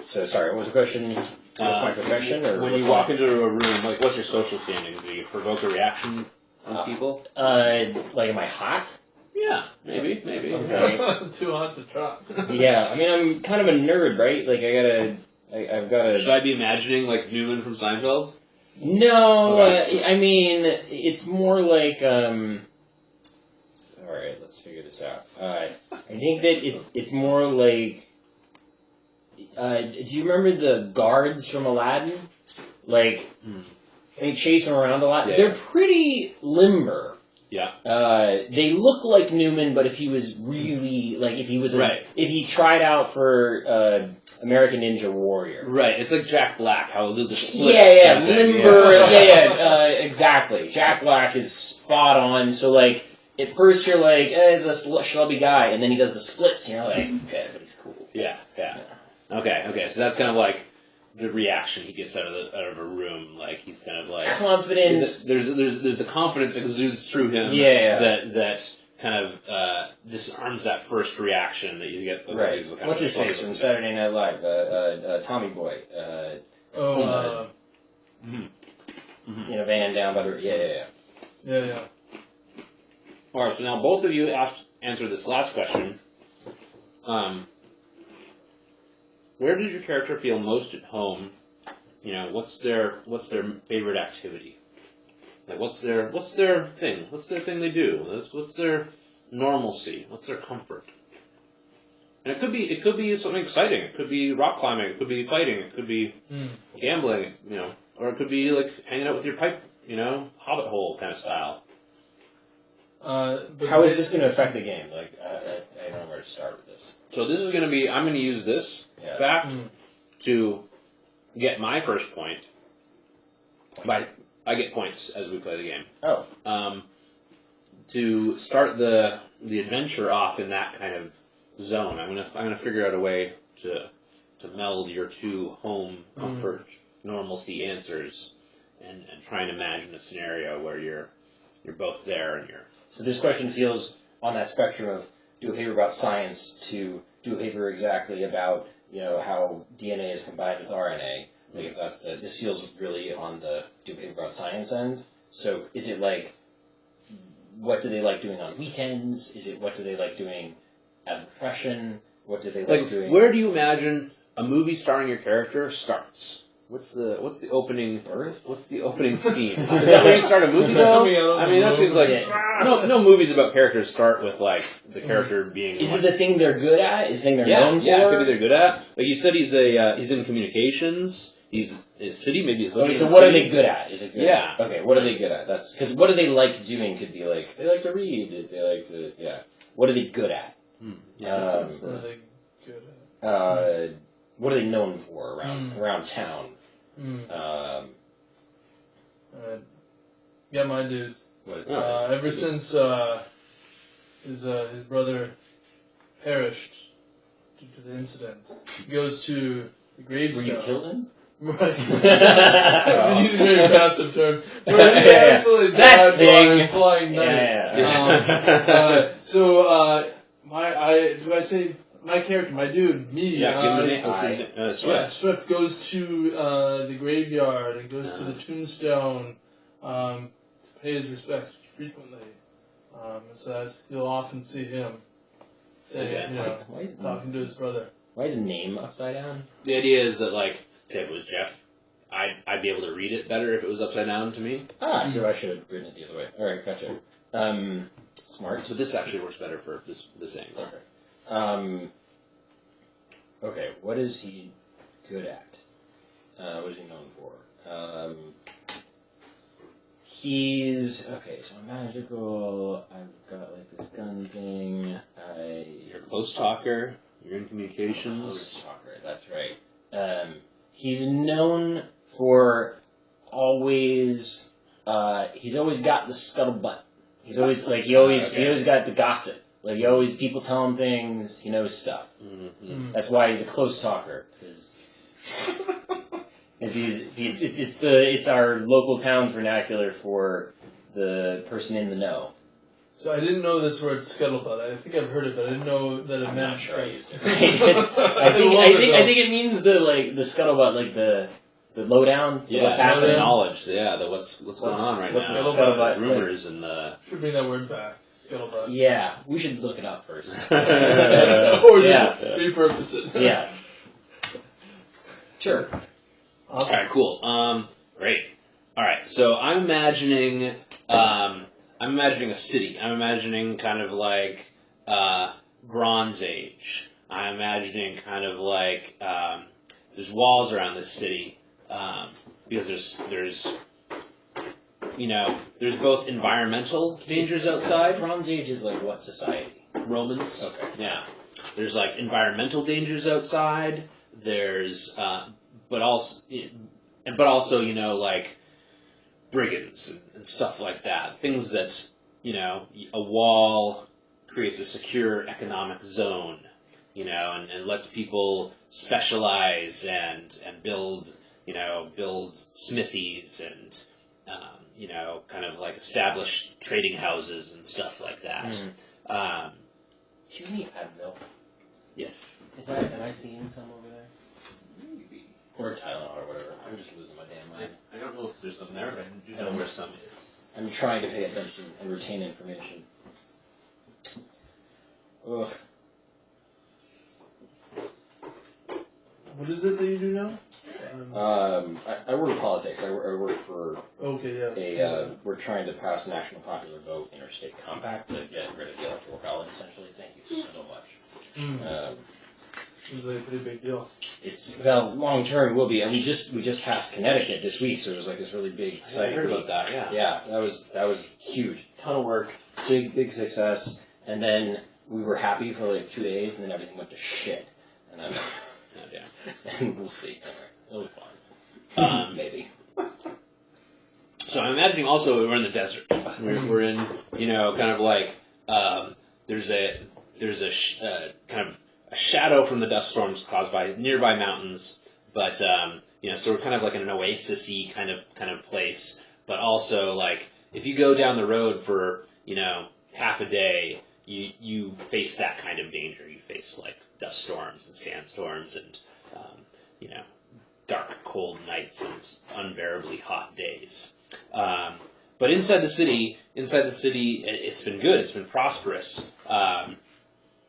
So sorry, what was the question? What's my profession, or when you walk into a room, like what's your social standing? Do you provoke a reaction from people? Like am I hot? Yeah, maybe. Okay. Too hot to try. Yeah, I mean I'm kind of a nerd, right? Like I've got Should I be imagining like Newman from Seinfeld? No, Okay. I mean it's more like All right, let's figure this out. I think that it's more like. Do you remember the guards from Aladdin? Like, they chase him around a lot. Yeah. They're pretty limber. Yeah. They look like Newman, but if he was really if he was Right. if he tried out for American Ninja Warrior. Right. It's like Jack Black, how he'll do the splits. Yeah, kind of thing. limber. Exactly. Jack Black is spot on. So at first you're like, he's a schlubby guy, and then he does the splits, and you're like, okay, but he's cool. Yeah. Okay. So that's kind of like the reaction he gets out of a room. Like he's kind of like Confident. There's the confidence that exudes through him. Yeah. That kind of disarms that first reaction that you get. Right. What's his face from Saturday Night Live? Tommy Boy. Van down by the. Yeah. All right. So now both of you answered this last question. Where does your character feel most at home? What's their favorite activity? Like what's their thing? What's their thing they do? What's their normalcy? What's their comfort? And it could be something exciting. It could be rock climbing. It could be fighting. It could be gambling. Or it could be like hanging out with your pipe. Hobbit hole kind of style. How is this going to affect the game? I don't know where to start with this. So this is going to be. I'm going to use this fact to get my first point. But I get points as we play the game. Oh. To start the adventure off in that kind of zone, I'm gonna figure out a way to meld your two home comfort normalcy answers and try and imagine a scenario where you're both there and you're. So this question feels on that spectrum of do a paper about science to do a paper exactly about how DNA is combined with RNA. Like if that's this feels really on the do a paper about science end. So is it like what do they like doing on weekends? Is it what do they like doing as a profession? What do they like doing? Where do you imagine a movie starring your character starts? What's the opening birth? What's the opening scene? Is that where you start a movie though? I mean that seems like no movies about characters start with like the character being. Is it the thing they're good at? Is the thing they're known for? Yeah, maybe they're good at. Like you said, he's in communications. He's in a city. Maybe he's. Okay, so what are they good at? Is it good? Yeah. Okay, what are they good at? That's because what do they like doing? Could be like they like to read. They like to What are they good at? What are they good at? What are they known for around town? Yeah, mine dudes. What? Ever since his brother perished due to the incident, he goes to the gravestone. Were you killed him? Right. We use a very passive term. Right, he's Yeah. actually That bad thing. flying knight. Yeah. Do I say my character, my dude, me? Yeah, give him a name. What's his I- name? Swift. Swift goes to the graveyard and goes to the tombstone to pay his respects frequently. So you'll often see him saying, Okay. Why is, talking to his brother. why is his name upside down? The idea is that, like, say if it was Jeff, I'd be able to read it better if it was upside down to me. Ah, so I should have written it the other way. Alright, gotcha. Smart. So this actually works better for this angle. Okay. Okay, what is he good at? What is he known for? He's... Okay, so magical, I've got, like, this gun thing, You're a close talker. You're in Close communications. talker, that's right. He's known for always... he's always got the scuttlebutt. He's always, like, he always got the gossip. Like, people tell him things, he knows stuff. Mm-hmm. That's why he's a close talker, because it's our local town vernacular for the person in the know. So I didn't know this word scuttlebutt. I think I've heard it, but I didn't know that it I'm meant. not sure I used it. I I think it means the scuttlebutt, like the lowdown, Yeah, what's happening. the knowledge. Yeah, the what's going on right what's now. the scuttlebutt, Rumors and the. Should bring that word back. Scuttlebutt. Yeah, we should look it up first. Or just repurpose it. Yeah. Sure. All right, cool. Great. All right, so I'm imagining a city. I'm imagining kind of like Bronze Age. I'm imagining kind of like there's walls around this city because there's both environmental dangers outside. Bronze Age is like what society? Romans. Okay. Yeah. There's like environmental dangers outside. There's but also like brigands and stuff like that. Things that a wall creates a secure economic zone, and lets people specialize and build smithies and kind of like establish trading houses and stuff like that. Do you need Advil? Yeah. Am I seeing some over there? Maybe. Or Tylenol or whatever. I'm just losing my damn mind. I don't know if there's some there, but I do know where some is. I'm trying to pay attention and retain information. Ugh. What is it that you do now? I work in politics. I work for Okay, yeah. we're trying to pass national popular vote interstate compact to get rid of the electoral college, essentially. Thank you so much. Seems like a pretty big deal. Long term will be, and we just passed Connecticut this week, so it was like this really big, exciting I heard week. about that, yeah. Yeah, that was huge. Ton of work, big success, and then we were happy for like 2 days, and then everything went to shit. And then, and we'll see. It'll be fun. Maybe. So I'm imagining also we're in the desert. We're in, kind of like there's a kind of a shadow from the dust storms caused by nearby mountains, but so we're kind of like in an oasis-y kind of place. But also like if you go down the road for half a day, you face that kind of danger. You face like dust storms and sandstorms and dark, cold nights and unbearably hot days. But inside the city, it's been good. It's been prosperous.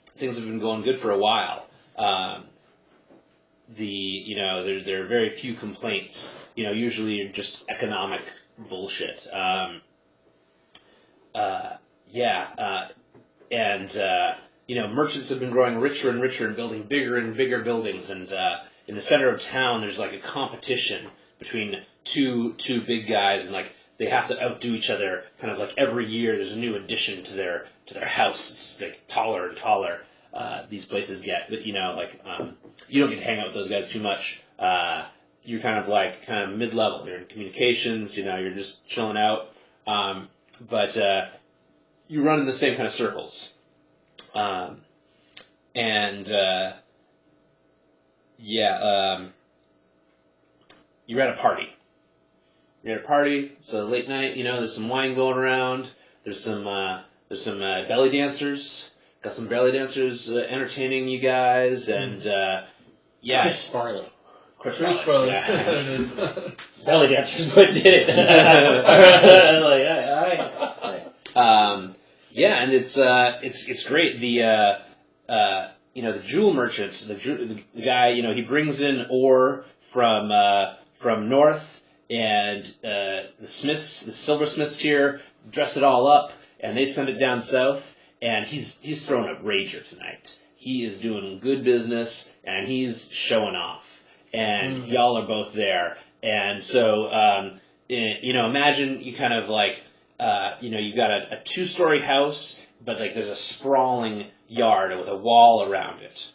Things have been going good for a while. There are very few complaints. Usually just economic bullshit. Merchants have been growing richer and richer and building bigger and bigger buildings. And in the center of town, there's like a competition between two big guys, and like they have to outdo each other. Kind of like every year, there's a new addition to their house. It's like taller and taller. These places get, but you don't get to hang out with those guys too much. You're kind of mid-level. You're in communications. You're just chilling out. But you run in the same kind of circles. you're at a party. You're at a party. It's a late night. There's some wine going around. There's some belly dancers. Got some belly dancers entertaining you guys, and yeah. Chris Farley. Chris Farley. Yeah. There it is. Belly dancers, but did it. All right. Yeah, and it's great. The the jewel merchant, the guy, he brings in ore from north, and the silversmiths here dress it all up, and they send it down south. And he's throwing a rager tonight. He is doing good business, and he's showing off. And y'all are both there. And so, imagine you kind of like, you've got a 2-story house, but like there's a sprawling yard with a wall around it.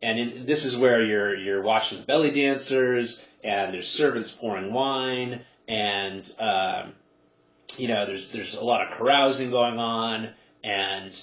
This is where you're watching the belly dancers, and there's servants pouring wine, and there's a lot of carousing going on. And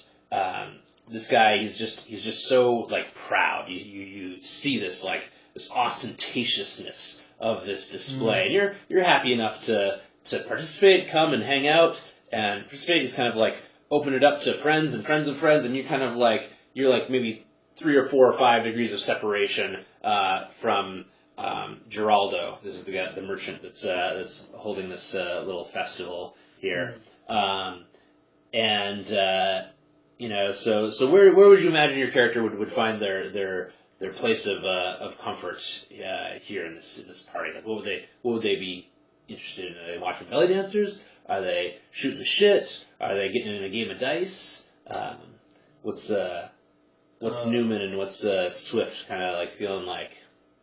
this guy, he's just so like proud. You see this like this ostentatiousness of this display, and you're happy enough to participate, come and hang out, and participate is kind of like open it up to friends and friends of friends, and you're kind of like maybe 3 or 4 or 5 degrees of separation from Geraldo. This is the merchant that's holding this little festival here. So where would you imagine your character would find their place of comfort here in this party? Like, what would they be interested in? Are they watching belly dancers? Are they shooting the shit? Are they getting in a game of dice? What's Newman and what's Swift kind of like feeling like?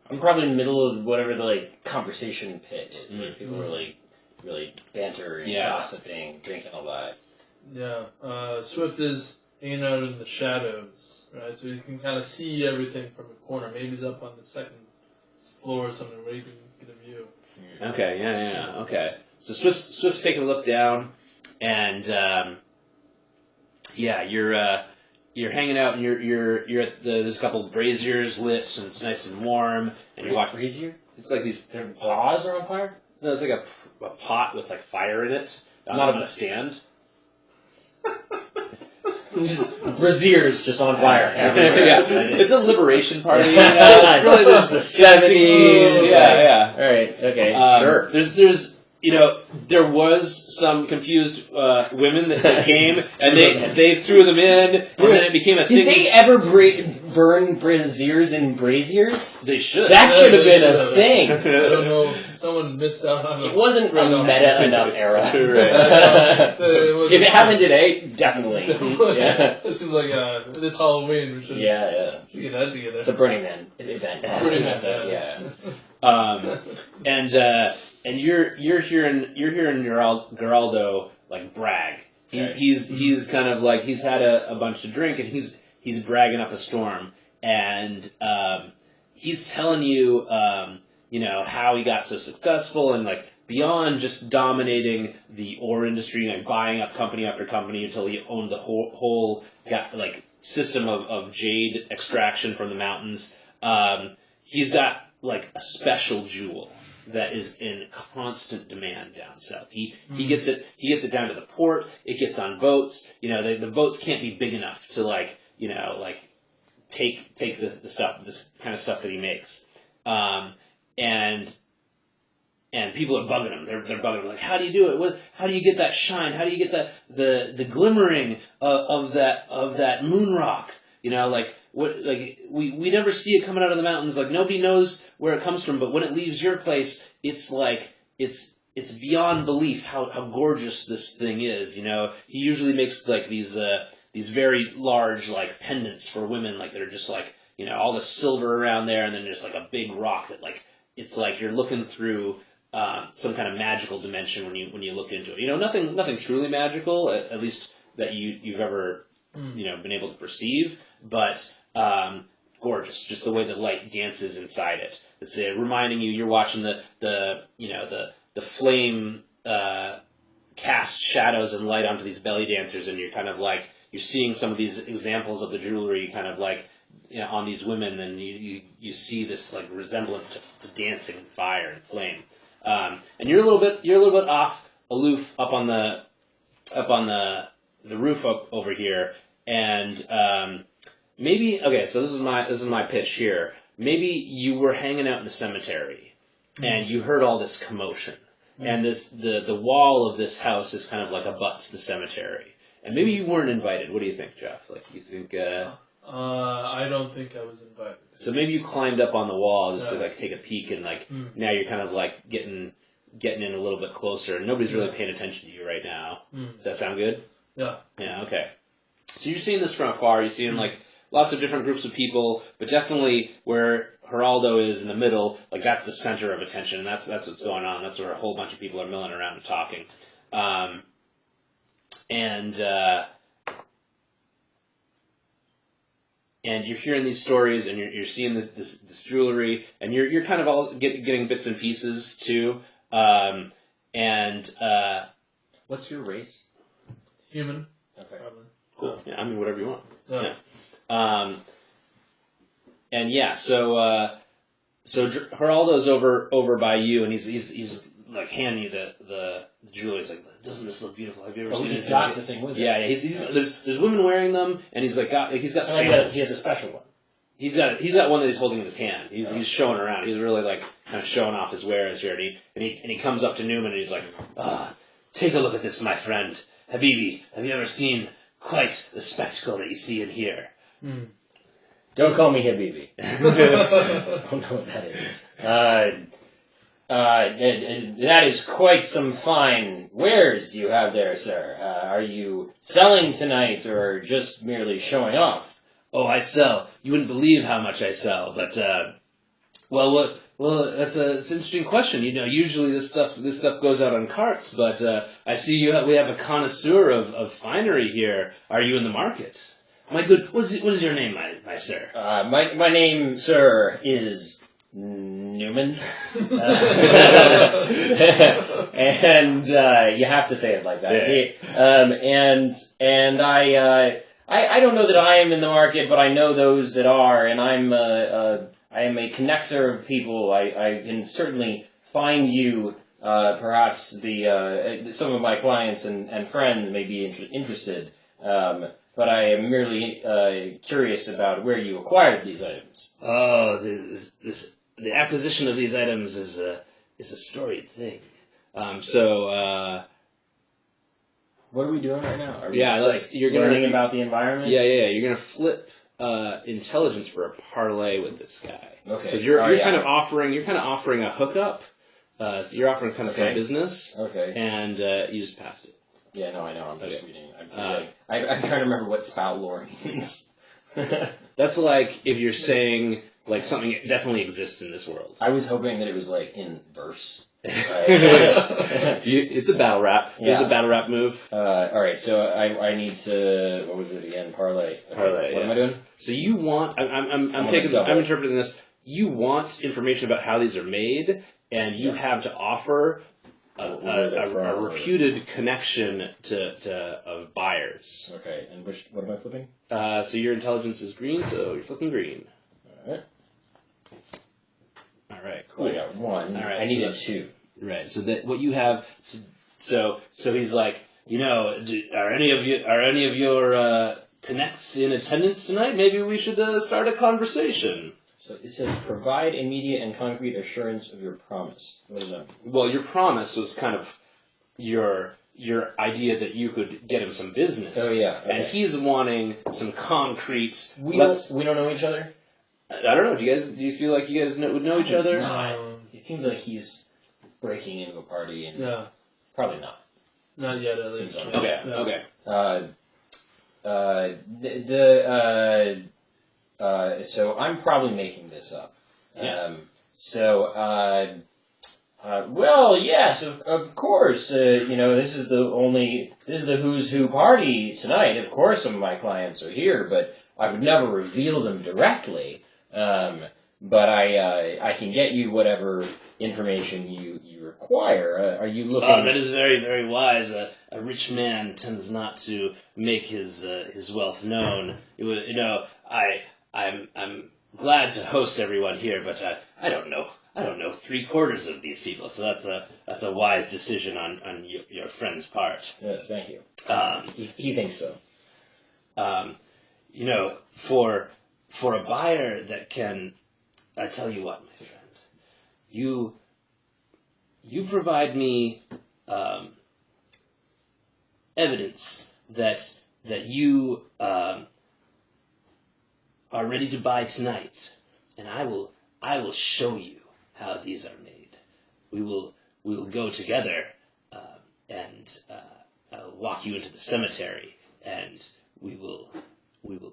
I'm probably in the middle of whatever the like conversation pit is. Like, people are like really bantering, gossiping, drinking a lot. Yeah, Swift is hanging out in the shadows, right? So you can kind of see everything from a corner. Maybe he's up on the 2nd floor or something where you can get a view. Okay, yeah, okay. So Swift's taking a look down, and you're hanging out, and you're at there's a couple of braziers lit, and it's nice and warm, and you're watching. Brazier? It's like these Their paws are on fire? No, it's like a pot with like fire in it. Not on a stand. Braziers just on fire everywhere. Yeah. It's a liberation party. It's really the 70s. Yeah. All right. Okay. Sure. There was some confused women that came, and they threw them in, and then it became a thing. Did they ever burn braziers in braziers? They should. That should have been a thing. I don't know. Someone missed out on it. It wasn't a meta enough era. Right. If it happened today, definitely. Yeah. It seems like this Halloween we should Yeah. get that together. It's a Burning Man event. Burning Man, And you're hearing Geraldo like brag. He's kind of like he's had a bunch to drink, and he's bragging up a storm, and he's telling you how he got so successful, and like beyond just dominating the ore industry, like buying up company after company until he owned the whole system of jade extraction from the mountains. He's got like a special jewel that is in constant demand down south. He gets it down to the port. It gets on boats. The boats can't be big enough to take this kind of stuff that he makes. And people are bugging him. They're bugging him like, how do you do it? How do you get that shine? How do you get the glimmering of that moon rock? We never see it coming out of the mountains. Like nobody knows where it comes from, but when it leaves your place, it's like it's beyond belief how gorgeous this thing is. He usually makes like these very large like pendants for women, like they're just like all the silver around there, and then just like a big rock that like it's like you're looking through some kind of magical dimension when you look into it. Nothing truly magical, at least that you've ever been able to perceive, but gorgeous, just the way the light dances inside it. It's reminding you're watching the flame cast shadows and light onto these belly dancers, and you're kind of like you're seeing some of these examples of the jewelry kind of like on these women, and you see this like resemblance to dancing fire and flame. And you're a little bit aloof up on the roof up over here, and maybe okay. So this is my pitch here. Maybe you were hanging out in the cemetery, and you heard all this commotion, and the wall of this house is kind of like abuts the cemetery, and maybe you weren't invited. What do you think, Jeff? Like, you think? I don't think I was invited. So maybe you climbed up on the wall just to like take a peek, and like now you're kind of like getting in a little bit closer, and nobody's really paying attention to you right now. Does that sound good? Yeah. Yeah. Okay. So you're seeing this from afar. You're seeing like lots of different groups of people, but definitely where Geraldo is in the middle, like that's the center of attention, and that's what's going on. That's where a whole bunch of people are milling around and talking. And you're hearing these stories, and you're seeing this jewelry, and you're kind of all getting bits and pieces too. What's your race? Human. Okay. Probably. Cool. Yeah, I mean whatever you want. Yeah. So Geraldo's over by you, and he's like handing you the jewelry. He's like, doesn't this look beautiful? Have you ever seen He's it? got the thing with him. Yeah. There's women wearing them, and he's got He sandals. has a special one. He's got one that he's holding in his hand. He's showing around. He's really like kind of showing off his wares here, and he comes up to Newman and he's like, take a look at this, my friend. Habibi, have you ever seen quite the spectacle that you see in here? Don't call me Habibi. I don't know what that is. That is quite some fine wares you have there, sir. Are you selling tonight or just merely showing off? Oh, I sell. You wouldn't believe how much I sell, but well, that's an interesting question. You know, usually this stuff goes out on carts, but I see we have a connoisseur of finery here. Are you in the market? My good, what is your name, my sir? My name, sir, is Newman. And you have to say it like that. Yeah. I don't know that I am in the market, but I know those that are, and I am a connector of people. I can certainly find you, perhaps some of my clients and friends may be interested, but I am merely curious about where you acquired these items. Oh, the acquisition of these items is a storied thing. What are we doing right now? Are we you're learning about the environment? Yeah. You're gonna flip intelligence for a parlay with this guy. Okay. Because you're kind of offering a hookup. So you're offering kind of some business. Okay. And you just passed it. Yeah, no, I know. I'm just reading. I'm trying to remember what spout lore means. That's like if you're saying like something definitely exists in this world. I was hoping that it was like in verse. It's a battle rap. Yeah. It's a battle rap move. All right, so I need to. What was it again? Parlay. Okay. Parlay. What am I doing? So you want? I'm interpreting this. You want information about how these are made, and you have to offer a reputed connection of buyers. Okay, and what am I flipping? So your intelligence is green, so you're flipping green. All right. Cool. I got one. All right. I needed two. Right. So that what you have. So he's like, are any of your connects in attendance tonight? Maybe we should start a conversation. So it says provide immediate and concrete assurance of your promise. What does that mean? Well, your promise was kind of your idea that you could get him some business. Oh yeah. Okay. And he's wanting some concrete. We don't know each other. I don't know. Do you feel like you guys would know each other? It seems like he's breaking into a party, and probably not. Not yet, at least. Okay. So I'm probably making this up. Yeah. Well, yes, of course. This is the who's who party tonight. Of course, some of my clients are here, but I would never reveal them directly. But I can get you whatever information you require. Are you looking? Oh, that is very, very wise. A rich man tends not to make his wealth known. I'm glad to host everyone here, but I don't know 3/4 of these people, so that's a wise decision on your friend's part. Yes, thank you. He thinks so. For a buyer that can, I tell you what, my friend, you provide me evidence that you are ready to buy tonight, and I will show you how these are made. We will go together and I'll walk you into the cemetery, and we will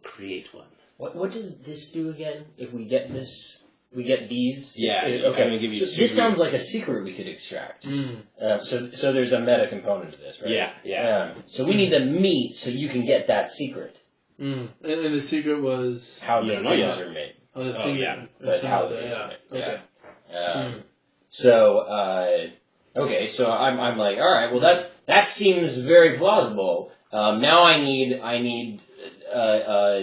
create one. What does this do again? If we get this, we get these. Yeah. Okay. I'm gonna give you This sounds like a secret we could extract. So there's a meta component to this, right? Yeah. So we need to meet so you can get that secret. And the secret was How the don't know things yet. are made. But how the things are made. Okay. Okay, so I'm like, all right, well that seems very plausible. Now I need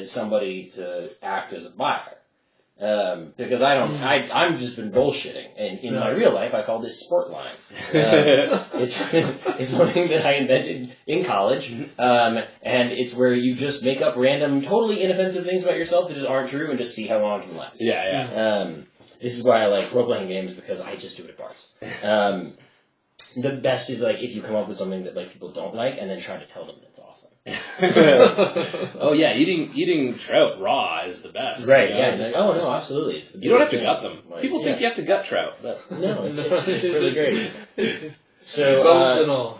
somebody to act as a buyer. Because I'm just been bullshitting, and in my real life I call this sport line. It's something that I invented in college, and it's where you just make up random, totally inoffensive things about yourself that just aren't true, and just see how long it can last. This is why I like role-playing games, because I just do it at bars. The best is like if you come up with something that like people don't like, and then try to tell them it's awesome. Oh yeah, eating trout raw is the best. Right? You know? Yeah. Like, oh no, absolutely. It's the You don't have best to gut thing. them. Like, People think you have to gut trout, but no, it's really great. So bones and all.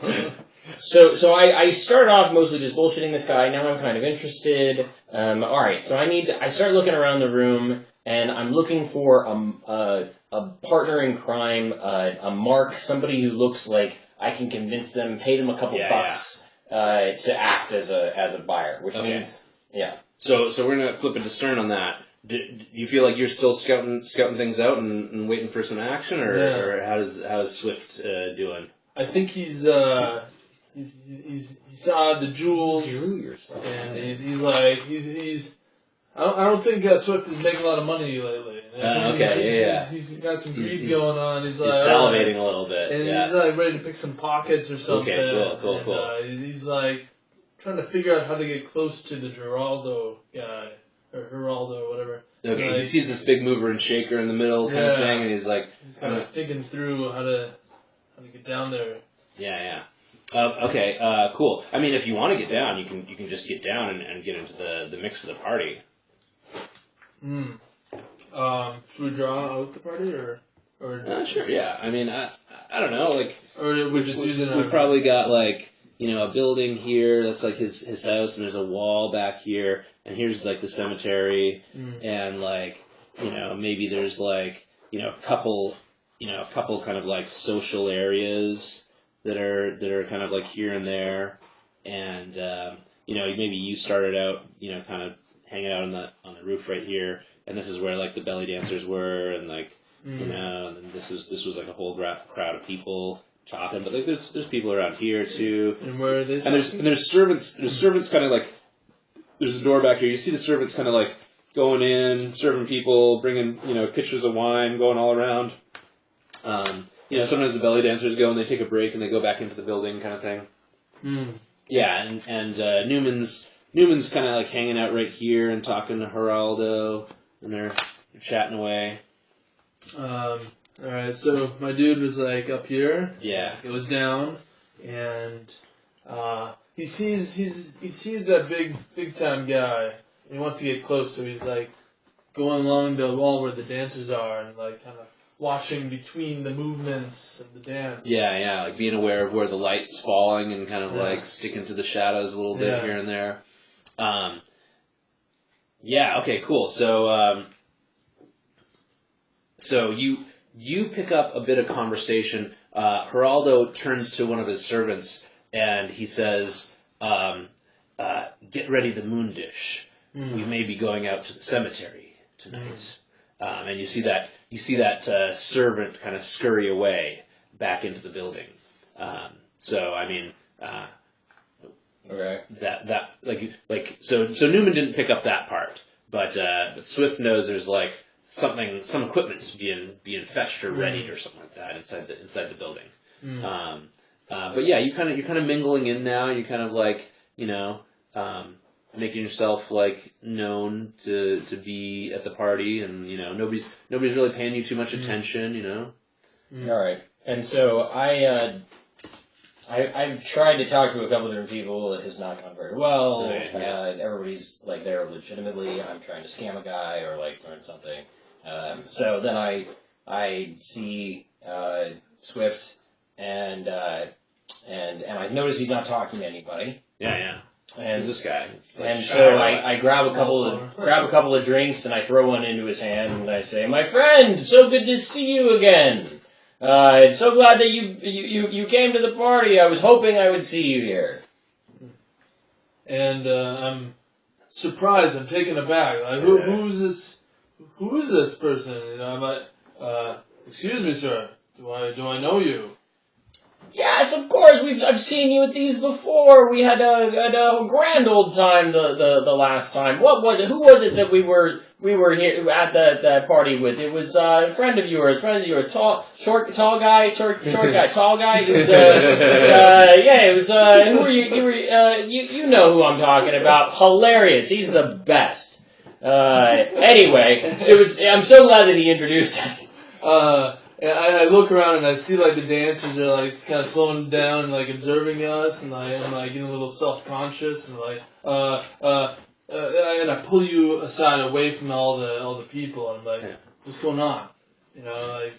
So I started off mostly just bullshitting this guy. Now I'm kind of interested. All right, so I start looking around the room, and I'm looking for a partner in crime, a mark, somebody who looks like I can convince them, pay them a couple bucks to act as a buyer, which means So we're gonna flip a discern on that. Do you feel like you're still scouting things out and waiting for some action, or how's Swift doing? I think he saw the jewels, and he's like I don't think Swift is making a lot of money lately. He's got some greed going on. He's salivating a little bit, and he's like ready to pick some pockets or something. Okay, cool. And, he's like trying to figure out how to get close to the Geraldo guy or Geraldo or whatever. Okay, like, he sees this big mover and shaker in the middle kind of thing, and he's kind of thinking through how to get down there. Yeah. Okay, cool. I mean, if you want to get down, you can just get down and get into the mix of the party. Should we draw out the party or? Sure. Yeah. I mean, I don't know. Like, or we're just using. We've probably got like a building here that's like his house, and there's a wall back here, and here's like the cemetery, and like maybe there's like a couple kind of like social areas that are kind of like here and there, and maybe you started out kind of hanging out on the roof right here, and this is where like the belly dancers were, and like and then this was like a whole crowd of people talking, but like there's people around here too, and where are they? And there's servants kind of like there's a door back here. You see the servants kind of like going in, serving people, bringing pitchers of wine, going all around. Sometimes the belly dancers go and they take a break and they go back into the building, kind of thing. Yeah, and Newman's kind of like hanging out right here and talking to Geraldo, and they're chatting away. Alright, so my dude was like up here. Yeah. Goes down, and he sees that big time guy. He wants to get close, so he's like going along the wall where the dancers are, and like kind of watching between the movements of the dance. Yeah, like being aware of where the light's falling and kind of like sticking to the shadows a little bit here and there. Okay, cool. So you pick up a bit of conversation. Geraldo turns to one of his servants and he says, "Get ready the moon dish. We may be going out to the cemetery tonight." And you see that servant kind of scurry away back into the building. Okay. So Newman didn't pick up that part, but Swift knows there's like some equipment's being fetched or readied or something like that inside the building. But yeah, you're kind of mingling in now. You're kind of like, making yourself like known to be at the party, and nobody's really paying you too much attention. All right, and so I've tried to talk to a couple of different people. It has not gone very well. Right, yeah. Everybody's like there legitimately. I'm trying to scam a guy or like learn something. So then I see Swift and I notice he's not talking to anybody. Yeah. And who's this guy? And so I grab a couple of drinks and I throw one into his hand and I say, "My friend, so good to see you again. So glad that you came to the party. I was hoping I would see you here." And I'm surprised. I'm taken aback. Like, who is this? Who is this person? And I'm like, excuse me, sir. Do I know you? Yes, of course. I've seen you at these before. We had a grand old time the last time. What was it? Who was it that we were here at that party with? It was a friend of yours. Tall guy. It was it was who were you? You know who I'm talking about. Hilarious. He's the best. Anyway, so I'm so glad that he introduced us. And I look around and I see like the dancers are like kind of slowing down and like observing us, and I'm like getting a little self-conscious and like and I pull you aside away from all the people and I'm like, what's going on? Like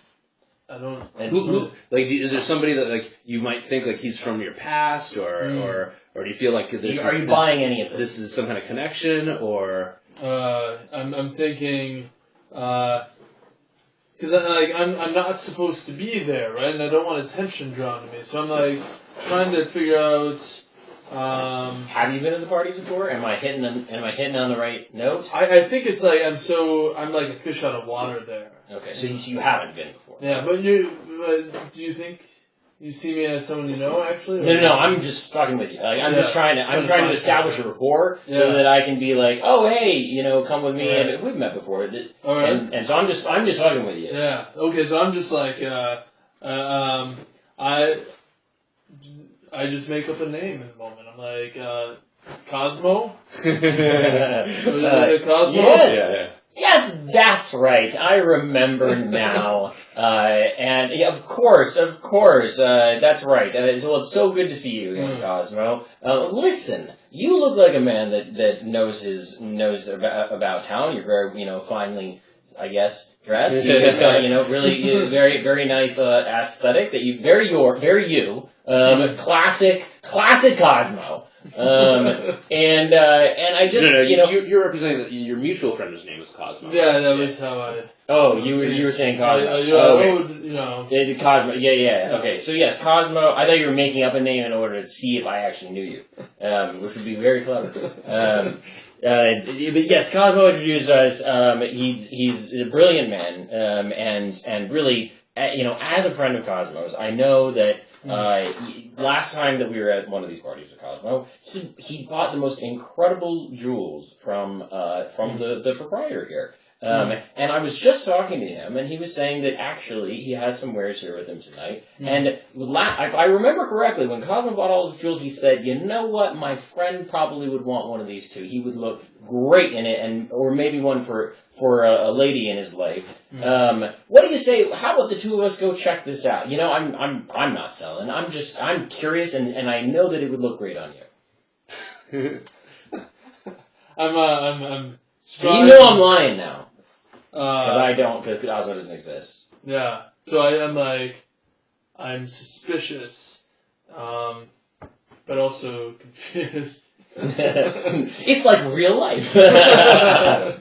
I don't. And who like is there somebody that like you might think like he's from your past or do you feel like this? Are you buying any of this? This is some kind of connection or? I'm thinking. Because I'm not supposed to be there, right? And I don't want attention drawn to me. So I'm like trying to figure out. Have you been to the parties before? Am I hitting on the right note? I think it's like I'm like a fish out of water there. Okay, so you haven't been before. Yeah, but do you think you see me as someone you know actually? No. I'm just fucking with you. Like, I'm trying to establish a rapport so that I can be like, oh hey, come with me, and we've met before. All right. And so I'm just fucking with you. Yeah. Okay. So I'm just like I just make up a name in the moment. I'm like Cosmo. Is it Cosmo? Yeah. Yes, that's right. I remember now. And yeah, of course, that's right. Well, it's so good to see you again, Cosmo. Listen, you look like a man that knows about town. You're very, finely, I guess, dressed. You've got, really very, very nice aesthetic that you very you. Classic Cosmo. And I just you're representing that your mutual friend's name is Cosmo. Yeah, that was how I. Oh, you were saying Cosmo. Okay. Cosmo. Yeah. Okay, so yes, Cosmo. I thought you were making up a name in order to see if I actually knew you, which would be very clever. But yes, Cosmo introduced us. He's a brilliant man, and really, as a friend of Cosmo's, I know that. Last time that we were at one of these parties with Cosmo, he bought the most incredible jewels from the proprietor here. And I was just talking to him, and he was saying that actually he has some wares here with him tonight. And if I remember correctly, when Cosmo bought all his jewels, he said, "You know what? My friend probably would want one of these too. He would look great in it, or maybe one for a lady in his life." What do you say? How about the two of us go check this out? I'm not selling. I'm curious, and I know that it would look great on you. I'm. So you know I'm lying now. Because I don't, because Cosmo doesn't exist. Yeah. So I'm suspicious, but also confused. It's like real life. But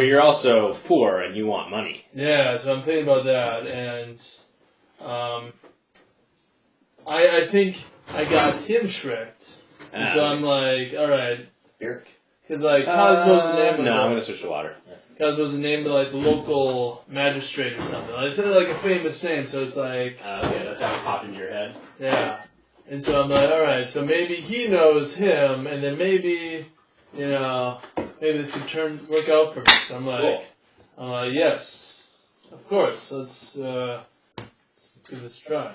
you're also poor and you want money. Yeah, so I'm thinking about that, and I think I got him tricked. So I'm like, all right. Beer? Because Cosmo's the name of I'm going to switch to water. Cosmo's the name of the local magistrate or something. I said like a famous name, so it's like. Yeah, that's how it popped into your head. Yeah. And so I'm like, alright, so maybe he knows him, and then maybe, maybe this could work out for me. I'm like, yes, of course. Let's give this a try.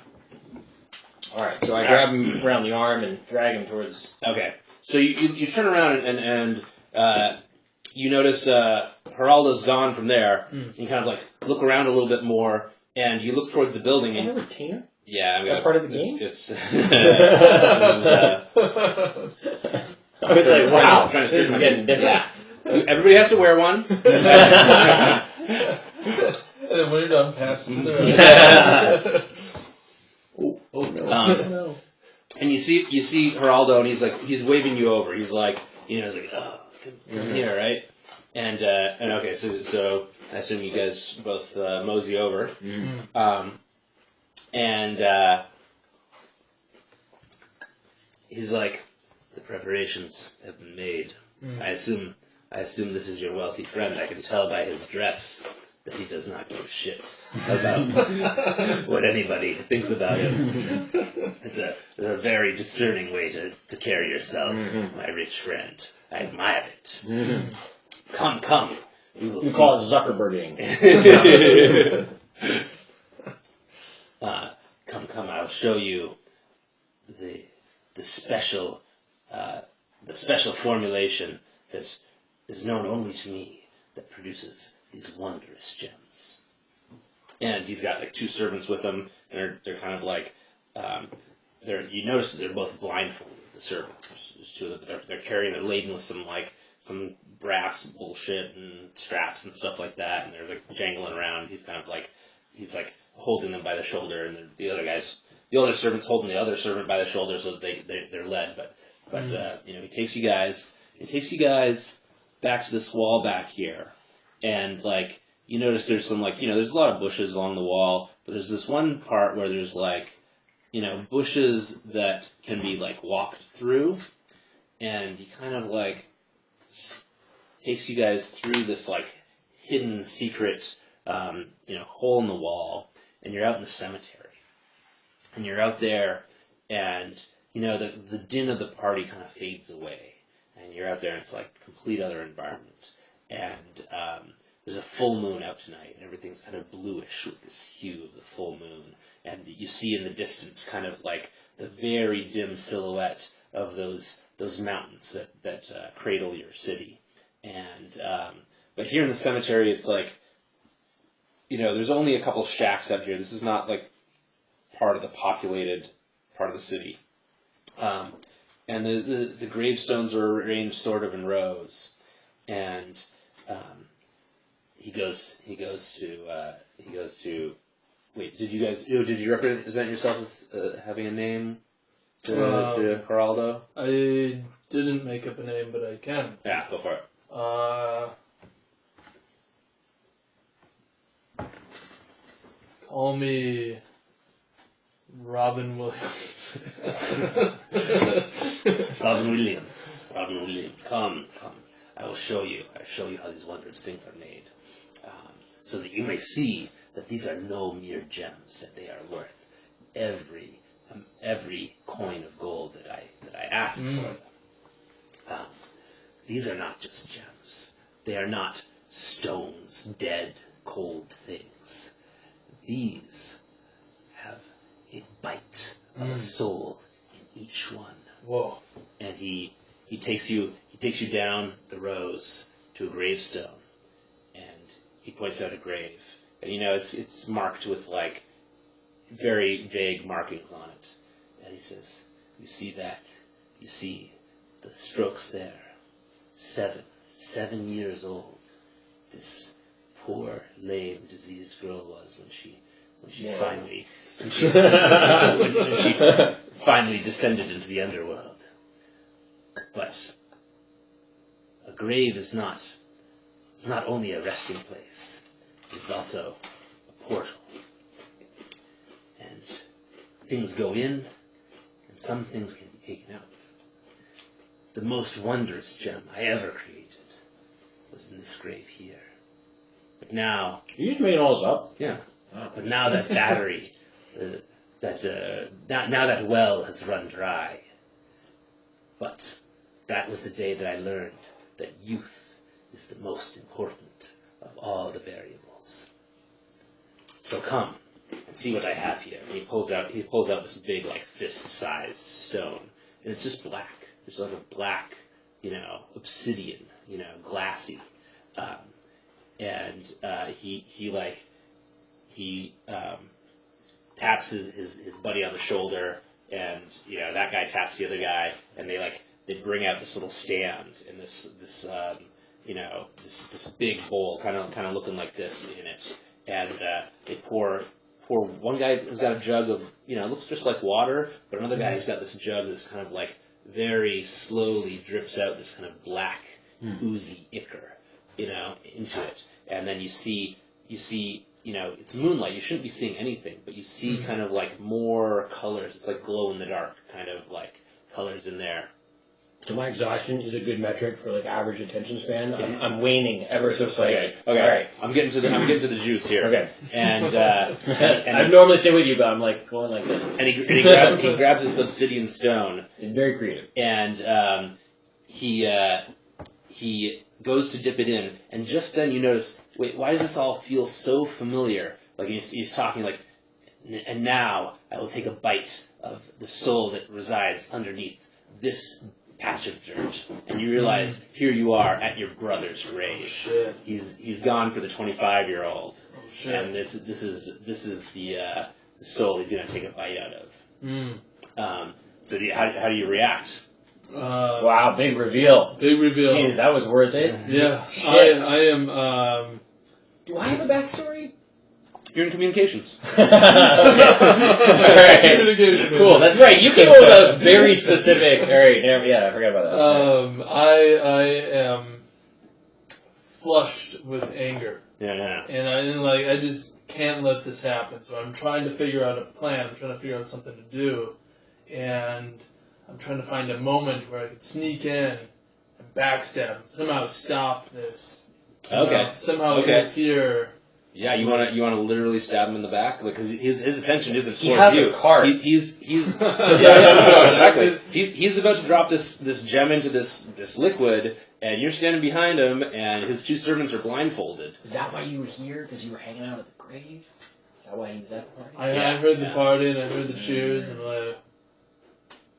Alright, so I grab him around the arm and drag him towards... Okay. So you turn around and you notice Geraldo's gone from there. And you kind of like look around a little bit more, and you look towards the building. Is that a retainer? Yeah, Is that part of the game? I was like, wow, trying to this is getting different. Yeah. Everybody has to wear one. And then when you're done, pass it to the rest. No. And you see Geraldo, and he's waving you over. He's like, he's like, oh, come here, right? And okay, so I assume you guys both mosey over. And he's like, the preparations have been made. I assume this is your wealthy friend. I can tell by his dress that he does not give a shit about what anybody thinks about him. It's a very discerning way to carry yourself, my rich friend. I admire it. Come. We will see. call it Zuckerberging. Come. I'll show you the special formulation that is known only to me that produces these wondrous gems. And he's got like two servants with him, and they're kind of like you notice that they're both blindfolded. The servants, there's two of them. They're laden with some brass bullshit and straps and stuff like that, and they're like jangling around. He's holding them by the shoulder, and the other servant's holding the other servant by the shoulder so that they're led. But he takes you guys back to this wall back here, and like you notice there's some there's a lot of bushes along the wall, but there's this one part where there's bushes that can be like walked through, and he kind of like takes you guys through this like hidden secret hole in the wall, and you're out in the cemetery, and you're out there, and the din of the party kind of fades away, and you're out there, and it's like a complete other environment, and there's a full moon out tonight, and everything's kind of bluish with this hue of the full moon, and you see in the distance kind of like the very dim silhouette of those mountains that cradle your city, and but here in the cemetery, it's like there's only a couple shacks out here. This is not like part of the populated part of the city. And the gravestones are arranged sort of in rows, and he goes to. Wait, did you represent yourself as having a name to Geraldo? I didn't make up a name, but I can. Yeah, go for it. Call me Robin Williams. Robin Williams, come. I will show you how these wondrous things are made, so that you may see that these are no mere gems, that they are worth every coin of gold that I ask for them. These are not just gems. They are not stones, dead, cold things. These have a bite of a soul in each one. Whoa! And he takes you down the rows to a gravestone, and he points out a grave, and it's marked with like very vague markings on it, and he says, "You see that? You see the strokes there? 7 years old. This poor, lame, diseased girl was when she finally descended into the underworld. But a grave is not only a resting place, it's also a portal. And things go in, and some things can be taken out. The most wondrous gem I ever created was in this grave here. But now... You just making all this up? Yeah. But now that battery, now that well has run dry. But that was the day that I learned that youth is the most important of all the variables. So come and see what I have here. And he pulls out this big, like, fist-sized stone. And it's just black. It's like a black, obsidian, glassy. He taps his buddy on the shoulder, and that guy taps the other guy, and they bring out this little stand and this big bowl, kind of looking like this in it, and they pour. One guy has got a jug of it looks just like water, but another guy has got this jug that's kind of like very slowly drips out this kind of black oozy ichor, into it, and then you see it's moonlight. You shouldn't be seeing anything, but you see kind of like more colors. It's like glow in the dark kind of like colors in there. So my exhaustion is a good metric for like average attention span. I'm waning ever so slightly. Okay. All right. I'm getting to the juice here. Okay. And I normally stay with you, but I'm like going like this. And he grabs this obsidian stone. Very creative. And he goes to dip it in, and just then you notice, wait, why does this all feel so familiar? Like he's talking like, and now I will take a bite of the soul that resides underneath this patch of dirt, and you realize here you are at your brother's grave. Oh, shit. He's gone for the 25-year-old, Oh, shit. and this is the soul he's gonna take a bite out of. So how do you react? Wow, big reveal. Big reveal. Jeez, that was worth it. Yeah, Shit. I am. Do I have a backstory? You're in communications. Okay. All right. Cool. That's right. You came up with a very specific. All right. Yeah, I forgot about that. I am flushed with anger. Yeah. And I just can't let this happen. So I'm trying to figure out a plan. I'm trying to figure out something to do, and I'm trying to find a moment where I could sneak in and backstab, somehow stop this. Somehow interfere. Yeah, you want to literally stab him in the back, because his attention isn't towards you. He has a card. He's exactly. He's about to drop this gem into this liquid, and you're standing behind him, and his two servants are blindfolded. Is that why you were here? Because you were hanging out at the grave? Is that why he was at the party? I heard the party, and I heard the cheers, and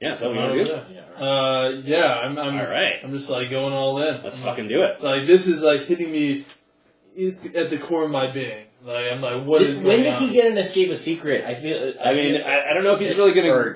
yeah, so you want to do? I'm all right. I'm just like going all in. Let's fucking do it. Like this is like hitting me at the core of my being. Like I'm like, what is going on? When does he get an escape a secret? I don't know if he's really gonna.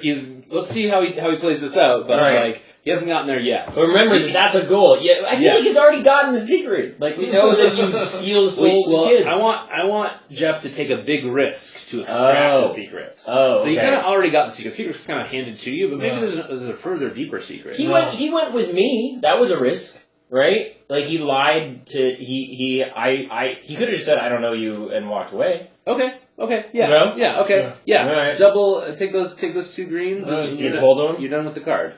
Let's see how he plays this out. But right. he hasn't gotten there yet. But remember that's a goal. Yeah, I feel like he's already gotten the secret. Like we know that you steal the souls of kids. I want Jeff to take a big risk to extract the secret. Oh, so you kind of already got the secret. The secret's kind of handed to you, but maybe there's a further, deeper secret. He went with me. That was a risk. Right? Like he lied to he could have just said I don't know you and walked away. Okay. Yeah. No? Yeah. Okay. Yeah. All right. Double. Take those 2 greens. And you hold them. You're done with the card.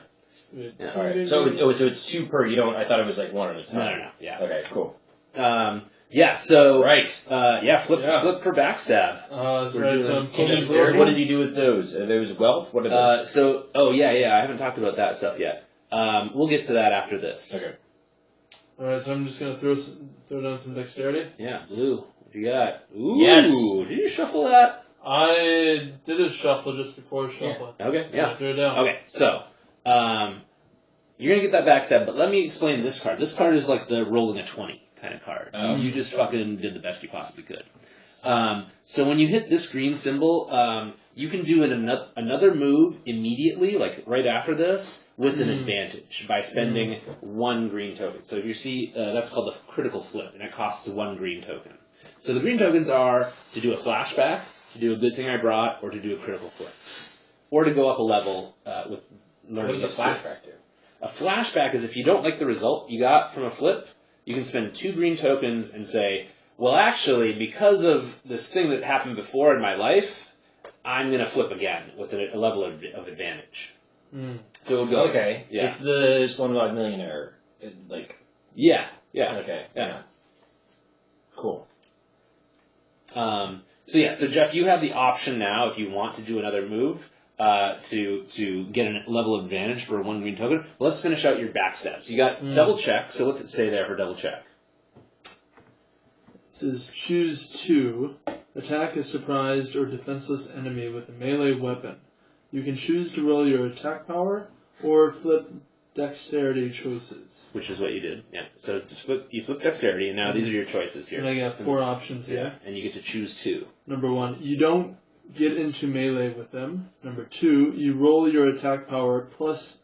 Yeah. All right. So it's 2 per. You don't. I thought it was like 1 at a time. No. Yeah. Okay. Cool. Yeah. So. Right. Flip for backstab. What does he do with those? Are those wealth? What are those? I haven't talked about that stuff yet. We'll get to that after this. Okay. Alright, so I'm just gonna throw down some dexterity. Yeah, blue. What do you got? Ooh, yes. Did you shuffle that? I did a shuffle just before shuffling. Yeah. Okay, yeah. I threw it down. Okay, so, you're gonna get that backstab, but let me explain this card. This card is like the rolling a 20 kind of card. You just fucking did the best you possibly could. So when you hit this green symbol, you can do another move immediately, like right after this, with an advantage by spending 1 green token. So if you see, that's called the critical flip, and it costs 1 green token. So the green tokens are to do a flashback, to do a good thing I brought, or to do a critical flip. Or to go up a level with learning. What does a flashback do? A flashback is if you don't like the result you got from a flip, you can spend 2 green tokens and say, well, actually, because of this thing that happened before in my life, I'm going to flip again with a level of advantage. So we'll go. Okay. Yeah. It's the Slumdog Millionaire. Yeah. Okay. Yeah. Cool. So Jeff, you have the option now, if you want to do another move, to get a level of advantage for 1 green token. Well, let's finish out your backstab. So you got double check. So what's it say there for double check? says choose 2. Attack a surprised or defenseless enemy with a melee weapon. You can choose to roll your attack power or flip dexterity choices. Which is what you did, yeah. So it's you flip dexterity, and now these are your choices here. And I got 4 options here. Yeah, and you get to choose 2. Number 1, you don't get into melee with them. Number 2, you roll your attack power plus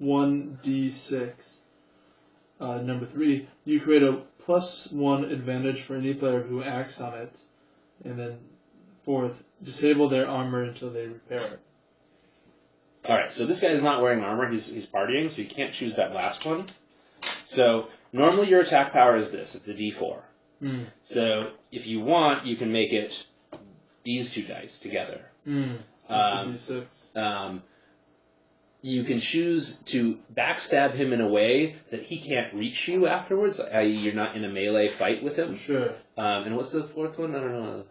1d6. Number 3, you create a plus 1 advantage for any player who acts on it. And then 4th, disable their armor until they repair it. Alright, so this guy is not wearing armor, he's partying, so you can't choose that last one. So, normally your attack power is this, it's a d4. So, if you want, you can make it these 2 dice together. That's a d6. You can choose to backstab him in a way that he can't reach you afterwards, i.e. you're not in a melee fight with him. Sure. And what's the 4th one? I don't know.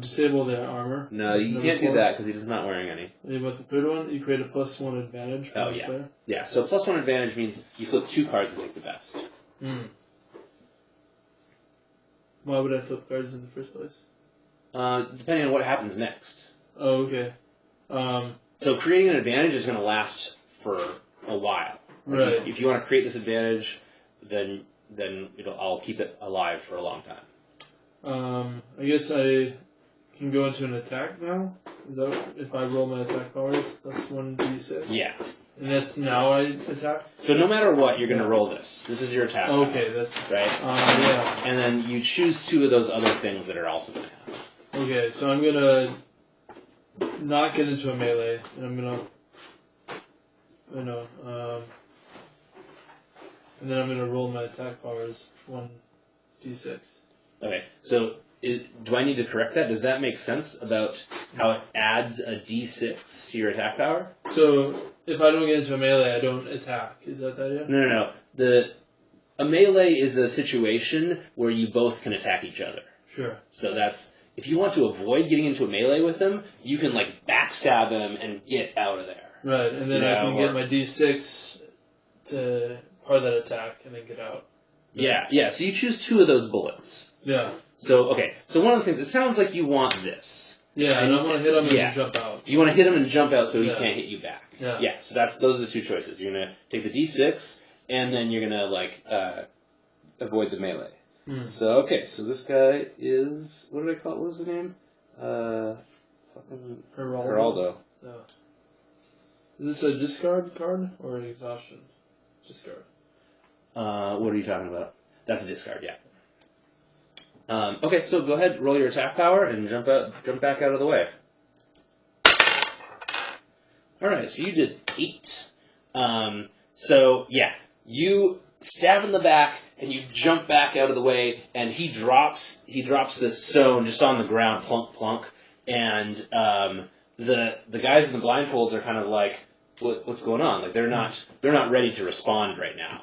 Disable their armor. No, you can't do that because he's not wearing any. And about the 3rd one, you create a plus 1 advantage for the player. Yeah, so plus 1 advantage means you flip 2 cards and take the best. Why would I flip cards in the first place? Depending on what happens next. Oh, okay. So creating an advantage is going to last for a while. Right. If you want to create this advantage, then I'll keep it alive for a long time. I guess I can go into an attack now? Is that if I roll my attack powers? Plus 1d6? Yeah. And that's now I attack? So no matter what, you're going to roll this. This is your attack. Okay, that's... Right? yeah. And then you choose 2 of those other things that are also going to happen. Okay, so I'm going to not get into a melee, and I'm going to... and then I'm going to roll my attack powers 1d6. Okay, so do I need to correct that? Does that make sense about how it adds a d6 to your attack power? So, if I don't get into a melee, I don't attack. Is that the idea? No. A melee is a situation where you both can attack each other. Sure. So that's... If you want to avoid getting into a melee with him, you can, backstab him and get out of there. Right, and then I can get my d6 to part of that attack and then get out. Yeah, so you choose 2 of those bullets. Yeah. So, okay, so one of the things, it sounds like you want this. Yeah, and I want to hit him and jump out. You want to hit him and jump out so he can't hit you back. Yeah. So those are the 2 choices. You're going to take the d6, and then you're going to, avoid the melee. So, okay, so this guy is, what did I call it? What was the name? Fucking Geraldo. Yeah. Is this a discard card or an exhaustion? Discard. What are you talking about? That's a discard, yeah. Okay, so go ahead, roll your attack power, and jump back out of the way. Alright, so you did 8. You stab in the back, and you jump back out of the way, and he drops this stone just on the ground, plunk, plunk, and the guys in the blindfolds are kind of like, what's going on? They're not ready to respond right now,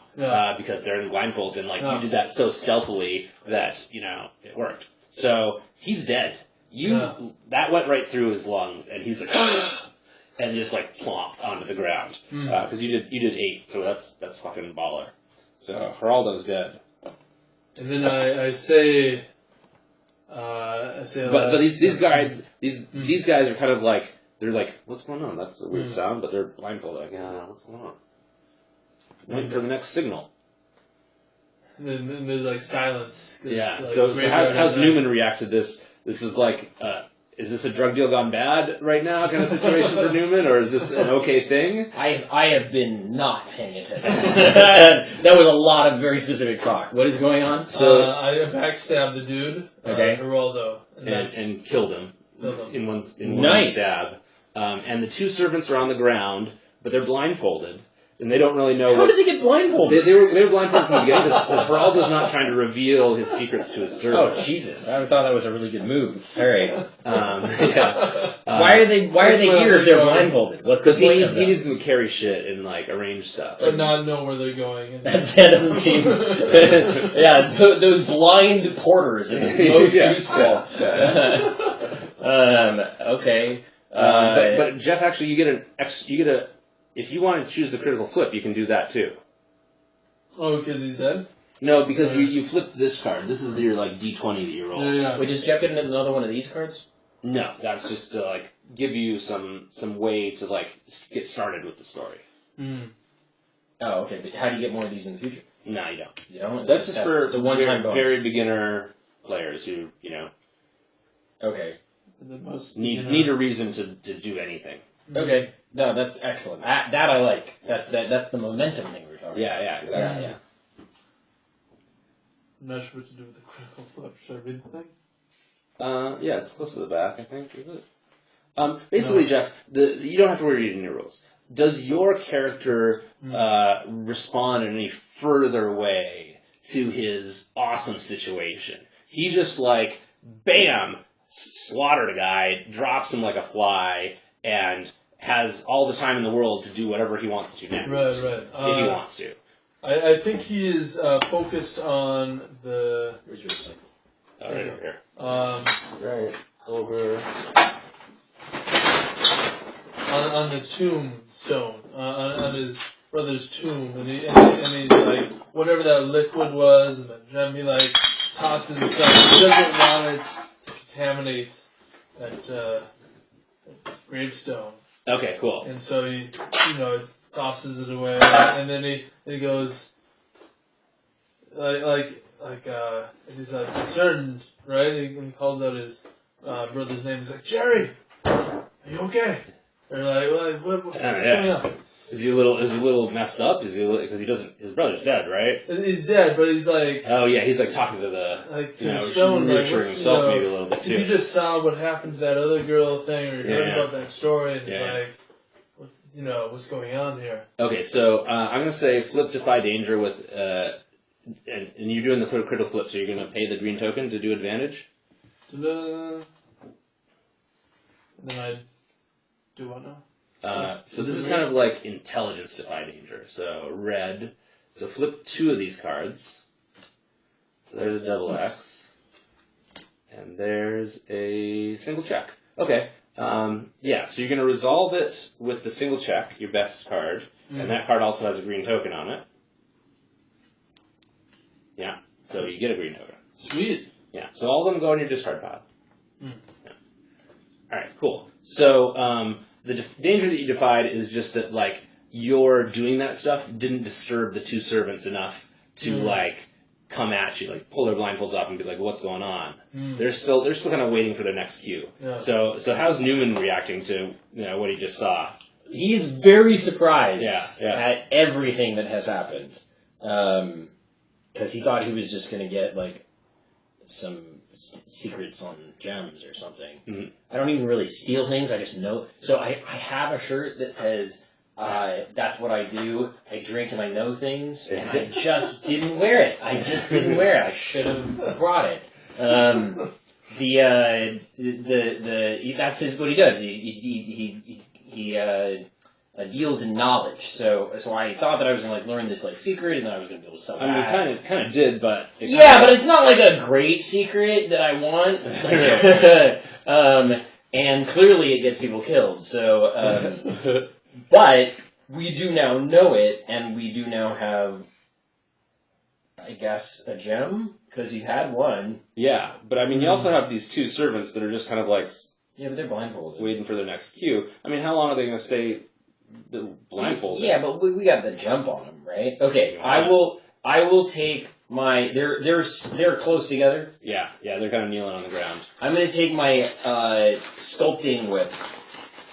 because they're in blindfolds, and you did that so stealthily that it worked. So he's dead. That went right through his lungs, and he's like, and just plopped onto the ground because you did 8, so that's fucking baller. So Geraldo's dead. And then I say, but these guys are kind of they're like, what's going on? That's a weird sound, but they're blindfolded. What's going on? Waiting for the next signal. And then there's silence. Yeah. So how's Newman react to this? This is is this a drug deal gone bad right now kind of situation for Newman, or is this an okay thing? I have been not paying attention. That was a lot of very specific talk. What is going on? So I backstabbed the dude, Geraldo, and killed him in one Nice. stab. And the 2 servants are on the ground, but they're blindfolded. And they don't really know How did they get blindfolded? They were blindfolded from the beginning because Geraldo's not trying to reveal his secrets to his servants. Oh, Jesus. I thought that was a really good move. All right. Yeah. Why are they here if they're blindfolded? What's the Because point of he that? needs them to carry shit and arrange stuff. and not know where they're going. That doesn't seem... yeah, those blind porters are the most useful. Okay. But Jeff, actually, you get a. If you want to choose the critical flip, you can do that too. Oh, because he's dead? No, because you flipped this card. This is your like D20 that you roll. Yeah. Wait, does Jeff get another one of these cards? No, that's just to like give you some way to like get started with the story. Oh, okay. But how do you get more of these in the future? No, you don't. You know, That's just for it's a one-time bonus. very beginner players who Okay. need a reason to do anything. Okay. No, that's excellent. That I like. That's the momentum thing we were talking about. Yeah, exactly. Yeah. I'm not sure what to do with the critical flip. Should I read the thing? Yeah, it's close to the back, I think. Is it? Basically, Jeff, you don't have to worry reading your rules. Does your character respond in any further way to his awesome situation? He just like, bam, slaughtered a guy, drops him like a fly, and has all the time in the world to do whatever he wants to next. Right. If he wants to. I think he is focused on the... Where's your cycle? Oh, right over here. Right over. On the tombstone, on his brother's tomb, and he's like, whatever that liquid was, and the gem, he like tosses it aside. He doesn't want it to contaminate that gravestone. Okay, cool. And so he, tosses it away, and then he goes, he's concerned, right? And he calls out his brother's name. He's like, Jerry, are you okay? They're like, what's going on? Is he a little messed up? Because he doesn't? His brother's dead, right? He's dead, but he's like, oh yeah, he's like talking to the the stone, reassuring himself maybe a little bit too. He just saw what happened to that other girl thing, or heard about that story, and he's like, what's going on here? Okay, so I'm gonna say flip defy danger with and you're doing the critical flip, so you're gonna pay the green token to do advantage. And then I do what now? So this is kind of like intelligence defy danger. So red. So flip 2 of these cards. So there's a double X. And there's a single check. Okay. So you're going to resolve it with the single check, your best card. And that card also has a green token on it. Yeah. So you get a green token. Sweet. Yeah. So all of them go in your discard pile. Yeah. Alright, cool. So, the danger that you defied is just that, like, your doing that stuff didn't disturb the 2 servants enough to, like, come at you, like, pull their blindfolds off and be like, what's going on? They're still kind of waiting for their next cue. Yeah. So how's Newman reacting to, what he just saw? He's very surprised Yeah. at everything that has happened. Because he thought he was just going to get, like, some secrets on gems or something. Mm-hmm. I don't even really steal things, I just know. So I have a shirt that says, that's what I do. I drink and I know things, and I just didn't wear it. I should have brought it. That's what he does. He deals in knowledge. So I thought that I was going to learn this secret, and then I was going to be able to sell it. I mean, kind of did, but but it's not like a great secret that I want. And clearly it gets people killed. So, but we do now know it, and we do now have, I guess, a gem because you had one. Yeah, but I mean, you also have these 2 servants that are just kind of like but they're blindfolded, waiting for their next cue. I mean, how long are they going to stay blindfolded? Yeah, but we got the jump on them, right? Okay, I will take my. They're close together. Yeah, they're kind of kneeling on the ground. I'm gonna take my sculpting whip.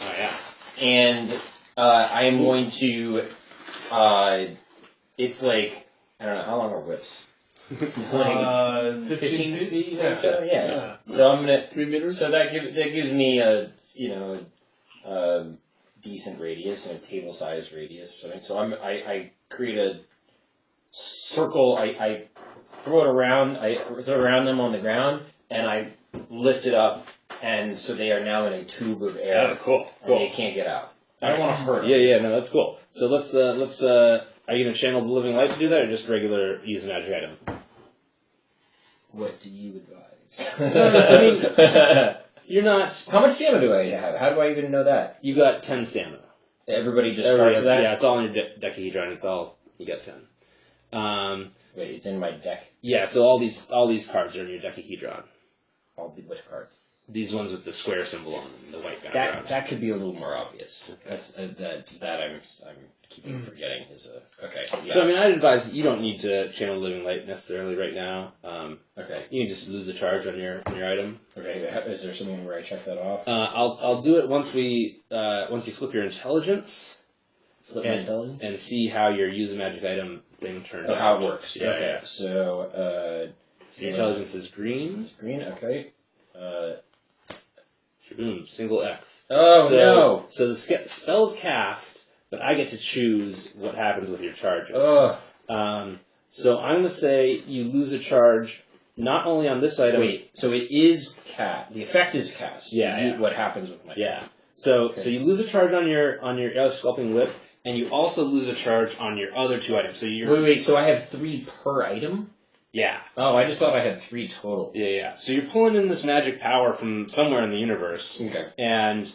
Oh yeah. And I am going to. It's like I don't know how long are whips. 15 feet. Yeah. So yeah. So I'm gonna 3 meters. So that gives me a decent radius and a table size radius or something. So I create a circle. I throw it around. I throw it around them on the ground, and I lift it up, and so they are now in a tube of air. Oh, cool. And they can't get out. I don't want to hurt them. Yeah, no, that's cool. So let's are you gonna channel the living light to do that, or just regular use a magic item? What do you advise? I mean, you're not. How much stamina do I have? How do I even know that? You got 10 stamina. Everybody just starts that? Yeah, it's all in your Deckahedron. It's all, you got 10. Wait, it's in my deck. Yeah, so all these cards are in your Deckahedron. Which cards? These ones with the square symbol on them, the white background. That could be a little more obvious. That's that I'm keeping forgetting is okay. Yeah. So I mean, I'd advise you don't need to channel Living Light necessarily right now. Okay. You can just lose a charge on your item. Okay. Is there something where I check that off? I'll do it once you flip your intelligence. Flip my intelligence and see how your use a magic item thing turned out. How it works. Yeah, okay. Yeah. So your intelligence is green. Green. Okay. Boom, single X. Oh, no! So the spell's cast, but I get to choose what happens with your charges. Ugh. So I'm going to say you lose a charge not only on this item... Wait, so it is cast. The effect is cast. Yeah. What happens with my Yeah. So you lose a charge on your Sculpting Whip, and you also lose a charge on your other two items. So Wait, so I have 3 per item? Yeah. Oh, I just thought I had 3 total. Yeah. So you're pulling in this magic power from somewhere in the universe. Okay. And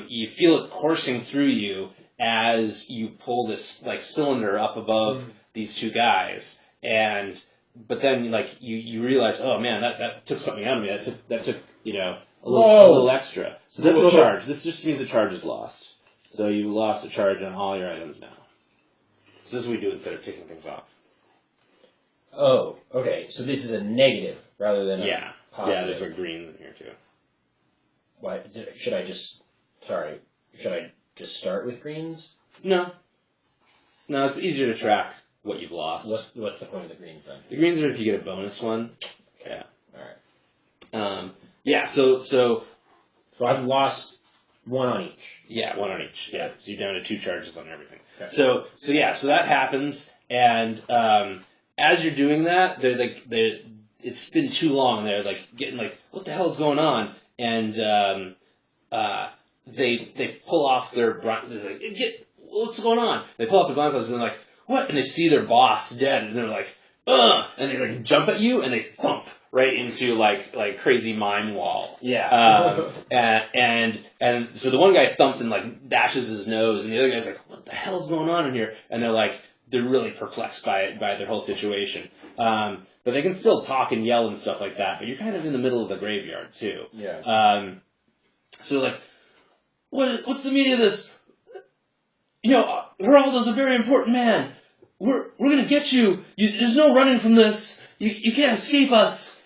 you feel it coursing through you as you pull this like cylinder up above these two guys. But then you realize, oh man, that took something out of me. That took a little extra. So that's a charge. This just means a charge is lost. So you lost a charge on all your items now. So this is what we do instead of taking things off. Oh, okay. So this is a negative rather than a positive. Yeah, there's a green in here too. Why should I just start with greens? No, it's easier to track what you've lost. What's the point of the greens then? The greens are if you get a bonus one. Okay. Yeah. All right. So I've lost 1 on each. Yeah, 1 on each. Yeah. So you're down to 2 charges on everything. Okay. So that happens, and as you're doing that, it's been too long. They're getting what the hell's going on? And they pull off their what's going on? They pull off their blindfolds and they're like, what? And they see their boss dead, and they're like, ugh! And they jump at you and they thump right into like crazy mime wall. Yeah. And so the one guy thumps and bashes his nose, and the other guy's like, what the hell's going on in here? And they're really perplexed by their whole situation. But they can still talk and yell and stuff like that, but you're kind of in the middle of the graveyard, too. Yeah. So what's the meaning of this? Geraldo's a very important man. We're going to get you. There's no running from this. You can't escape us.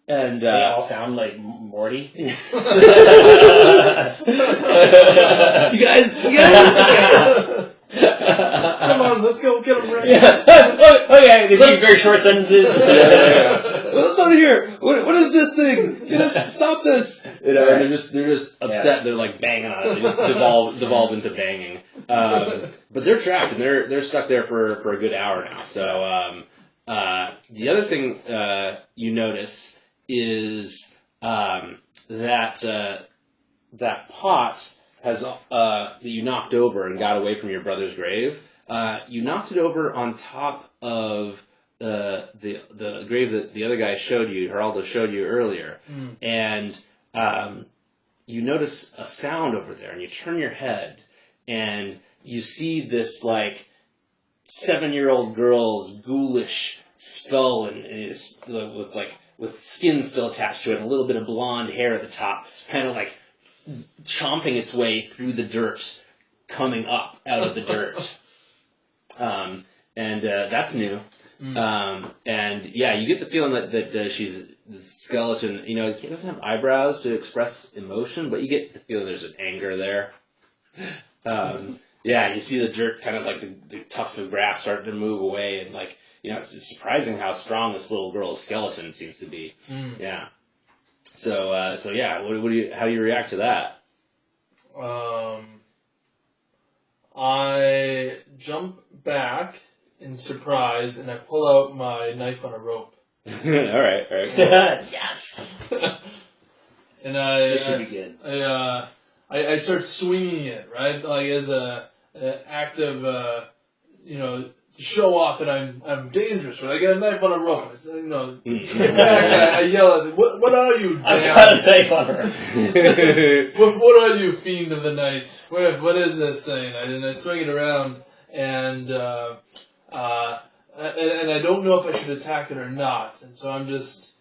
And they all sound like Morty. You guys. Come on, let's go get him right. Yeah. Okay, they speak very short sentences. Let us out of here. What is this thing? Stop this. And they're just upset. Yeah. They're banging on it. They just devolve into banging. But they're trapped and they're stuck there for a good hour now. So the other thing you notice is that pot has that you knocked over and got away from your brother's grave. You knocked it over on top of the grave that the other guy Geraldo showed you earlier, and you notice a sound over there, and you turn your head, and you see this 7-year-old girl's ghoulish skull and is with skin still attached to it, and a little bit of blonde hair at the top, kind of chomping its way through the dirt, coming up out of the dirt. And that's new. And yeah, you get the feeling that she's a skeleton. It doesn't have eyebrows to express emotion, but you get the feeling there's an anger there. Yeah, you see the dirt kind of the tufts of grass starting to move away, and it's surprising how strong this little girl's skeleton seems to be. Yeah. So yeah, how do you react to that? I jump back in surprise and I pull out my knife on a rope. All right. Yes. And This should be good. I start swinging it, right? As an act of to show off that I'm dangerous. When I get a knife on a rope, get back. I yell at it. What are you? Damn? I've got a knife on her. What are you, fiend of the night? What is this thing? And I swing it around, and and I don't know if I should attack it or not, and so I'm just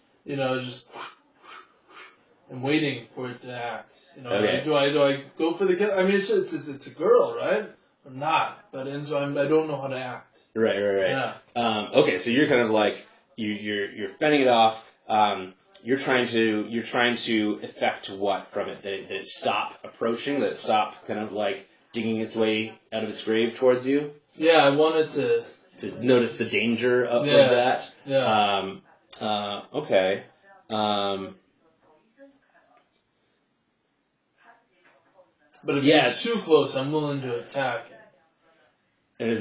I'm waiting for it to act. Okay. Do I go for the kill? I mean, it's a girl, right? Or not? But and so I don't know how to act. Right. Yeah. Okay, so you're kind of like you're fending it off. You're trying to effect what from it? That it stop approaching. That it stop kind of like digging its way out of its grave towards you. Yeah, I wanted To notice the danger of Yeah. that. Yeah. Okay. But if Yeah. it's too close, I'm willing to attack it. And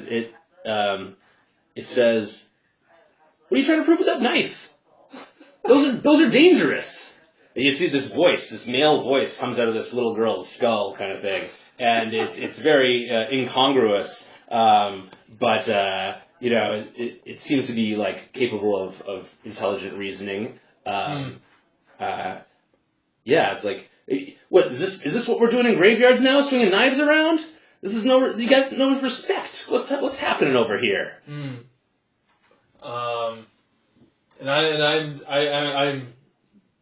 it says, "What are you trying to prove with that knife? Those are dangerous." And you see this voice, this male voice, comes out of this little girl's skull, kind of thing, and it's very incongruous. But it seems to be like capable of intelligent reasoning. Yeah, it's like, what is this? Is this what we're doing in graveyards now? Swinging knives around? This is you got no respect. What's happening over here? And I'm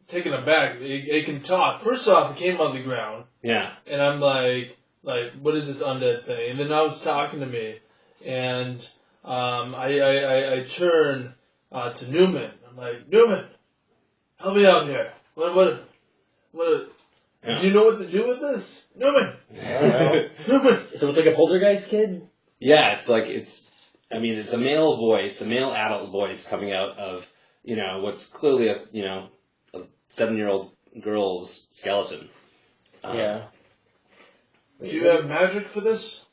taken aback. It can talk. First off, it came on the ground, Yeah. and I'm like, what is this undead thing? And then now it's talking to me, and I turn to Newman. I'm like, Newman, help me out here. What? Yeah. Do you know what to do with this, Newman? Newman. So it's like a poltergeist kid? Yeah, it's a male voice, a male adult voice coming out of, what's clearly a 7-year-old girl's skeleton. Yeah. Do you have magic for this?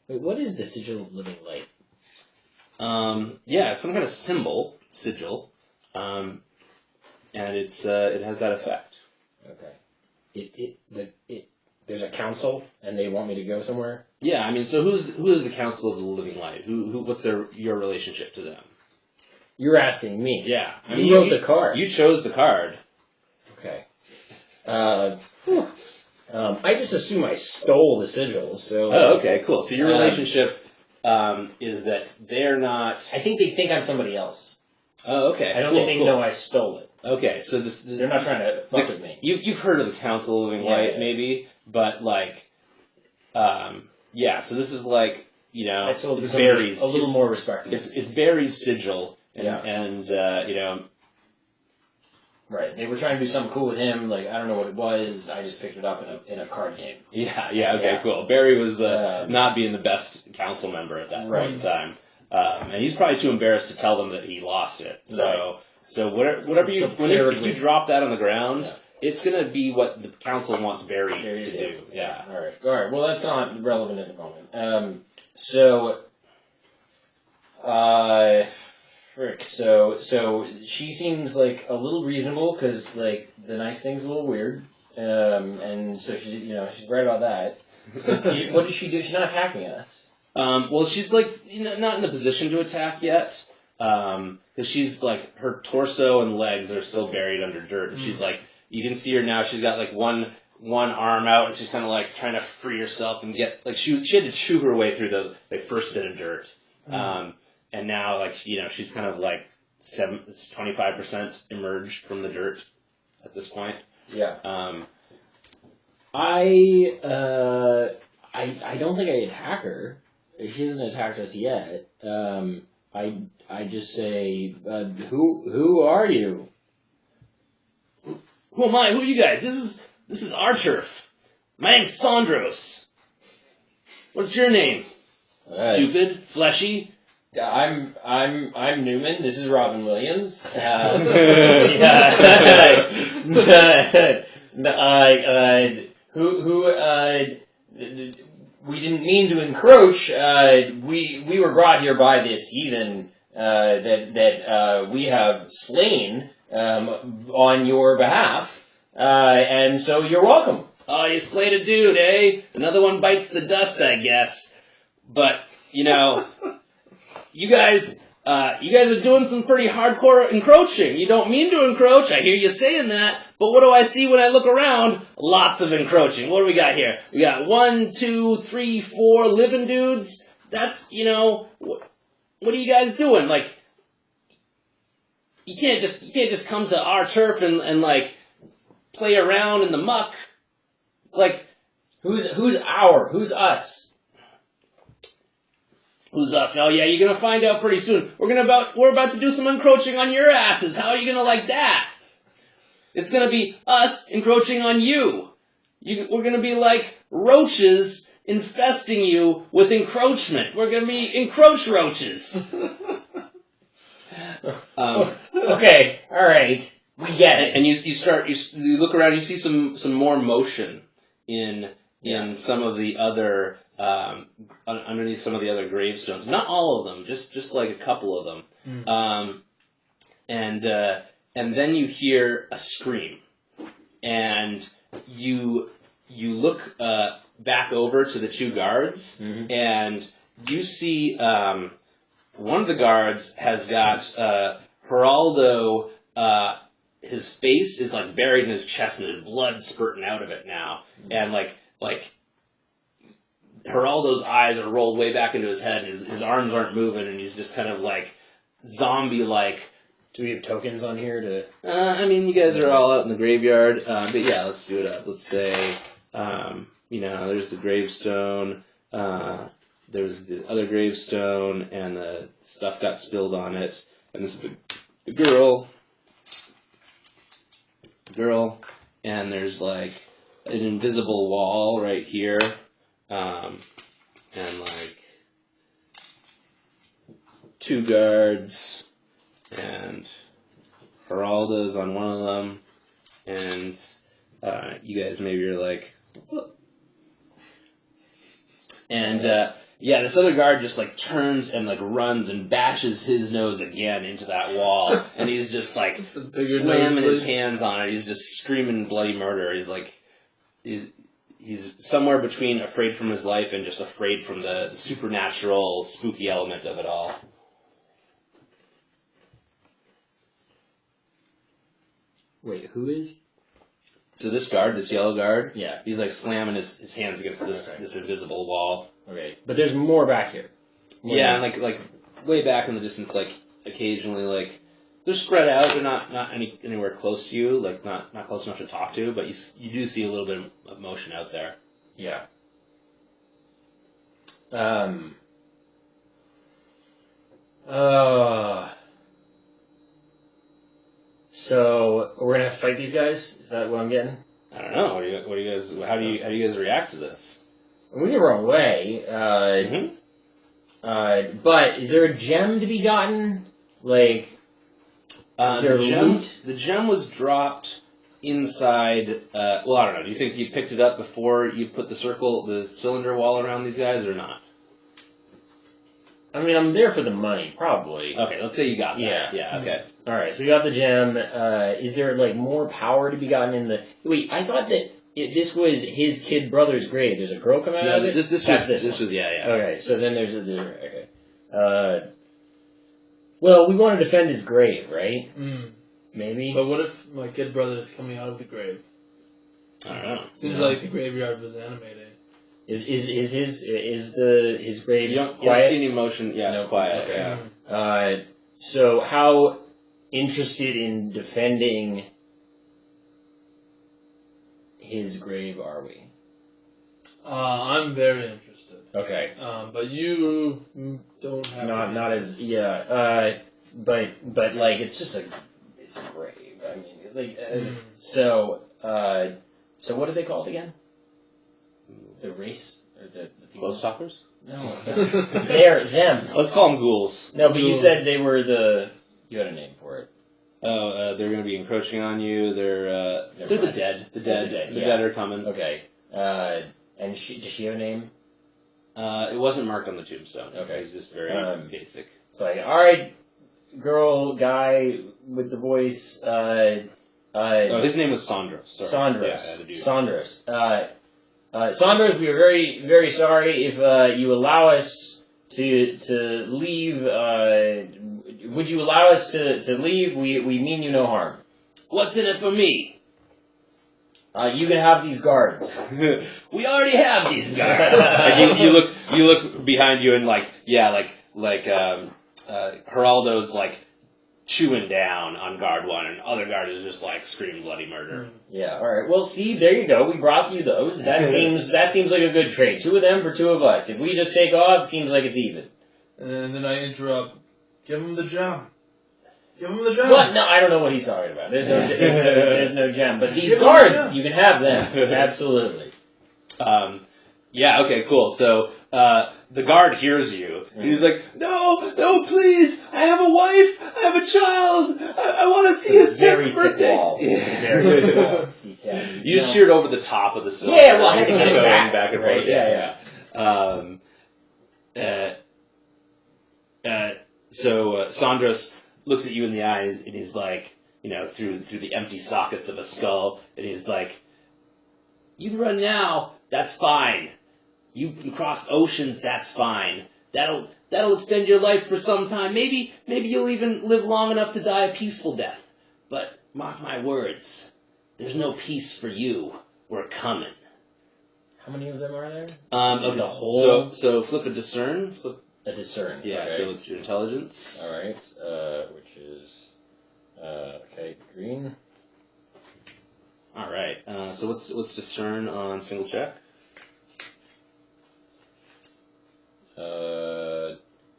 Wait, what is the sigil of living light? Yeah, it's some kind of sigil, and it has that effect. Okay. There's a council, and they want me to go somewhere? Yeah, I mean, so who is the Council of the Living Light? What's your relationship to them? You're asking me. Yeah, I You wrote the card. You chose the card. Okay. I just assume I stole the sigils, so... Oh, okay, cool. So your relationship is that they're not... I think they think I'm somebody else. Oh, okay. I don't think they know I stole it. Okay, so They're not trying to fuck with me. You've heard of the Council of Living Light, Yeah. maybe, but so this is like, I sold it it's to somebody Barry's. a little more respectable. It's Barry's sigil, and, Yeah. and Right. They were trying to do something cool with him. I don't know what it was. I just picked it up in a card game. Yeah, okay, Yeah. cool. Barry was not being the best council member at that point in time. And he's probably too embarrassed to tell them that he lost it. So whatever if you drop that on the ground, it's going to be what the council wants Barry to do. Yeah. All right. Well, that's not relevant at the moment. So she seems like a little reasonable because the knife thing's a little weird. And so she's right about that. What does she do? She's not attacking us. Well, she's not in a position to attack yet, because she's her torso and legs are still buried under dirt. And she's you can see her now. She's got one arm out, and she's kind of trying to free herself and get she had to chew her way through the first bit of dirt. And now she's kind of 25% emerged from the dirt at this point. Yeah. I don't think I attack her. She hasn't attacked us yet. I just say, who are you? Who am I? Who are you guys? This is our turf. My name's Sandros. What's your name? Stupid, fleshy. I'm Newman. This is Robin Williams. We didn't mean to encroach. We were brought here by this heathen that we have slain on your behalf, and so you're welcome. Oh, you slayed a dude, eh? Another one bites the dust, I guess. But you guys are doing some pretty hardcore encroaching. You don't mean to encroach. I hear you saying that. But what do I see when I look around? Lots of encroaching. What do we got here? We got 1, 2, 3, 4 living dudes. that's what are you guys doing? Like, you can't just come to our turf and like play around in the muck. It's like, Who's us? who's us? Oh yeah, you're gonna find out pretty soon. We're about to do some encroaching on your asses. How are you gonna like that? It's gonna be us encroaching on you. We're gonna be like roaches infesting you with encroachment. We're gonna be encroach roaches. Okay, all right, we get it. And you look around, you see some more motion in some of the other underneath some of the other gravestones. Not all of them, just like a couple of them. And then you hear a scream, and you look back over to the two guards, and you see one of the guards has got Geraldo. His face is like buried in his chest, and there's blood spurting out of it now, and like Geraldo's eyes are rolled way back into his head, and his arms aren't moving, and he's just kind of like zombie-like. Do we have tokens on here to... I mean, you guys are all out in the graveyard, but yeah, let's do it up. Let's say, there's the gravestone, there's the other gravestone, and the stuff got spilled on it, and this is the girl, and there's like an invisible wall right here, and like two guards, and Geraldo's on one of them, and you guys maybe are like, what's up? And this other guard just like turns and like runs and bashes his nose again into that wall, and he's just like slamming his hands on it. He's just screaming bloody murder. He's like, he's somewhere between afraid from his life and just afraid from the supernatural, spooky element of it all. Wait, who is? So this guard, this yellow guard, Yeah. he's like slamming his hands against this invisible wall. Okay, but there's more back here. Yeah, and like way back in the distance, like occasionally, like they're spread out. They're not anywhere close to you, like not close enough to talk to, but you do see a little bit of motion out there. Yeah. So we're gonna fight these guys? Is that what I'm getting? I don't know. What do you guys? How do you guys react to this? We can run away. But is there a gem to be gotten? Like, is there loot? The gem was dropped inside. Well, I don't know. Do you think you picked it up before you put the cylinder wall around these guys, or not? I mean, I'm there for the money, probably. Okay, let's say you got that. Yeah. Okay. All right, so you got the gem. Is there like more power to be gotten in the? Wait, I thought that this was his kid brother's grave. There's a girl coming out of it. This was yeah. Okay, so then there's okay. Well, we want to defend his grave, right? Maybe. But what if my kid brother is coming out of the grave? I don't know. Seems like the graveyard was animated. Is his grave You don't quiet? see any motion. Yeah, it's quiet. Okay. Yeah. So how interested in defending his grave are we? I'm very interested. Okay. But you don't have Not as but like it's a grave. I mean, like so what are they called again? The race or the people? Close talkers? No, they're them. Let's call them ghouls. No, but you said they were you had a name for it. Oh, they're going to be encroaching on you. They're the dead. The dead are coming. Okay. And does she have a name? It wasn't marked on the tombstone. Okay. It's just very basic. It's like, all right, girl, guy with the voice. His name was Sandros. Sorry. Sandros. Sandros. Sandros, we are very, very sorry if you allow us to leave. Would you allow us to leave? We mean you no harm. What's in it for me? You can have these guards. We already have these guys. Like you look behind you and Geraldo's like chewing down on guard one, and other guard is just like screaming bloody murder. Yeah. All right. Well, see, there you go. We brought you those. That seems like a good trade. 2 of them for 2 of us. If we just take off, it seems like it's even. And then I interrupt. Give him the gem. Give him the gem. What? No, I don't know what he's talking about. There's no gem. But these guards, you can have them. Absolutely. Yeah, okay, cool. So, the guard hears you. He's like, no, please! I have a wife! I have a child! I want to see his 10th birthday! Very thick walls. You just sheared over the top of the cylinder. Yeah, well, I had to get it back. and Right, forth. So Sandros looks at you in the eyes, and he's like, through the empty sockets of a skull, and he's like, you can run now, that's fine. You crossed oceans, that's fine. That'll extend your life for some time. Maybe you'll even live long enough to die a peaceful death. But mark my words, there's no peace for you. We're coming. How many of them are there? Okay, the whole. So flip a discern. A discern. Yeah. Okay. So it's your intelligence. All right. Which is okay. Green. All right. So what's discern on single check?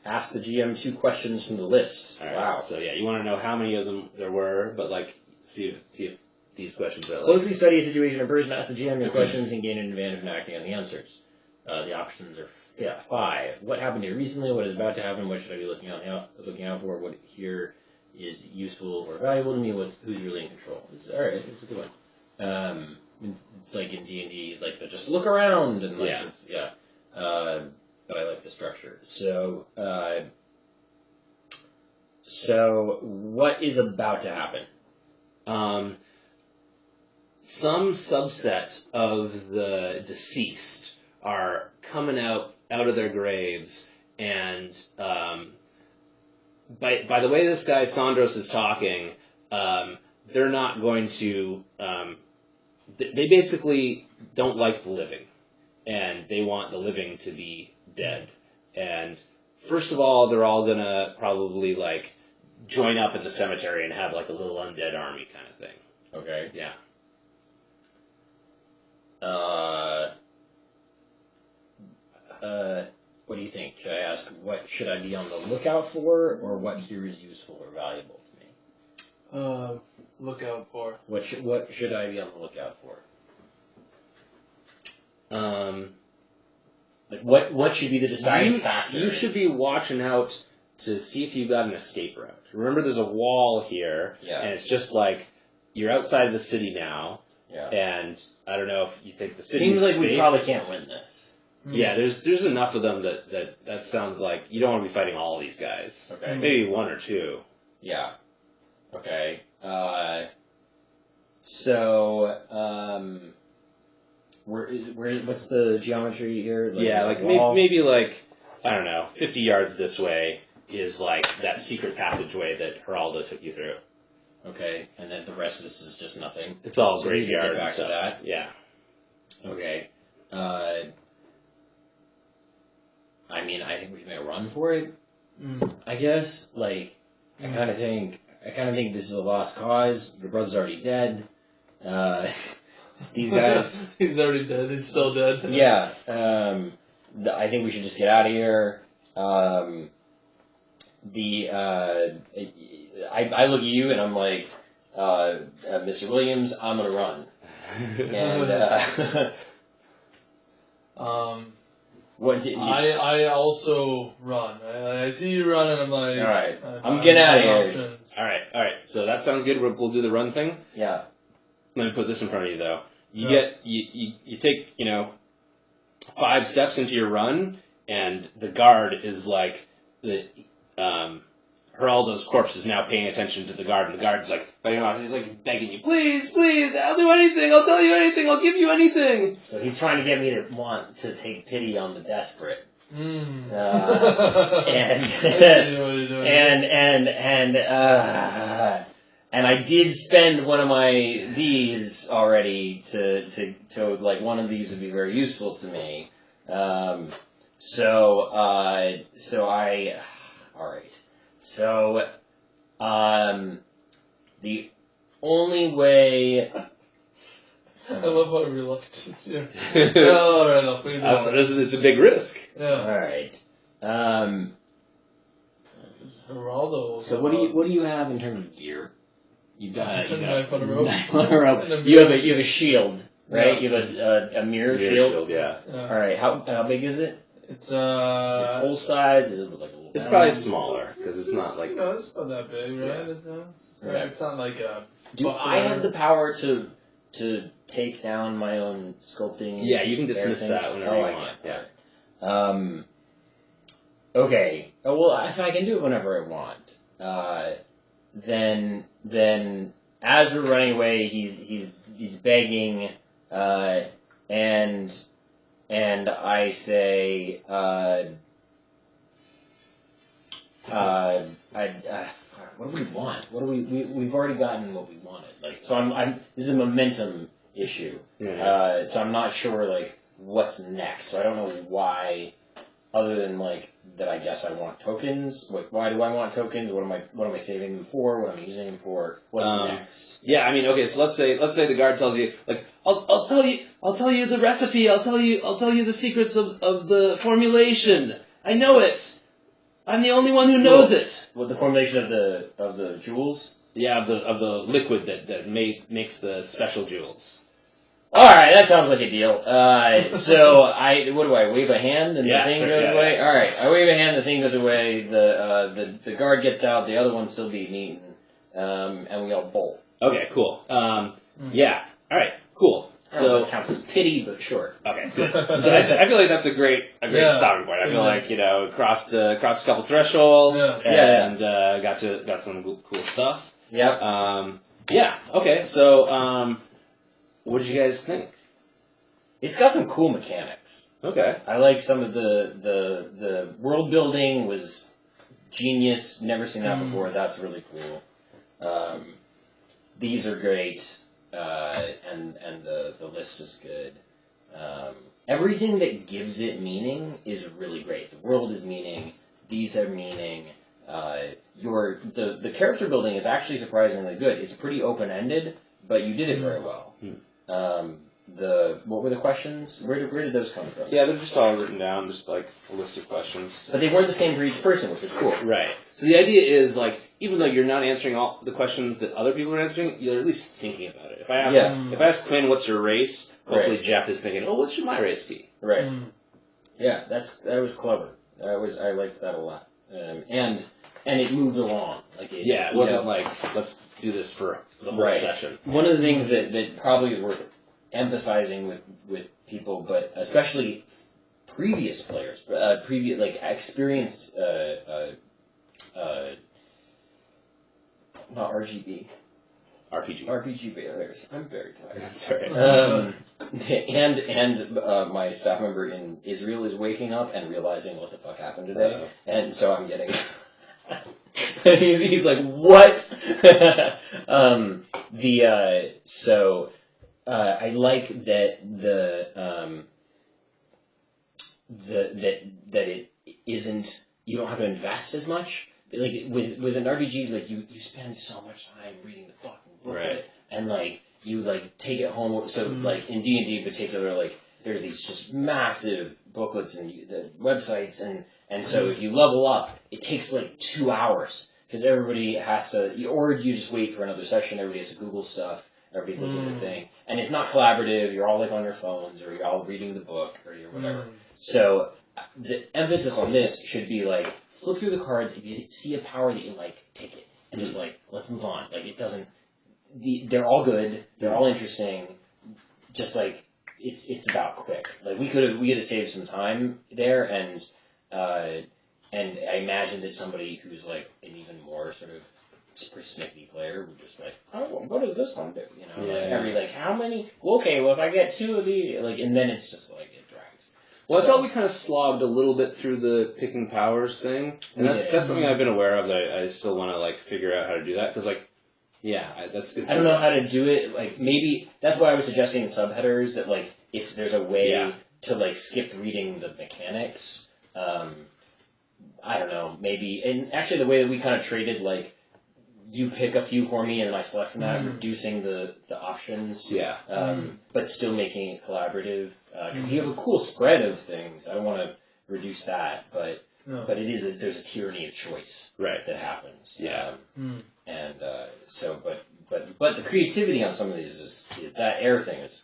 Ask the GM 2 questions from the list. All right. Wow. So yeah, you want to know how many of them there were, but like see if these questions are like. Closely study a situation or person, ask the GM your questions, and gain an advantage in acting on the answers. The options are 5. What happened here recently? What is about to happen? What should I be looking out for? What here is useful or valuable to me? Who's really in control? All right, this is a good one. It's like in D&D, like to just look around and like but I like the structure. So what is about to happen? Some subset of the deceased are coming out of their graves, and by the way this guy Sandros is talking, they're not going to. They basically don't like the living, and they want the living to be dead. And first of all, they're all gonna probably like join up in the cemetery and have like a little undead army kind of thing. Okay. Yeah. What do you think? Should I ask what should I be on the lookout for, or what here is useful or valuable to me? Look out for. What should I be on the lookout for? Like what should be the deciding factor? You should be watching out to see if you've got an escape route. Remember, there's a wall here, and it's just like you're outside of the city now. Yeah. And I don't know if you think the city seems like safe. We probably can't win this. Yeah, there's enough of them that sounds like you don't want to be fighting all of these guys. Okay. Maybe 1 or 2. Yeah. Okay. What's the geometry here? Maybe like, I don't know, 50 yards this way is like that secret passageway that Geraldo took you through. Okay, and then the rest of this is just nothing. It's all So we need to graveyard get back and stuff. to that. Yeah. Okay. I mean, I think we should make a run for it. I guess. Like, I kind of think this is a lost cause. Your brother's already dead. These guys. He's already dead. He's still dead. Yeah. I think we should just get out of here. I look at you and I'm like, Mr. Williams, I'm gonna run. And what did you? I also run. I see you run and I'm like, all right, I'm getting out of here. Options. All right. So that sounds good. We'll do the run thing. Yeah. Let me put this in front of you though. You take 5 steps into your run, and the guard is like Geraldo's corpse is now paying attention to the guard, and the guard's like fighting off. He's like begging you, please, I'll do anything, I'll tell you anything, I'll give you anything. So he's trying to get me to want to take pity on the desperate. And I did spend one of my these already to like one of these would be very useful to me. So I all right. So the only way. I love how reluctant you're. All right, I'll figure it out. It's a big risk. Yeah. All right. Geraldo. So what do you have in terms of gear? You've got a knife on a rope. knife on a rope. You have a shield, right? Yeah. You have a mirror shield. Yeah. All right. How big is it? It's Is it full size? Is it like a little? It's probably smaller because it's not like. No, it's not that big, right? Yeah. It's not like a. Do I have the power to take down my own sculpting? Yeah, you can dismiss things? that whenever you I want. can. Yeah. Okay. Oh, well, if I can do it whenever I want, then as we're running away, he's begging, and I say, what do we want? What do we've already gotten what we wanted. Like, so I'm this is a momentum issue. Yeah. So I'm not sure like what's next. So I don't know why, other than like that. I guess I want tokens. Like, why do I want tokens? What am I saving them for? What am I using them for? What's next? Yeah, I mean, okay. So let's say the guard tells you, like, I'll tell you the recipe. I'll tell you the secrets of the formulation. I know it. I'm the only one who knows it. What, the formulation of the jewels? Yeah, of the liquid that makes the special jewels. All right, that sounds like a deal. So what do I wave a hand and the thing goes away? All right, I wave a hand, the thing goes away. The guard gets out, the other one's still being eaten, and we all bolt. Okay, cool. Yeah. All right, cool. So that counts as pity, but sure. Okay, good. So I feel like that's a great stopping point. I feel like crossed a couple thresholds and got some cool stuff. Yep. Yeah. Okay. So what did you guys think? It's got some cool mechanics. Okay. I like some of the world building was genius. Never seen that before. That's really cool. These are great. And the list is good. Everything that gives it meaning is really great. The world is meaning. These have meaning. The character building is actually surprisingly good. It's pretty open ended, but you did it very well. What were the questions? Where did those come from? Yeah, they're just all written down, just like a list of questions. But they weren't the same for each person, which is cool. Right. So the idea is, like, even though you're not answering all the questions that other people are answering, you're at least thinking about it. If I ask Quinn, what's your race? Hopefully Jeff is thinking, what should my race be? Right. Yeah, that was clever. I liked that a lot. And it moved along. It wasn't like, let's do this for the whole session. One of the things that probably is worth emphasizing with people, but especially previous players, experienced, not RGB. RPG players. I'm very tired. That's alright. And my staff member in Israel is waking up and realizing what the fuck happened today, and so I'm getting. he's like, what? I like that that it isn't. You don't have to invest as much. Like with an RPG, like you spend so much time reading the fucking booklet, and like you like take it home. So like in D&D in particular, like there are these just massive booklets and the websites, and so if you level up, it takes like 2 hours because everybody has to, or you just wait for another session. Everybody has to Google stuff. Everybody's looking at their thing, and it's not collaborative. You're all like on your phones, or you're all reading the book, or you're whatever. So the emphasis on this should be like flip through the cards. If you see a power that you like, take it, and just like let's move on. Like it doesn't. They're all good. They're all interesting. Just like it's about quick. Like we could have saved some time there, and I imagine that somebody who's like an even more sort of snippy player would just like, oh, well, what does this one do? You know, how many? Well, okay, well if I get 2 of these, like, and then it's just like it drags. Well, I thought we kind of slogged a little bit through the picking powers thing, and that's something I've been aware of that I still want to like figure out how to do that because like Yeah, that's good. I don't know how to do it. Like maybe that's why I was suggesting subheaders. That like if there's a way to like skip reading the mechanics. I don't know. Maybe and actually the way that we kind of traded like. You pick a few for me, and then I select from that, reducing the options. Yeah. But still making it collaborative because you have a cool spread of things. I don't want to reduce that, but it there's a tyranny of choice that happens. Yeah. And so, but the creativity on some of these is that air thing is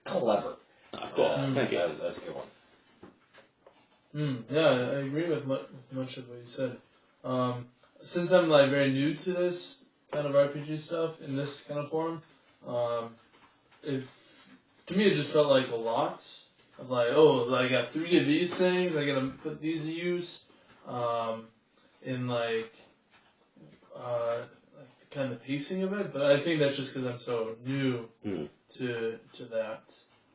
clever. Oh, cool. Thank you. That's a good one. Yeah, I agree with much of what you said. Since I'm like very new to this kind of RPG stuff in this kind of form, to me it just felt like a lot of like, I got 3 of these things, I gotta put these to use, in like kind of pacing of it. But I think that's just because I'm so new to that.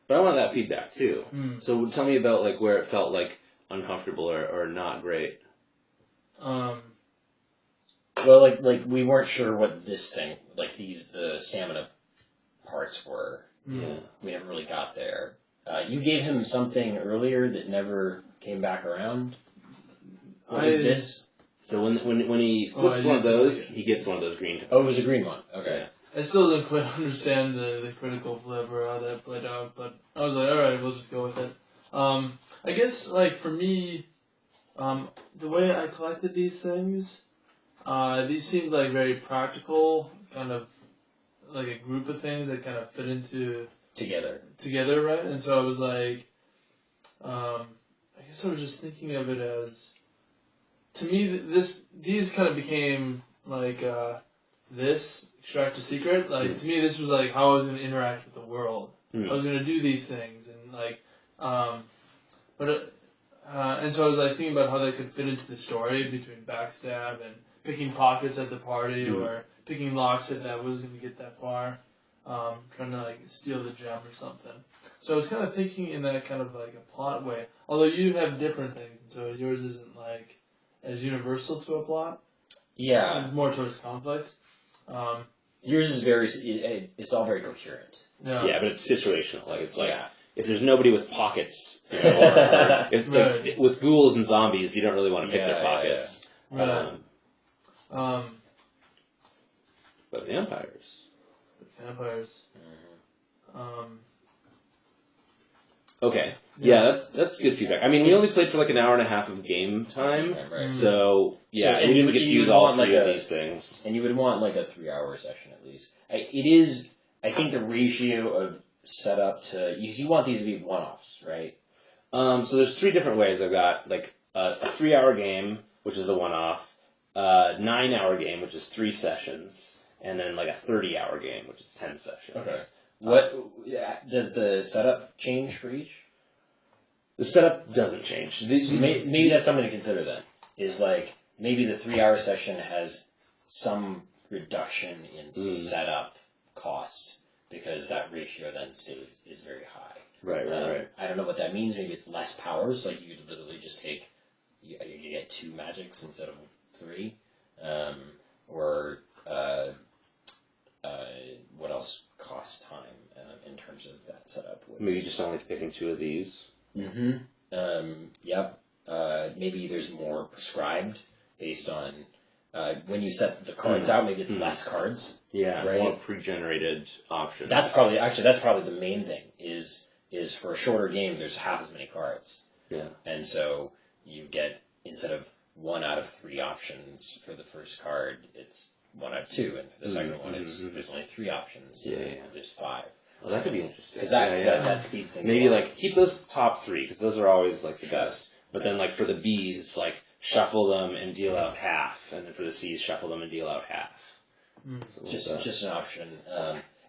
But I want that feedback too. So tell me about like where it felt like uncomfortable or not great. Well, like we weren't sure what this thing, like the stamina parts were. Yeah. We never really got there. You gave him something earlier that never came back around. What is this? So when he flips one of those, he gets one of those green tokens. Oh, it was a green one. Okay. Yeah. I still didn't quite understand the critical flip or how that played out, but I was like, alright, we'll just go with it. I guess, like, for me, the way I collected these things, these seemed like very practical, kind of like a group of things that kind of fit into together, right? And so I was like, I guess I was just thinking of it as, to me, these kind of became like this extract a secret. Like to me, this was like how I was going to interact with the world. I was going to do these things and like, and so I was like thinking about how they could fit into the story between backstab and picking pockets at the party or picking locks that was going to get that far, trying to like steal the gem or something. So I was kind of thinking in that kind of like a plot way. Although you have different things, and so yours isn't like as universal to a plot. Yeah. It's more towards conflict. Yours is it's all very coherent. Yeah, but it's situational. Like it's like if there's nobody with pockets, you know, or with ghouls and zombies, you don't really want to pick their pockets. Right. But vampires. Okay. Yeah, that's good feedback. I mean, we only played for like an hour and a half of game time, so yeah, we didn't get to use all 3 of these things. And you would want like a 3-hour session at least. It is, I think, the ratio of setup to because you want these to be one-offs, right? So there's 3 different ways. I've got like a 3-hour game, which is a one-off, 9-hour game, which is 3 sessions, and then like a 30-hour game, which is 10 sessions. Okay. What does the setup change for each? The setup doesn't change. Maybe that's something to consider then. Is like maybe the 3-hour session has some reduction in setup cost because that ratio then is very high. Right. I don't know what that means. Maybe it's less powers. Like you could literally just take you get 2 magics instead of 3, or what else costs time in terms of that setup? Maybe just only picking 2 of these. Yep. Maybe there's more prescribed based on when you set the cards out. Maybe it's less cards. Yeah, right? More pre-generated options. That's probably the main thing. Is for a shorter game, there's half as many cards. Yeah. And so you get instead of 1 out of 3 options for the first card, it's 1 out of 2, and for the second one, there's only 3 options. Yeah. There's 5. Well, that could be interesting. Because that speeds things maybe along. like keep those top 3 because those are always like the best. But then like for the B's, like shuffle them and deal out half, and then for the C's, shuffle them and deal out half. So just an option.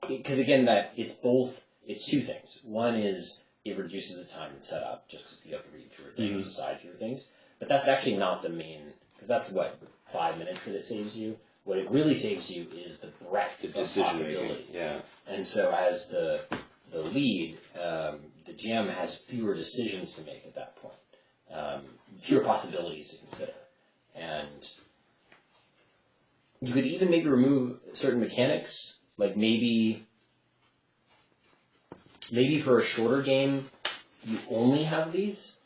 Because again, it's 2 things. One is it reduces the time in setup just because you have to read fewer things, decide fewer things. But that's actually not the main. Because that's 5 minutes that it saves you. What it really saves you is the breadth of possibilities. Yeah. And so as the lead, the GM has fewer decisions to make at that point. Fewer possibilities to consider. And You could even maybe remove certain mechanics, like maybe for a shorter game, you only have these.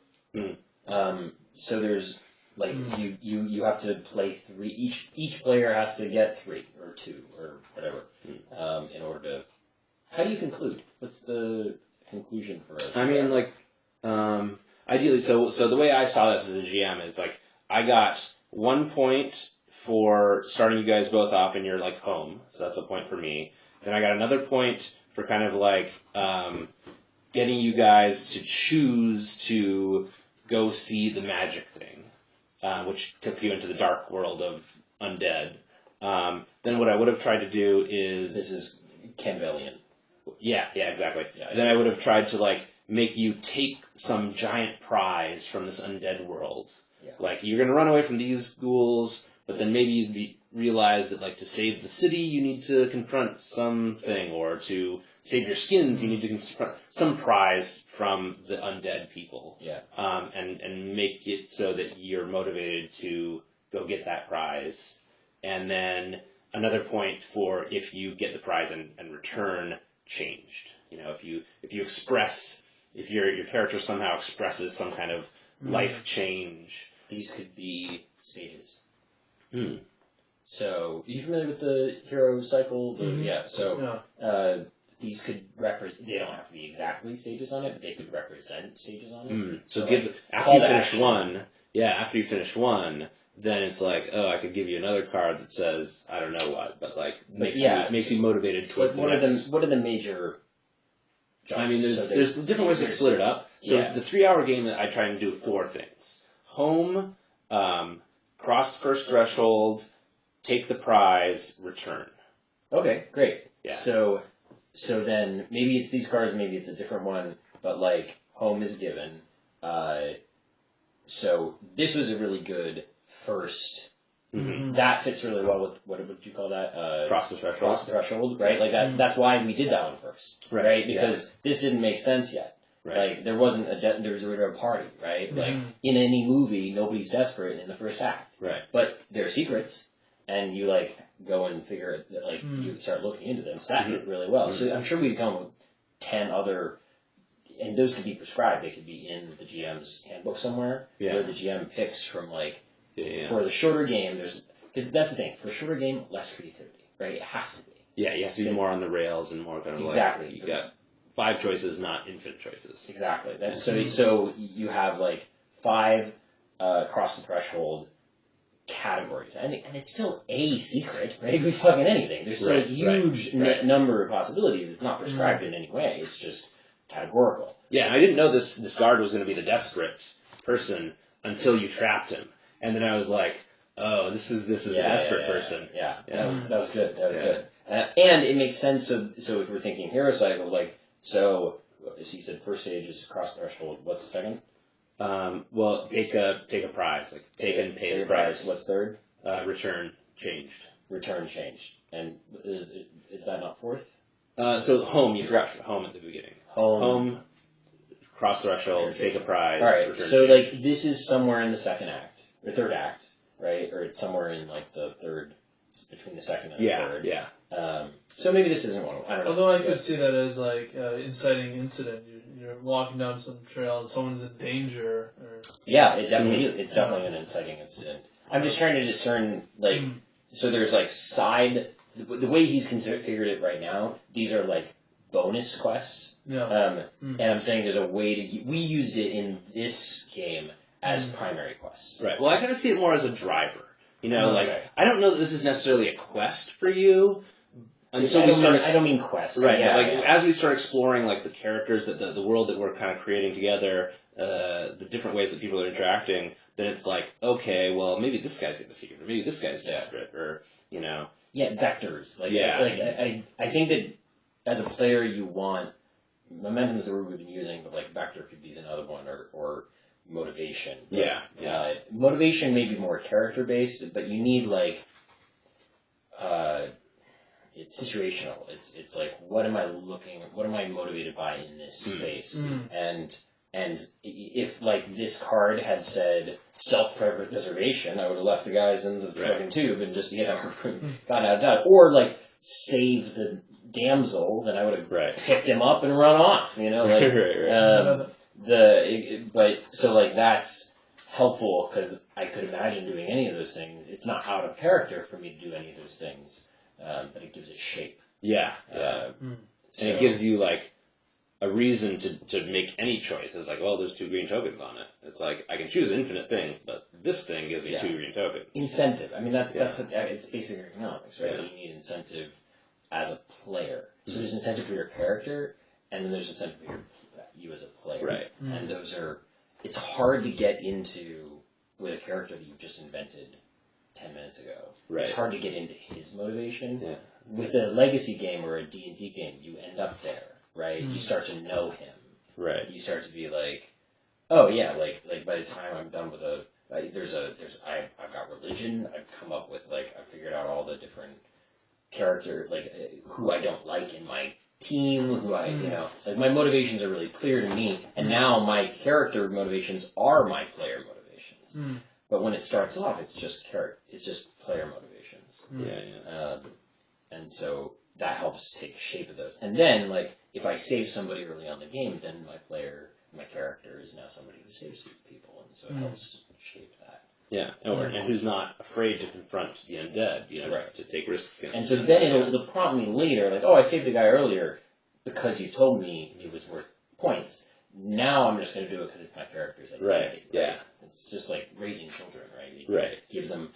So there's like you have to play 3. Each player has to get 3 or 2 or whatever in order to. How do you conclude? What's the conclusion for it? I mean, like, ideally, so the way I saw this as a GM is like I got 1 point for starting you guys both off in your like home, so that's a point for me. Then I got another point for kind of like getting you guys to choose to go see the magic thing, which took you into the dark world of undead. Then what I would have tried to do is... This is Campbellian. Yeah, exactly. Yeah, then I would have tried to like make you take some giant prize from this undead world. Yeah. Like, you're going to run away from these ghouls, but then maybe you'd realize that, like, to save the city, you need to confront something, or to save your skins, you need to confront some prize from the undead people. Yeah. And make it so that you're motivated to go get that prize. And then another point for if you get the prize and return changed. You know, if you express, if your character somehow expresses some kind of life change. These could be stages. So, are you familiar with the hero cycle? Yeah. So, these could represent. They don't have to be exactly stages on it, but they could represent stages on it. So after you finish one, then it's like, oh, I could give you another card that says I don't know what, but like makes you motivated towards the next. What are the major? I mean, there's different ways to split it up. So the 3-hour game that I try and do 4 things: home, cross the first threshold, take the prize, return. Okay, great. Yeah. So then maybe it's these cards, maybe it's a different one, but like home is given. So this was a really good first. That fits really well with what would you call that? Cross the threshold. Cross the threshold, right? Like that. That's why we did that one first, right? Because this didn't make sense yet. Right. Like there wasn't there was a party, right? Like in any movie, nobody's desperate in the first act, right? But there are secrets, and you like go and figure it. Like you start looking into them. So that fit really well. So I'm sure we'd come up with 10 other. And those could be prescribed. They could be in the GM's handbook somewhere, where the GM picks from like. For the shorter game, because that's the thing. For a shorter game, less creativity, right? It has to be. Yeah, you have to be more on the rails and more kind of like you got 5 choices, not infinite choices. Exactly. So you have like 5 cross the threshold categories, and it's still a secret, right? It could be fucking anything. There's still a huge number of possibilities. It's not prescribed in any way. It's just categorical. Yeah, and I didn't know this guard was going to be the desperate person until you trapped him. And then I was like, oh, this is the desperate person. Yeah. That was good. That was good. And it makes sense. So if we're thinking hero cycle, like so you said first stage is cross threshold. What's the second? Well, take a prize, like take and pay the prize. What's third? Return changed. Return changed. And is that not fourth? So home, you forgot home at the beginning. Home. Cross threshold, take a prize. All right, so like this is somewhere in the second act or third act, right? Or it's somewhere in like the third, between the second and the third. Yeah. So maybe this isn't one. I don't know. Although I could see that as like inciting incident. You're walking down some trail and someone's in danger. Yeah, it definitely is. It's definitely an inciting incident. I'm just trying to discern like so there's like side the way he's configured it right now. These are like bonus quests. Yeah. And I'm saying there's a way to... We used it in this game as primary quests. Right. Well, I kind of see it more as a driver. You know, I don't know that this is necessarily a quest for you. Until I don't mean quest. Right. Yeah, as we start exploring like the characters, the world that we're kind of creating together, the different ways that people are interacting, then it's like, okay, well, maybe this guy's in the secret, or maybe this guy's desperate, or, you know. Yeah, vectors. I think that as a player you want... Momentum is the word we've been using, but like vector could be another one, or motivation. But, motivation may be more character based, but you need like it's situational. It's like what am I motivated by in this space? And And if, like, this card had said self-preservation, I would have left the guys in the fucking tube and just, got out. Or, like, save the damsel, then I would have picked him up and run off, like, so, like, that's helpful, because I could imagine doing any of those things. It's not out of character for me to do any of those things, but it gives it shape. Yeah. And it gives you, like, a reason to make any choice. It's like, well, there's 2 green tokens on it. It's like, I can choose infinite things, but this thing gives me 2 green tokens. Incentive. I mean, it's basic economics, right? Yeah. You need incentive as a player. So there's incentive for your character, and then there's incentive for you as a player. Right. And those are, it's hard to get into with a character that you've just invented 10 minutes ago. Right. It's hard to get into his motivation. Yeah. With a legacy game or a D&D game, you end up there. Right, you start to know him. Right, you start to be like, oh yeah, like by the time I'm done with I've got religion. I've come up with I figured out all the different character who I don't like in my team. Who I my motivations are really clear to me, and now my character motivations are my player motivations. But when it starts off, it's just player motivations. And so that helps take shape of those. And then, if I save somebody early on in the game, then my character is now somebody who saves people, and so it helps shape that. Yeah, and who's not afraid to confront the undead, to take risks against. And so then it'll prompt me later, I saved the guy earlier because you told me it was worth points. Now I'm just going to do it because it's my character's identity. Right, yeah. It's just like raising children, right? You give them,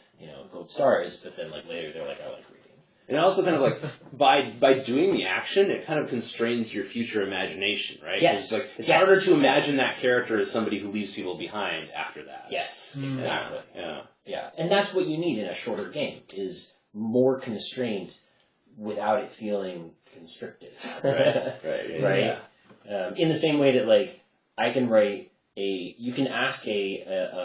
gold stars, but then later they're like, I like reading. And also kind of by doing the action, it kind of constrains your future imagination, right? Yes. It's harder to imagine that character as somebody who leaves people behind after that. Yes, exactly. Yeah. And that's what you need in a shorter game, is more constraint without it feeling constrictive. Right? Yeah. In the same way that, I can write you can ask a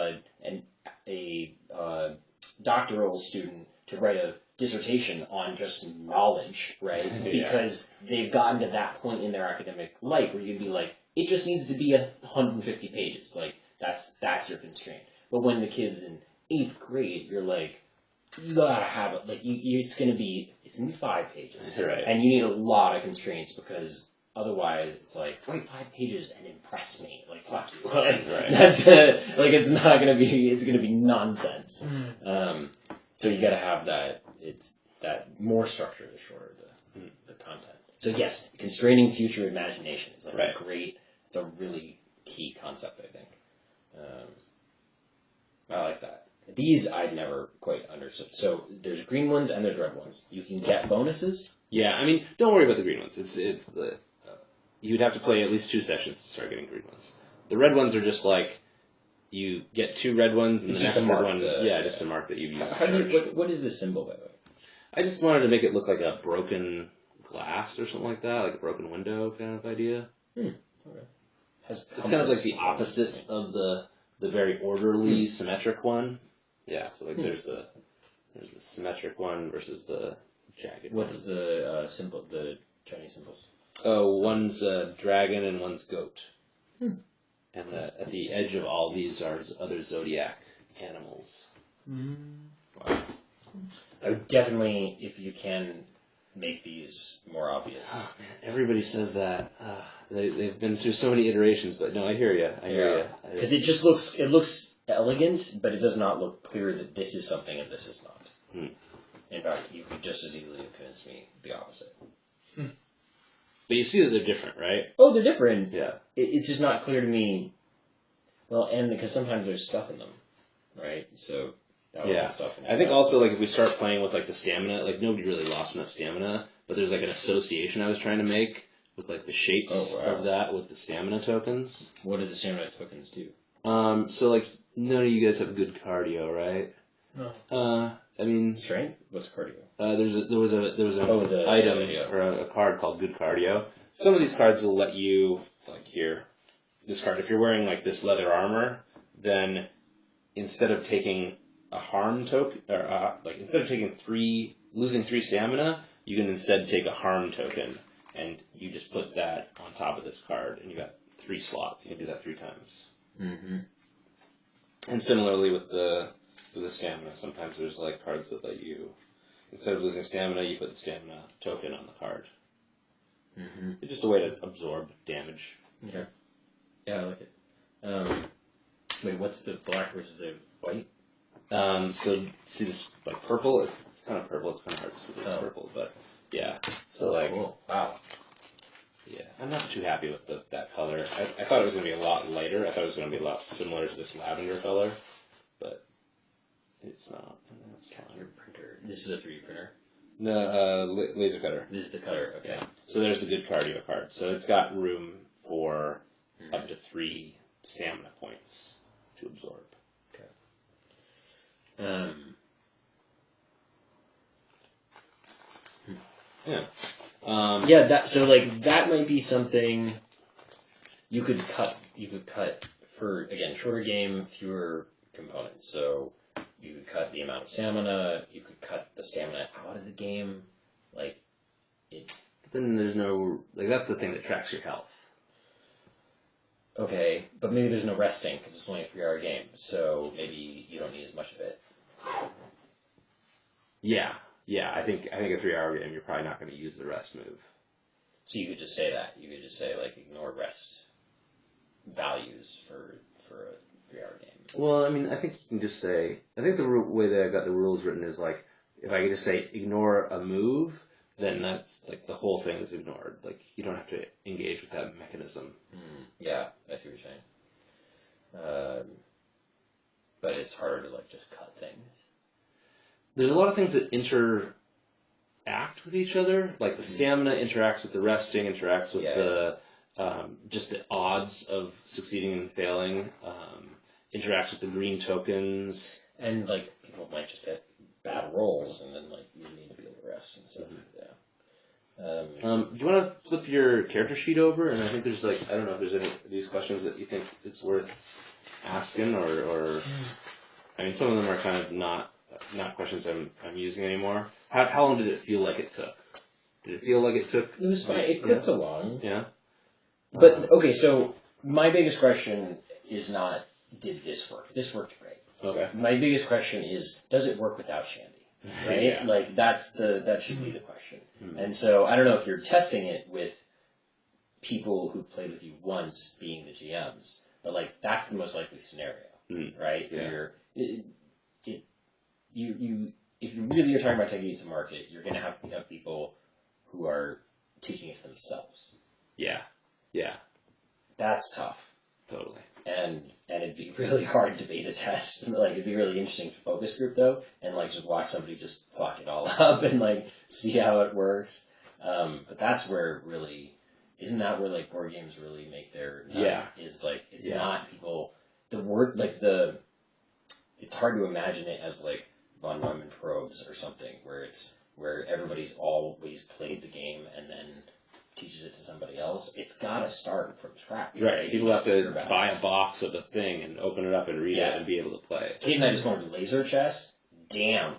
doctoral student to write a dissertation on just knowledge, right? Because they've gotten to that point in their academic life where you'd be like, it just needs to be 150 pages. That's your constraint. But when the kid's in 8th grade, you're like, you gotta have it. It's gonna be 5 pages, right? And you need a lot of constraints because otherwise it's write 5 pages and impress me. Fuck you. That's it's not gonna be. It's gonna be nonsense. So you gotta have that. It's that more structure the shorter the content. So yes, constraining future imagination is it's a really key concept, I think. I like that. These I'd never quite understood. So there's green ones and there's red ones. You can get bonuses. Yeah, I mean, don't worry about the green ones. It's the you'd have to play at least 2 sessions to start getting green ones. The red ones are just you get 2 red ones, and the next red one, just to mark that you've used. What is the symbol, by the way? I just wanted to make it look like a broken glass or something like that, like a broken window kind of idea. Okay. It's kind of like the opposite of the very orderly, symmetric one. Yeah, so there's the symmetric one versus the jagged one. What's the symbol? The Chinese symbols? Oh, one's a dragon and one's goat. And at the edge of all these are other zodiac animals. Wow. I would definitely, if you can, make these more obvious. Oh, man, everybody says that. They've been through so many iterations, but no, I hear you. Because it looks elegant, but it does not look clear that this is something and this is not. In fact, you could just as easily have convinced me the opposite. But you see that they're different, right? Oh, they're different. Yeah. It's just not clear to me. Well, and because sometimes there's stuff in them, right? So that would be stuff in them. I think also if we start playing with the stamina, nobody really lost enough stamina, but there's an association I was trying to make with the shapes of that with the stamina tokens. What do the stamina tokens do? So none of you guys have good cardio, right? No. I mean, strength. What's cardio? There was an item or a card called Good Cardio. Some of these cards will let you here. This card, if you're wearing this leather armor, then instead of taking a harm token, or instead of taking losing 3 stamina, you can instead take a harm token, and you just put that on top of this card, and you got 3 slots. You can do that 3 times. Mm-hmm. And similarly with the stamina, sometimes there's like cards that let you, instead of losing stamina, you put the stamina token on the card. Mm-hmm. It's just a way to absorb damage. Okay. Yeah, I like it. Wait, what's the black versus the white? So see this like purple? It's kind of purple. It's kind of hard to see it's purple, but yeah. So like, cool. Wow. Yeah, I'm not too happy with that color. I thought it was going to be a lot lighter. I thought it was going to be a lot similar to this lavender color, but it's not. Your printer. This is a 3D printer. No, laser cutter. This is the cutter. Okay. Yeah. So there's the good cardio card. So it's got room for up to 3 stamina points to absorb. Okay. Yeah. Yeah. That might be something you could cut. You could cut for, again, shorter game, fewer components. So you could cut the amount of stamina. You could cut the stamina out of the game. Like it. But then there's no that's the thing that tracks your health. Okay, but maybe there's no resting because it's only a 3-hour game. So maybe you don't need as much of it. Yeah. I think a 3-hour game, you're probably not going to use the rest move. So you could just say that. You could just say, like, ignore rest values for a 3-hour game. Well, I mean, I think you can just say, I think the way that I got the rules written is like, if I could just say ignore a move, then that's like the whole thing is ignored. Like, you don't have to engage with that mechanism. Yeah, I see what you're saying. But it's harder to, like, just cut things. There's a lot of things that interact with each other. Like the stamina interacts with the resting, interacts with just the odds of succeeding and failing, interacts with the green tokens. And, like, people might just get bad rolls, and then, like, you need to be able to rest and stuff. Yeah. Do you want to flip your character sheet over? And I think there's, like, I don't know if there's any of these questions that you think it's worth asking, or I mean, some of them are kind of not questions I'm using anymore. How long did it feel like it took? Did it feel like it took? It was fine. It clicked along. Yeah. But, okay, so my biggest question is not, did this work? This worked great. Okay. My biggest question is, does it work without Shandy? Right? Yeah. Like, that should be the question. And so, I don't know if you're testing it with people who've played with you once being the GMs, but, like, that's the most likely scenario, right? Yeah. If you really are talking about taking it to market, you're going to have people who are teaching it to themselves. Yeah. That's tough. Totally. And it'd be really hard to beta test. Like, it'd be really interesting for focus group, though, and, like, just watch somebody just fuck it all up and, like, see how it works. But that's where really, isn't that where, like, board games really make their, is, like, it's not people, the word, like, it's hard to imagine it as, like, von Neumann probes or something, where everybody's always played the game and then teaches it to somebody else. It's got to start from scratch. Right. People have to buy a box of the thing and open it up and read it and be able to play it. Kate and I just learned laser chess. Damn.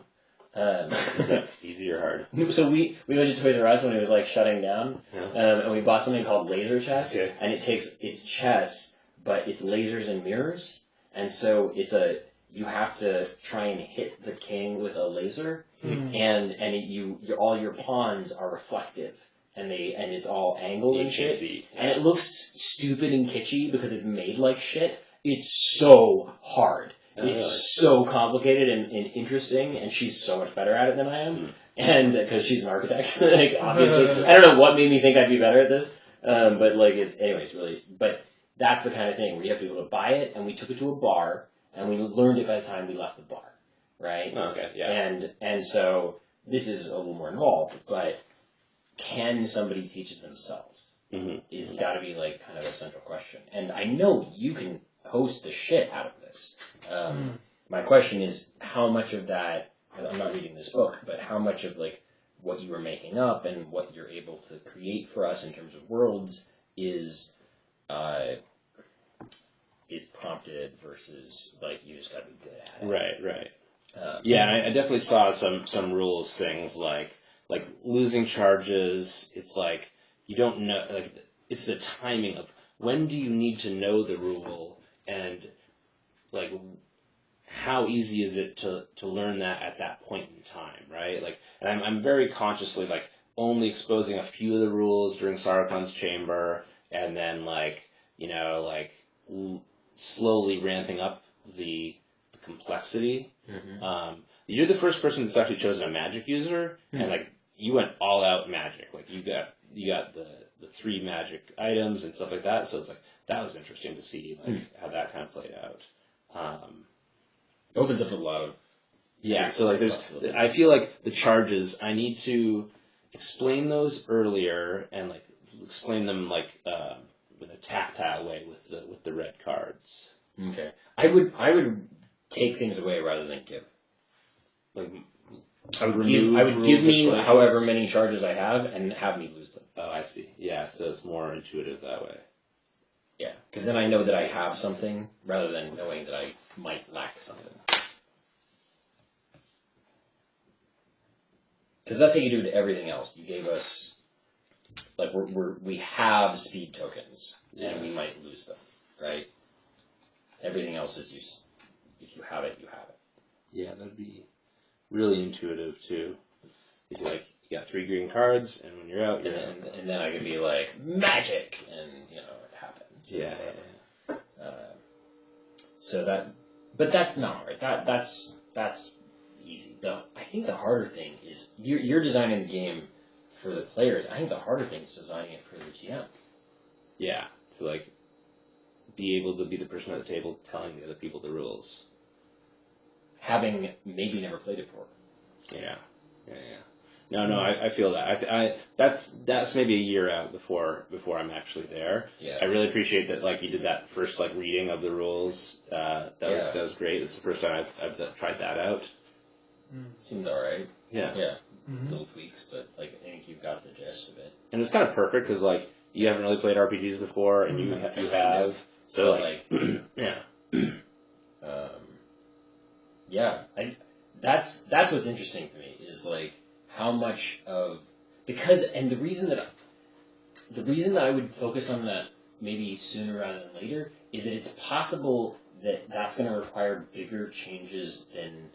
Is that easy or hard? So we went to Toys R Us when it was, like, shutting down, and we bought something called laser chess, and it's chess, but it's lasers and mirrors, and so you have to try and hit the king with a laser, and all your pawns are reflective. And it's all angles and shit. And it looks stupid and kitschy because it's made like shit. It's so hard. It's so complicated and interesting, and she's so much better at it than I am. And because she's an architect, like, obviously. I don't know what made me think I'd be better at this. But, like, anyways, really. But that's the kind of thing where you have to be able to buy it, and we took it to a bar, and we learned it by the time we left the bar. Right? Okay, yeah. And so this is a little more involved, but can somebody teach it themselves? Is got to be, like, kind of a central question. And I know you can host the shit out of this. My question is, how much of that, I'm not reading this book, but how much of, like, what you were making up and what you're able to create for us in terms of worlds is prompted versus, like, you just got to be good at it. Right. Yeah, and I definitely saw some rules things like losing charges. It's like you don't know, like, it's the timing of when do you need to know the rule, and like how easy is it to learn that at that point in time, right? Like, and I'm very consciously like only exposing a few of the rules during Sarkon's chamber, and then like slowly ramping up the complexity. Mm-hmm. You're the first person that's actually chosen a magic user, and like you went all out magic. Like you got the 3 magic items and stuff like that. So it's like that was interesting to see like how that kind of played out. Opens up a lot of so like I feel like the charges I need to explain those earlier and like explain them like in a tactile way with the red cards. Okay. I would take things away rather than give. Like I would give me however many charges I have and have me lose them. Oh, I see. Yeah, so it's more intuitive that way. Yeah, because then I know that I have something rather than knowing that I might lack something. Because that's how you do to everything else. You gave us, like, we have speed tokens, and we might lose them, right? Everything else is if you have it, you have it. Yeah, that'd be really intuitive too. You'd be like, you got 3 green cards, and when you're out, you're out. And then I could be like, magic! And, it happens. Yeah. So but that's not hard. That's easy. I think the harder thing is, you're designing the game for the players. I think the harder thing is designing it for the GM. Yeah, to like, be able to be the person at the table telling the other people the rules. Having maybe never played it before. Yeah. No, I feel that. I that's maybe a year out before I'm actually there. Yeah. I really appreciate that. Like you did that first like reading of the rules. That was great. It's the first time I've tried that out. Seemed alright. Yeah. Yeah. Little tweaks, but like I think you've got the gist of it. And it's kind of perfect because like you haven't really played RPGs before, and you have. So like yeah. Yeah, that's what's interesting to me is like how much of the reason that I would focus on that maybe sooner rather than later is that it's possible that that's going to require bigger changes than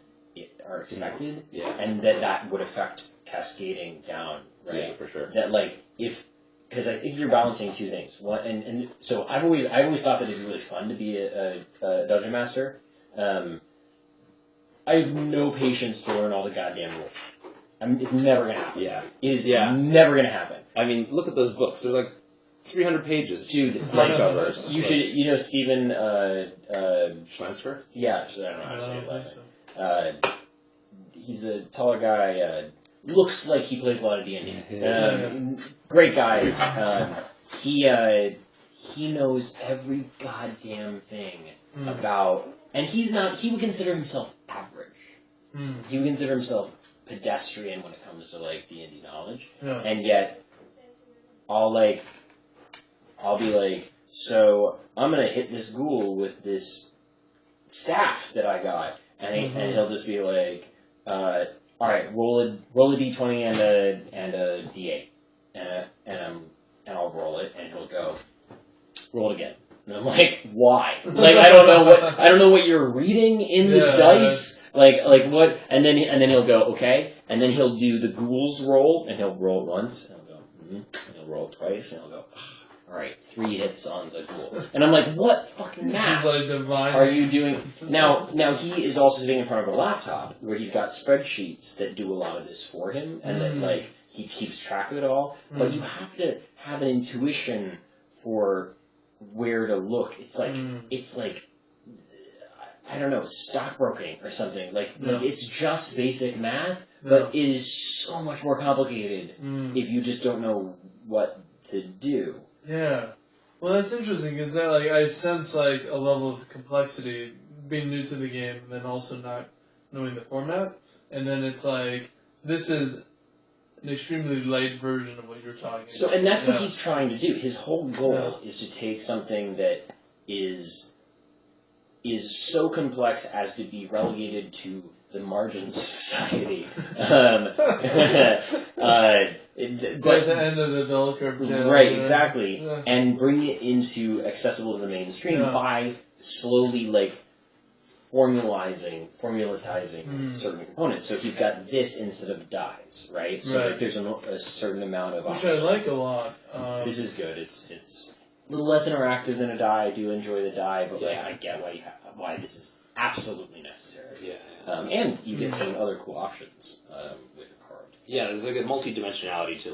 are expected, and that would affect cascading down, right? Yeah, for sure. That like because I think you're balancing 2 things. One, and so I've always thought that it'd be really fun to be a dungeon master. I have no patience to learn all the goddamn rules. It's never going to happen. Yeah. It is never going to happen. I mean, look at those books. They're like 300 pages. Dude, covers. You should, Steven, Schleinsfer? Yeah, I don't know how to say his last name. He's a taller guy, looks like he plays a lot of D&D. Great guy. He knows every goddamn thing about, and he would consider himself average. He would consider himself pedestrian when it comes to like D&D knowledge. Yeah. And yet, I'll be like, so I'm gonna hit this ghoul with this staff that I got, and he'll just be like, all right, roll a d20 and a d8, and I'll roll it, and he'll go, roll it again. And I'm like, why? Like, I don't know what you're reading in the dice. Like what? And then he'll go, okay. And then he'll do the ghoul's roll, and he'll roll it once, and he'll go, and he'll roll it twice, and he'll go, all right, 3 hits on the ghoul. And I'm like, what fucking math are you doing? Now he is also sitting in front of a laptop where he's got spreadsheets that do a lot of this for him, and that like he keeps track of it all. But you have to have an intuition for where to look. It's like I don't know, stockbroking or something. Like it's just basic math, but it is so much more complicated if you just don't know what to do. Yeah. Well, that's interesting because like I sense like a level of complexity being new to the game, and then also not knowing the format, and then it's like this is an extremely light version of what you're talking about. So, and that's what he's trying to do. His whole goal is to take something that is so complex as to be relegated to the margins of society. But at the end of the bell curve tale. Right, exactly. Yeah. And bring it into accessible to the mainstream by slowly, formulatizing certain components. So he's got this instead of dies, right? So there's a certain amount of options. Which I like a lot. This is good. It's a little less interactive than a die. I do enjoy the die, but I get why this is absolutely necessary. Yeah. And you get some other cool options with a card. Yeah, there's like a multi-dimensionality to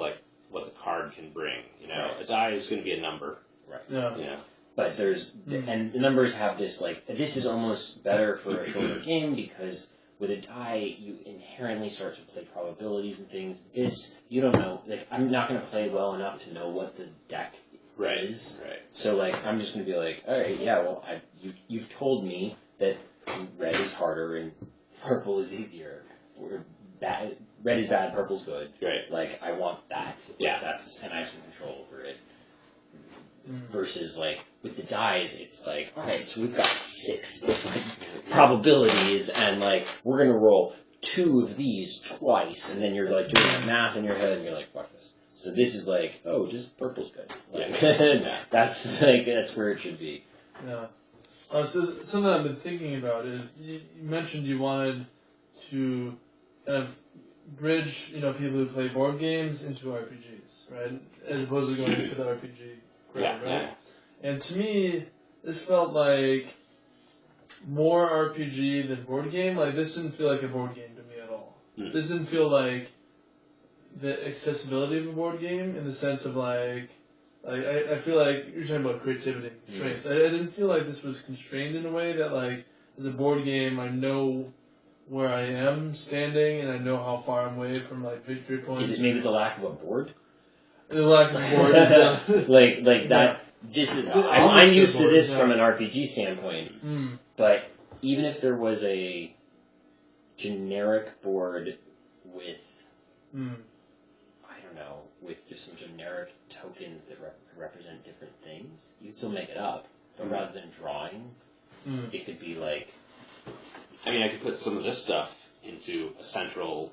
what the card can bring. A die is going to be a number. Right. Yeah. But and the numbers have this, this is almost better for a shorter game because with a die, you inherently start to play probabilities and things. This, you don't know, I'm not going to play well enough to know what the deck is. Right. So, I'm just going to be alright, yeah, well, you've told me that red is harder and purple is easier. Red is bad, purple's good. Right. I want that. Yeah. And I have some control over it. Versus, with the dies, it's alright, so we've got 6 different probabilities, and, we're gonna roll 2 of these twice, and then you're, doing that math in your head, and you're fuck this. So this is just purple's good. That's where it should be. Yeah. So something I've been thinking about is, you mentioned you wanted to kind of bridge, people who play board games into RPGs, right? As opposed to going for the RPG crowd, right? Yeah. And to me, this felt like more RPG than board game. This didn't feel like a board game to me at all. This didn't feel like the accessibility of a board game in the sense of I feel like you're talking about creativity and constraints. I didn't feel like this was constrained in a way that as a board game I know where I am standing and I know how far I'm away from victory points. Is it maybe the lack of a board? The lack of board is that. This is I'm used to this from an RPG standpoint, but even if there was a generic board with with just some generic tokens that represent different things, you could still make it up. But rather than drawing, it could be I could put some of this stuff into a central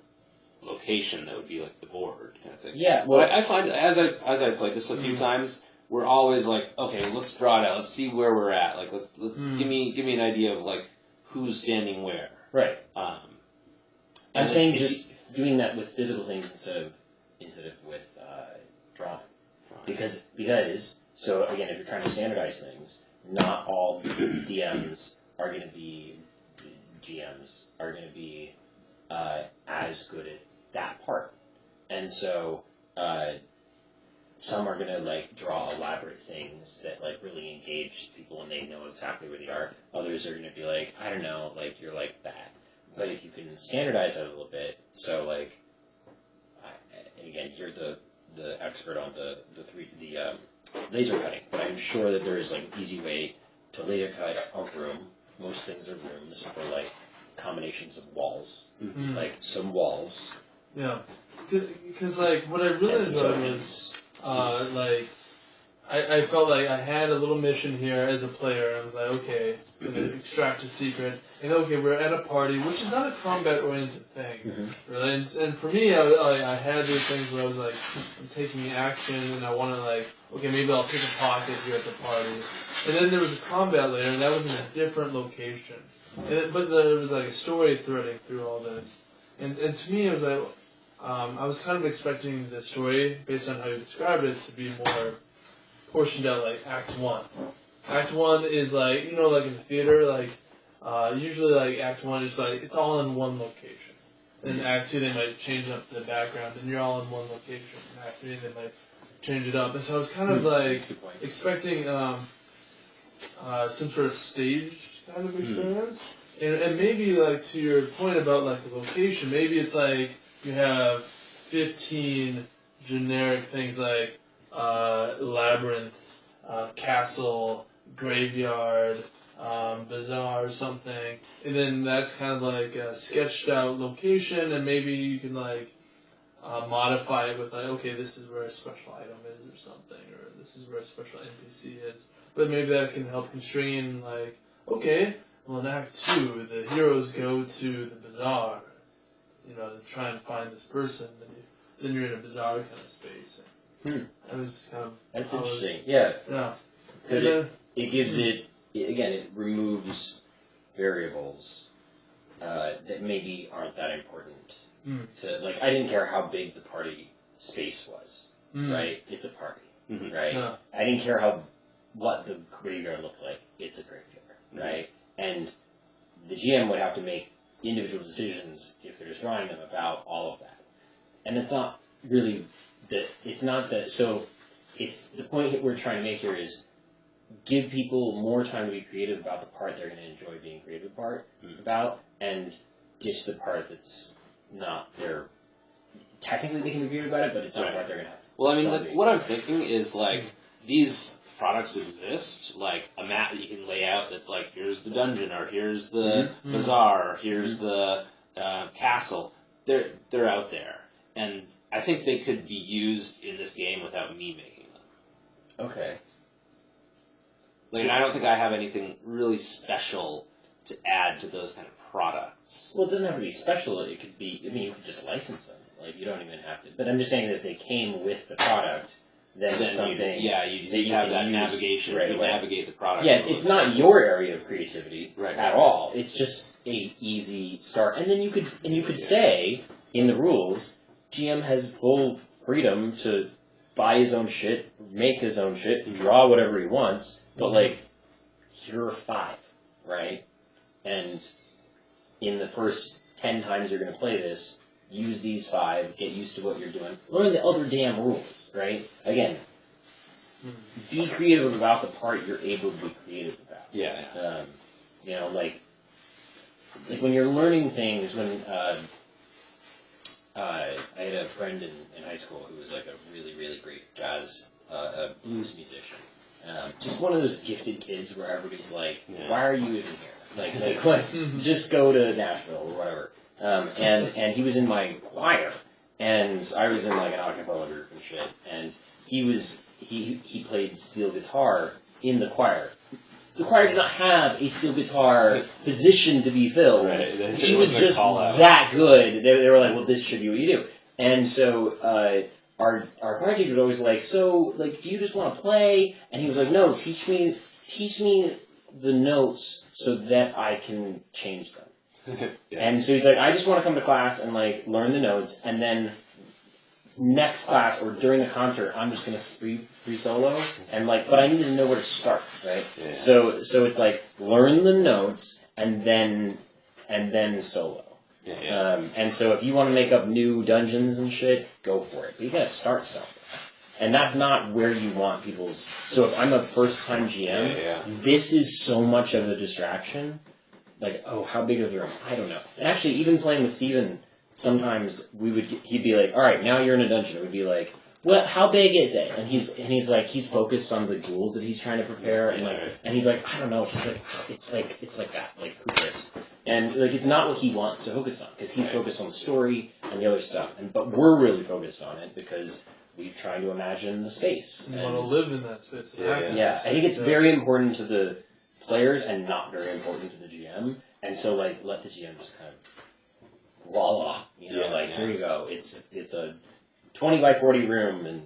location that would be the board kind of thing. Yeah, well, I find as I played this a few times, we're always okay, let's draw it out. Let's see where we're at. Let's give me an idea of who's standing where. Right. I'm saying just doing that with physical things instead of with drawing. Because so again, if you're trying to standardize things, not all GMs are going to be as good at that part, and so some are going to draw elaborate things that really engage people and they know exactly where they are. Others are going to be I don't know, you're that. But if you can standardize that a little bit, so and again, you're the expert on the laser cutting, but I'm sure that there is an easy way to laser cut a room. Most things are rooms for combinations of walls, some walls. Yeah, because what I really enjoyed was I felt like I had a little mission here as a player. I was okay, I'm gonna extract a secret, and we're at a party, which is not a combat-oriented thing, really. And for me, I had these things where I was I'm taking action, and I want to maybe I'll pick a pocket here at the party. And then there was a combat later, and that was in a different location. But there was a story threading through all this, and to me, it was I was kind of expecting the story, based on how you described it, to be more portioned out Act 1. Act 1 is in the theater, usually Act 1 is it's all in one location. In Act 2 they might change up the background and you're all in one location. In Act 3 they might change it up. And so I was kind of expecting some sort of staged kind of experience. And maybe to your point about the location, maybe it's you have 15 generic things labyrinth, castle, graveyard, bazaar or something, and then that's kind of a sketched out location, and maybe you can modify it with okay, this is where a special item is or something, or this is where a special NPC is. But maybe that can help constrain okay, well in Act 2 the heroes go to the bazaar, to try and find this person. then you're in a bizarre kind of space. That was kind of... That's interesting. Yeah. Yeah. Because it gives it removes variables that maybe aren't that important. To like, I didn't care how big the party space was, right? It's a party, right? Yeah. I didn't care what the graveyard looked like. It's a graveyard, right? And the GM would have to make individual decisions if they're just drawing them about all of that. And it's not really so it's the point we're trying to make here is give people more time to be creative about the part they're going to enjoy being creative about, and ditch the part that's not their. Technically, they can be creative about it, but it's not the part they're going to have. Well, I mean, like, what I'm thinking is, like, these products exist, like a map that you can lay out that's like, here's the dungeon, or here's the bazaar, or here's the castle. They're out there. And I think they could be used in this game without me making them. Okay. Like, and I don't think I have anything really special to add to those kind of products. Well, it doesn't have to be special. It could be, I mean, you could just license them. Like, you don't even have to. But I'm just saying that if they came with the product, then it's something you have that navigation. Right you away. Navigate the product. Yeah, it's not your area of creativity at all. It's just a easy start. And then you could say, in the rules, GM has full freedom to buy his own shit, make his own shit, draw whatever he wants, but, like, here are 5, right? And in the first 10 times you're going to play this, use these 5, get used to what you're doing, learn the other damn rules, right? Again, be creative about the part you're able to be creative about. Yeah. You know, like when you're learning things, when I had a friend in high school who was like a really, really great jazz blues musician. Just one of those gifted kids where everybody's like, why are you even here? Like what? Just go to Nashville or whatever. And he was in my choir, and I was in like an a cappella group and shit, and he played steel guitar in the choir. The choir did not have a steel guitar position to be filled. Right. He was just that good. They were like, well, this should be what you do. And so our choir teacher was always like, so, like, do you just want to play? And he was like, no, teach me the notes so that I can change them. And so he's like, I just want to come to class and, like, learn the notes, and then next class or during the concert, I'm just gonna free solo, and like, but I need to know where to start, right? Yeah. So it's like learn the notes and then solo. Yeah. And so if you want to make up new dungeons and shit, go for it. But you gotta start something, and that's not where you want people's. So if I'm a first time GM, this is so much of a distraction. Like, oh, how big is the room? I don't know. And actually, even playing with Steven, sometimes he'd be like, all right, now you're in a dungeon. It would be like, well, how big is it? And he's like, he's focused on the ghouls that he's trying to prepare, and like, and he's like, I don't know, just like, it's like that, like, who cares? And like, it's not what he wants to focus on, because he's focused on the story and the other stuff, but we're really focused on it because we're trying to imagine the space. You want to live in that space. Yeah, I think it's very important to the players and not very important to the GM, and so like, let the GM just kind of voila, you know, here you go. It's a 20 by 40 room, and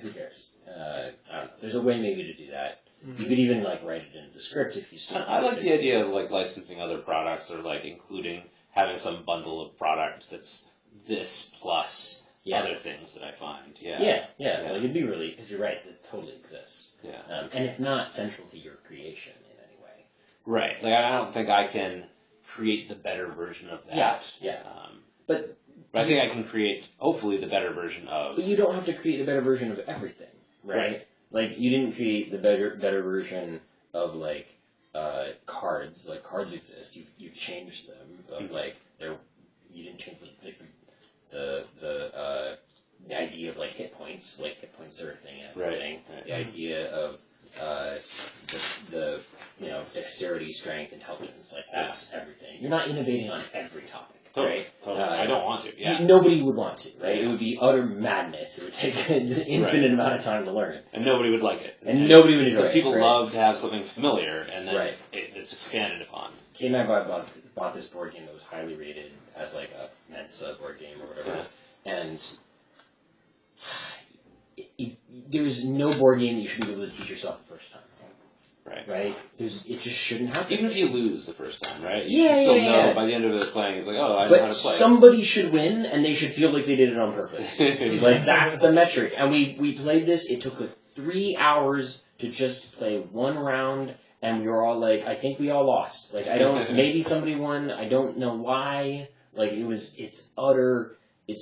who cares? I don't know. There's a way maybe to do that. Mm-hmm. You could even like write it into the script if you. I like the idea of like licensing other products, or like including having some bundle of product that's this plus other things that I find. Yeah. Like it'd be really, because you're right, this totally exists. Yeah. And it's not central to your creation in any way. Right. Like I don't think I can create the better version of that. Yeah. But I think I can create, hopefully, the better version of... But you don't have to create the better version of everything, right? Like, you didn't create the better version of, like, cards. Like, cards exist. You've changed them, but, like, you didn't change, the idea of, like, hit points. Like, hit points are a thing and everything. Right. The idea of the dexterity, strength, intelligence, like, that's everything. You're not innovating on every topic. Right? Totally. I don't want to. Yeah. Nobody would want to, right? It would be utter madness. It would take an infinite amount of time to learn it. And nobody would like it. And nobody would enjoy it. Because people love to have something familiar, and then it's expanded upon. Kate and I bought this board game that was highly rated as like a Mensa board game or whatever. And there's no board game that you should be able to teach yourself the first time. Right. It just shouldn't happen. Even if you lose the first time, right? You still know by the end of it playing, it's like, oh, I know how to play. But somebody should win, and they should feel like they did it on purpose. Like, that's the metric. And we played this, it took 3 hours to just play one round, and we were all like, I think we all lost. Like, maybe somebody won, I don't know why. Like, it's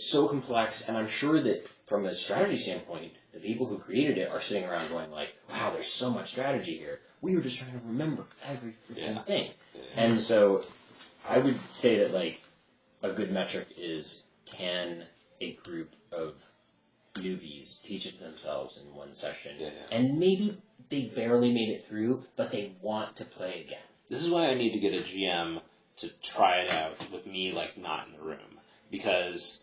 so complex, and I'm sure that from a strategy standpoint, the people who created it are sitting around going like, wow, there's so much strategy here. We were just trying to remember every freaking thing. And so I would say that, like, a good metric is, can a group of newbies teach it themselves in one session? And maybe they barely made it through, but they want to play again. This is why I need to get a GM to try it out with me, like, not in the room. Because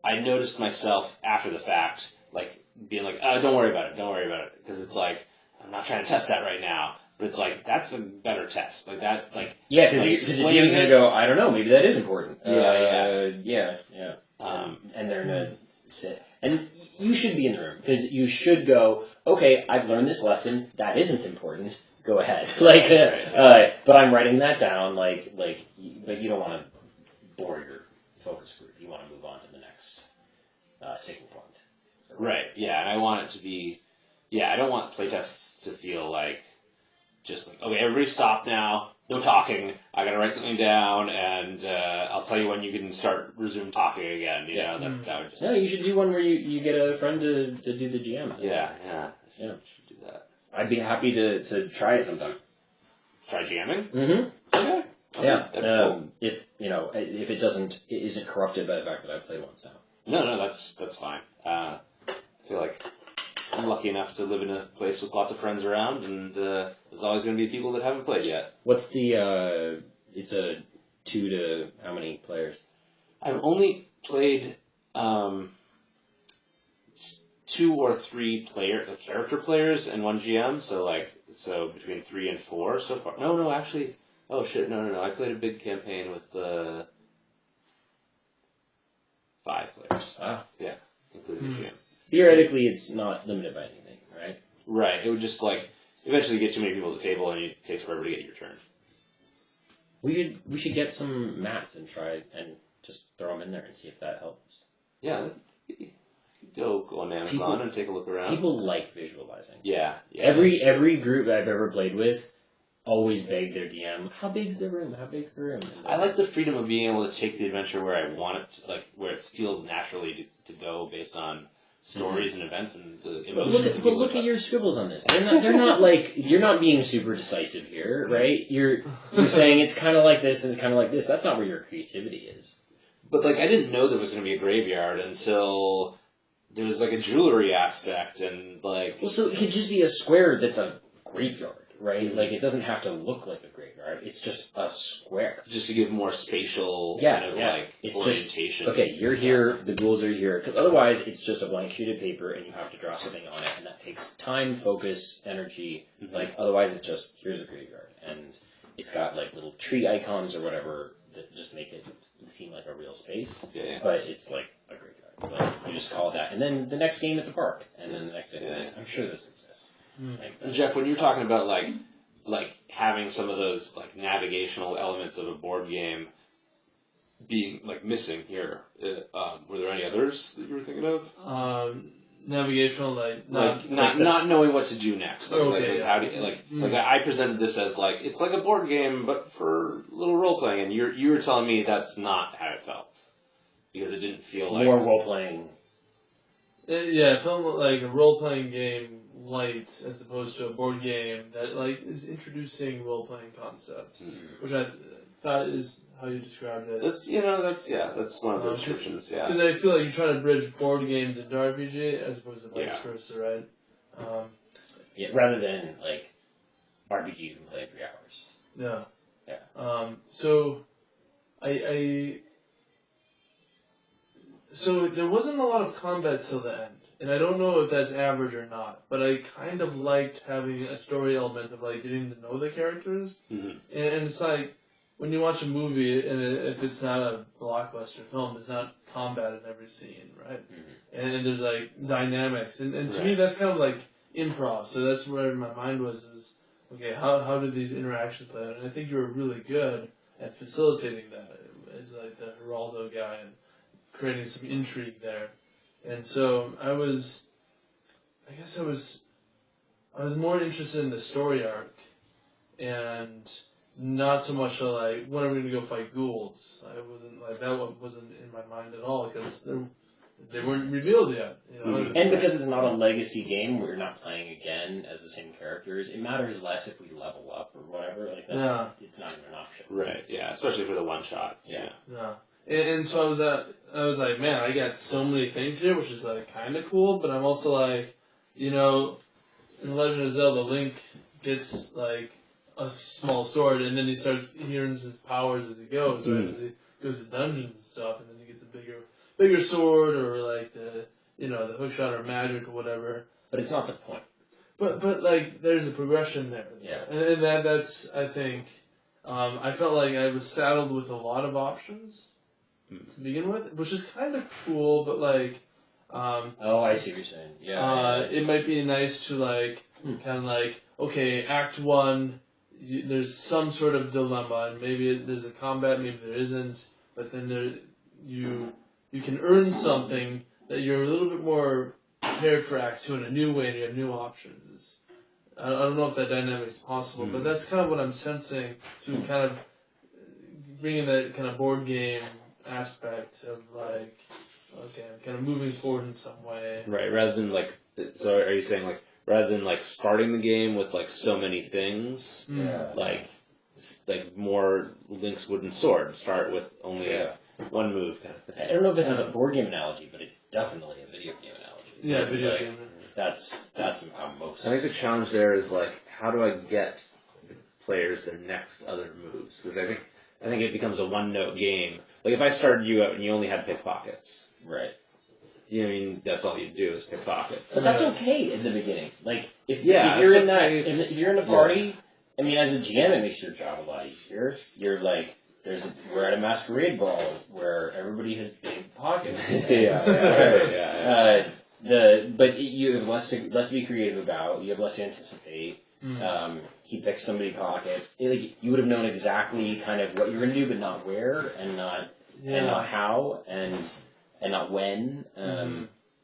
I noticed myself after the fact, like, being like, oh, don't worry about it. Because it's like, I'm not trying to test that right now. But it's like, that's a better test. Like, that, like... Yeah, because the GM's going to go, I don't know, maybe that is important. Yeah. And they're going to sit. And you should be in the room, because you should go, okay, I've learned this lesson, that isn't important, go ahead. But I'm writing that down, but you don't want to bore your focus group. You want to move on to the next sticking point. Right, yeah, and I want it to be... Yeah, I don't want playtests to feel like just like, okay, everybody stop now, no talking, I gotta write something down, and I'll tell you when you can resume talking again, you know, that would just... No, you should do one where you get a friend to do the GM. Yeah. I should do that. I'd be happy to try it sometime. Try jamming? Mm-hmm. Okay. Yeah. Cool. If it isn't corrupted by the fact that I played once now. No, that's fine. I feel like I'm lucky enough to live in a place with lots of friends around, and there's always going to be people that haven't played yet. What's the, it's a 2 to how many players? I've only played 2 or 3 character players and 1 GM, so between 3 and 4 so far. No, actually, oh shit, no. I played a big campaign with 5 players. Wow. Yeah, including the GM. Theoretically, it's not limited by anything, right? Right. It would just, eventually get too many people at the table and it takes forever to get your turn. We should get some mats and try and just throw them in there and see if that helps. Yeah. Go on Amazon and take a look around. People like visualizing. Yeah. Every group that I've ever played with always begged their DM, how big's the room? I like the freedom of being able to take the adventure where I want it to, where it feels naturally to go based on stories and events and the emotions. But look at your scribbles on this. They're not you're not being super decisive here, right? You're saying it's kind of like this and it's kind of like this. That's not where your creativity is. But I didn't know there was going to be a graveyard until there was a jewelry aspect and Well, so it could just be a square that's a graveyard, right? It doesn't have to look like a graveyard. It's just a square. Just to give more spatial it's orientation. Just, okay, you're here, the ghouls are here. Because otherwise, it's just a blank sheet of paper, and you have to draw something on it, and that takes time, focus, energy. Mm-hmm. Otherwise, it's just, here's a graveyard. And it's got, little tree icons or whatever that just make it seem like a real space. Yeah. But it's a graveyard. You just call it that. And then the next game, it's a park. And then the next game, I'm sure this exists. Jeff, when you're talking about, having some of those navigational elements of a board game being missing here, were there any others that you were thinking of? Navigational, not knowing what to do next. How do you, I presented this as it's like a board game but for little role playing, and you were telling me that's not how it felt because it didn't feel like more role playing. Yeah, it felt like a role playing game light as opposed to a board game that is introducing role playing concepts, which I thought is how you described it. That's one of the descriptions. Yeah, because I feel like you're trying to bridge board games into RPG as opposed to vice versa, right? Rather than RPG you can play in 3 hours. Yeah. So So there wasn't a lot of combat till the end, and I don't know if that's average or not, but I kind of liked having a story element of getting to know the characters, and it's when you watch a movie, and if it's not a blockbuster film, it's not combat in every scene, right? Mm-hmm. And there's like dynamics, and to me that's kind of like improv. So that's where my mind was okay, how do these interactions play out? And I think you were really good at facilitating that as like the Geraldo guy and creating some intrigue there. And so I was more interested in the story arc and not so much like when are we going to go fight ghouls. I wasn't like that one wasn't in my mind at all because they weren't revealed yet. You know? And because it's not a legacy game where you're not playing again as the same characters, it matters less if we level up or whatever. Like it's not even an option. Right. Yeah. Especially for the one shot. Yeah. And so I was like, man, I got so many things here, which is like kind of cool. But I'm also like, in Legend of Zelda, Link gets like a small sword, and then he earns his powers as he goes, right? As he goes to dungeons and stuff, and then he gets a bigger sword, or like the hookshot or magic or whatever. But it's not the point. But like there's a progression there. Yeah. And that's I think I felt like I was saddled with a lot of options to begin with, which is kind of cool, but like. I see what you're saying. Yeah. It might be nice to like kind of like okay, Act 1. There's some sort of dilemma, and maybe there's a combat, maybe there isn't. But then you can earn something that you're a little bit more prepared for Act 2 in a new way, and you have new options. I don't know if that dynamic is possible, but that's kind of what I'm sensing to kind of bring in that kind of board game aspect of like, okay, I'm kind of moving forward in some way. Right, rather than like, so are you saying like, rather than like starting the game with like so many things, like more Link's wooden sword, start with only one move kind of thing. I don't know if it has a board game analogy, but it's definitely a video game analogy. Yeah, video game. That's how most. I think the challenge there is like, how do I get the players the next other moves? Because I think it becomes a one-note game. Like if I started you out and you only had pickpockets, right? You know, I mean, that's all you do is pickpockets. But that's okay in the beginning. Like if you're in that, if you're in a party, I mean, as a GM, it makes your job a lot easier. You're like, we're at a masquerade ball where everybody has big pockets. But you have less to be creative about. You have less to anticipate. He picks somebody's pocket. You would have known exactly kind of what you were going to do, but not where and not how and not when.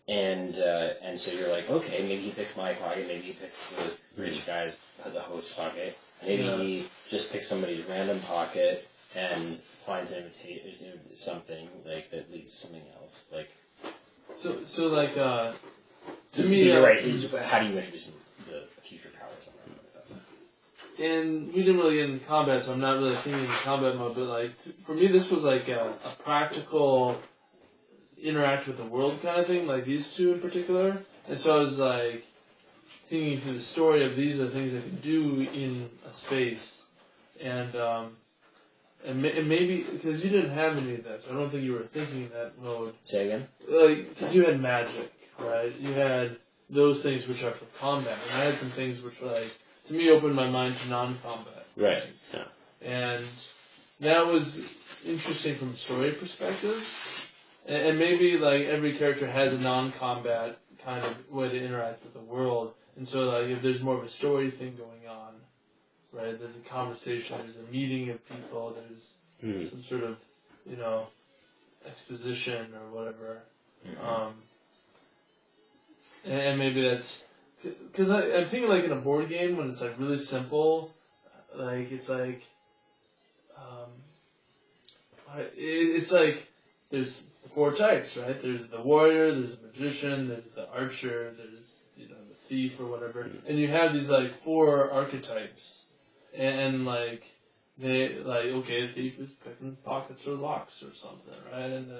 And so you're like, okay, maybe he picks my pocket, maybe he picks the rich guy's, the host's pocket, maybe he just picks somebody's random pocket and finds an invitation, something like that leads to something else. Like, so like to me, you're right. How do you introduce the future powers? And we didn't really get into combat, so I'm not really thinking in combat mode. But like for me, this was like a practical interact with the world kind of thing, like these two in particular. And so I was like thinking through the story of these are the things I can do in a space, and maybe because you didn't have any of that, so I don't think you were thinking in that mode. Say again? Like because you had magic, right? You had those things which are for combat, and I had some things which were like to me opened my mind to non-combat. Right. Things. Yeah. And that was interesting from a story perspective. And maybe like every character has a non-combat kind of way to interact with the world, and so like if there's more of a story thing going on, right? There's a conversation, there's a meeting of people, there's some sort of exposition or whatever, and maybe that's because I'm thinking like in a board game when it's like really simple, like it's like it's like there's 4 types, right? There's the warrior, there's the magician, there's the archer, there's the thief or whatever, and you have these like 4 archetypes, and like they like okay, the thief is picking pockets or locks or something, right? And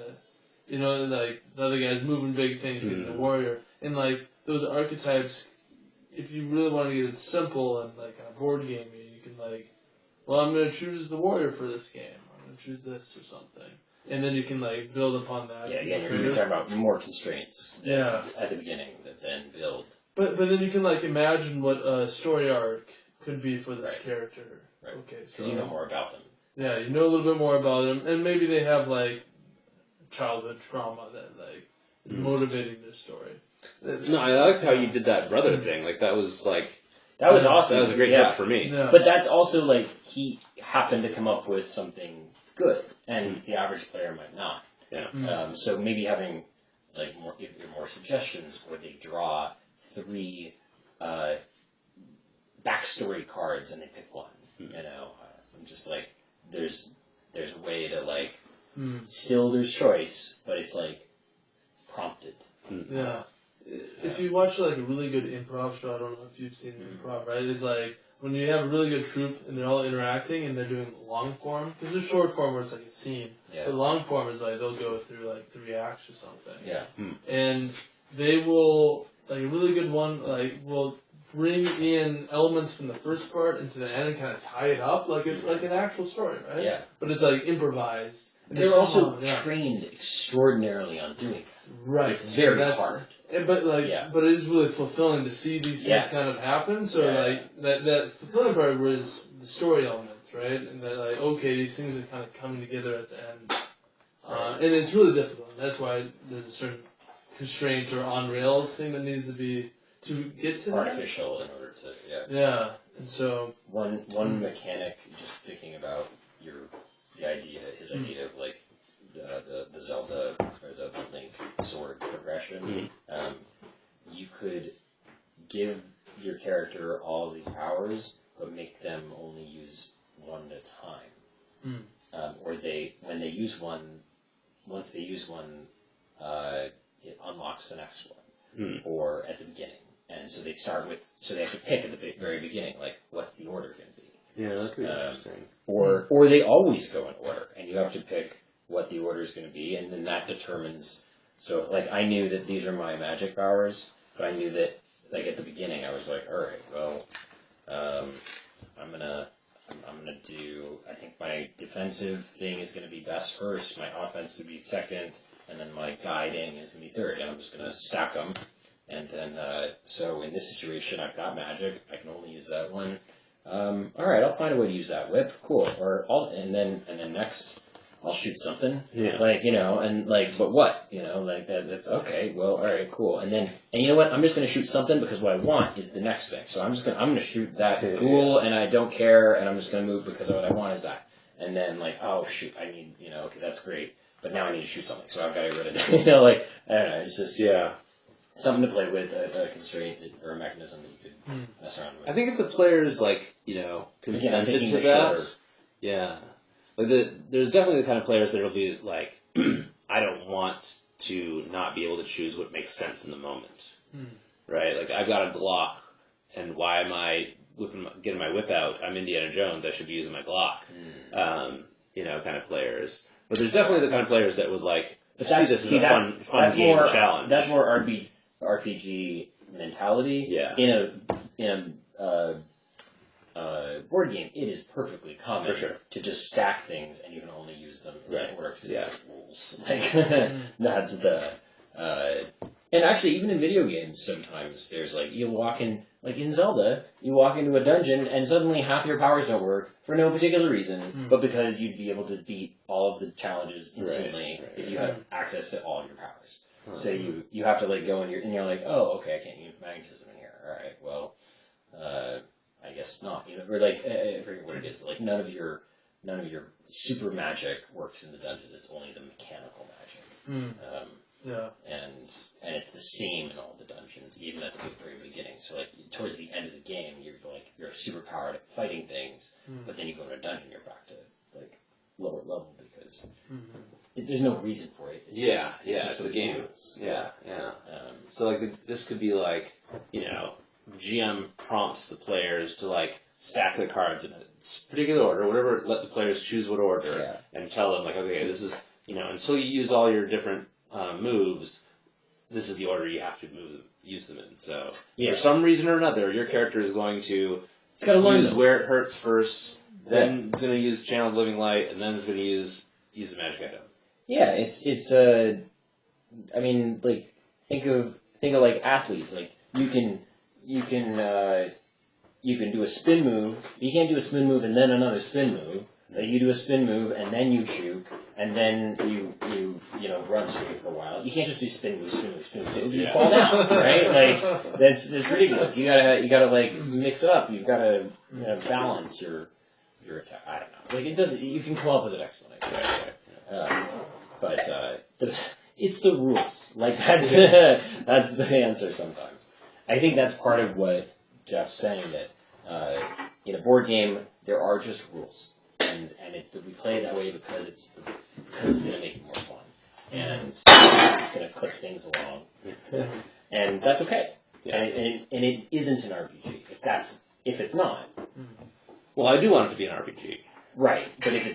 like the other guy's moving big things, he's the warrior, and like those archetypes, if you really want to get it simple and like on a board game, you can like, well, I'm gonna choose the warrior for this game, I'm gonna choose this or something. And then you can like build upon that. Yeah, you're talking about more constraints. At the beginning that then build. But then you can like imagine what a story arc could be for this character. Right. Okay, because you know more about them. Yeah, you know a little bit more about them, and maybe they have like childhood trauma that like is motivating their story. No, I liked how you did that brother thing. Like that was awesome. That was a great hook for me. Yeah. But that's also like he happened to come up with something good, and the average player might not. Yeah. So maybe having like more suggestions, or they draw 3 backstory cards and they pick one. You know, I'm just like there's a way to like still there's choice, but it's like prompted. Yeah. If you watch like a really good improv show, I don't know if you've seen improv, right? It's like when you have a really good troupe and they're all interacting and they're doing long form, because there's short form where it's like a scene, but long form is like they'll go through like 3 acts or something. Yeah. And they will, like a really good one, like will bring in elements from the first part into the end and kind of tie it up like an actual story, right? Yeah. But it's like improvised. And They're also trained extraordinarily on doing that. Right. It's very hard. But but it is really fulfilling to see these things kind of happen. So like that fulfilling part was the story element, right? And that like okay, these things are kind of coming together at the end, and it's really difficult. And that's why there's a certain constraint or on rails thing that needs to get to artificial in order to yeah. And so one mechanic, just thinking about his idea of like the Zelda or the Link sword progression. You could give your character all of these powers, but make them only use one at a time. Or when they use one, once they use one, it unlocks the next one, or at the beginning. And so they have to pick at the very beginning, like what's the order going to be? Yeah, that could be interesting. Or they always go in order, and you have to pick what the order is going to be, and then that determines. So, if, like, I knew that these are my magic powers, but I knew that, like, at the beginning, I was like, all right, well, I'm gonna do. I think my defensive thing is gonna be best first, my offense to be second, and then my guiding is gonna be third, and I'm just gonna stack them. And then, so in this situation, I've got magic. I can only use that one. All right, I'll find a way to use that whip. Cool. And then next, I'll shoot something. Yeah. Like, you know, and like, but what? You know, like that's okay. Well, all right, cool. And you know what? I'm just gonna shoot something because what I want is the next thing. So I'm gonna shoot that ghoul, and I don't care, and I'm just gonna move because what I want is that. And then like, oh shoot, I need, you know, okay, that's great, but now I need to shoot something, so I've got to get rid of it. You know, like I don't know, it's just something to play with, a constraint or a mechanism that you could mess around with. I think if the players, like, you know, consented to that, like there's definitely the kind of players that will be like, I don't want to not be able to choose what makes sense in the moment, right? Like I've got a Glock, and why am I getting my whip out? I'm Indiana Jones. I should be using my Glock. You know, kind of players. But there's definitely the kind of players that would like see this as a fun game challenge. That's more RPG mentality. Yeah. In a board game, it is perfectly common to just stack things, and you can only use them in order because it's rules. Like that's the. And actually, even in video games, sometimes there's like you walk in, like in Zelda, you walk into a dungeon and suddenly half your powers don't work for no particular reason, but because you'd be able to beat all of the challenges instantly if you had access to all your powers. So you have to like go and you're like, oh, okay, I can't use magnetism in here. All right, well, I guess not. You know, or like I forget what it is, but like none of your super magic works in the dungeons. It's only the mechanical magic. And it's the same in all the dungeons, even at the very beginning. So like towards the end of the game, you're super powered at fighting things, but then you go into a dungeon, you're back to like lower level because there's no reason for it. It's just a game. So like this could be like, you know, GM prompts the players to like stack the cards in a particular order, whatever. Let the players choose what order, and tell them like, okay, this is, you know, until you use all your different moves, this is the order you have to use them in. So for some reason or another, your character is going to use where it hurts first, then it's going to use Channel of Living Light, and then it's going to use the magic item. Yeah, it's I mean, like think of like athletes. Like you can do a spin move. You can't do a spin move and then another spin move. Like you do a spin move, and then you juke, and then you run straight for a while. You can't just do spin move, spin move, spin move. You fall down, right? Like that's ridiculous. You gotta like mix it up. You've gotta balance your attack. I don't know. Like it doesn't. You can come up with an explanation. But it's the rules. Like that's that's the answer sometimes. I think that's part of what Jeff's saying, that in a board game there are just rules, and we play it that way because it's going to make it more fun, and it's going to click things along, and that's okay. Yeah. And it isn't an RPG if it's not. Well, I do want it to be an RPG. Right, but if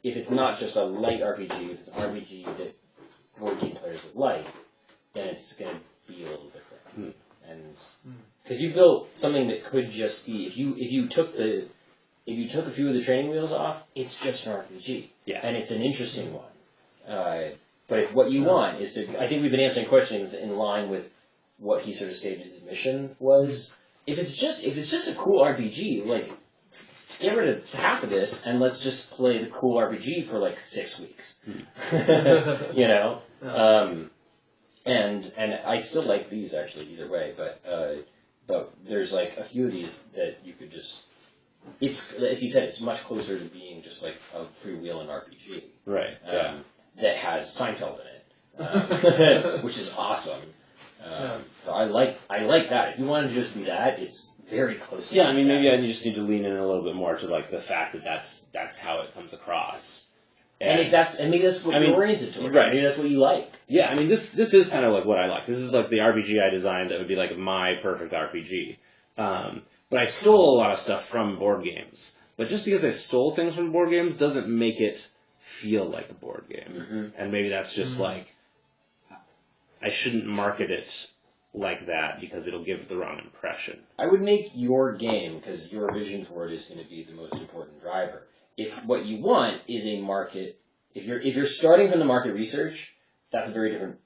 it's not just a light RPG, if it's an RPG that board game players would like, then it's going to be a little different. And because you built something that could just be, if you took a few of the training wheels off, it's just an RPG. Yeah. And it's an interesting one. But if what you want is to, I think we've been answering questions in line with what he sort of stated his mission was. If it's just a cool RPG, like, get rid of half of this and let's just play the cool RPG for like 6 weeks. And I still like these actually either way, but there's like a few of these that you could just, it's, as he said, it's much closer to being just like a freewheeling RPG. Right. That has Seinfeld in it, which is awesome. So I like that. If you want to just be that, it's very close. Yeah, I mean, maybe I just need to lean in a little bit more to like the fact that that's how it comes across. And maybe that's what you're oriented towards. Right. Maybe that's what you like. Yeah, I mean, this is kind of like what I like. This is like the RPG I designed that would be like my perfect RPG. But I stole a lot of stuff from board games. But just because I stole things from board games doesn't make it feel like a board game. Mm-hmm. And maybe that's just like, I shouldn't market it like that because it'll give the wrong impression. I would make your game, because your vision for it is going to be the most important driver. If what you want is a market, if you're starting from the market research, that's a very different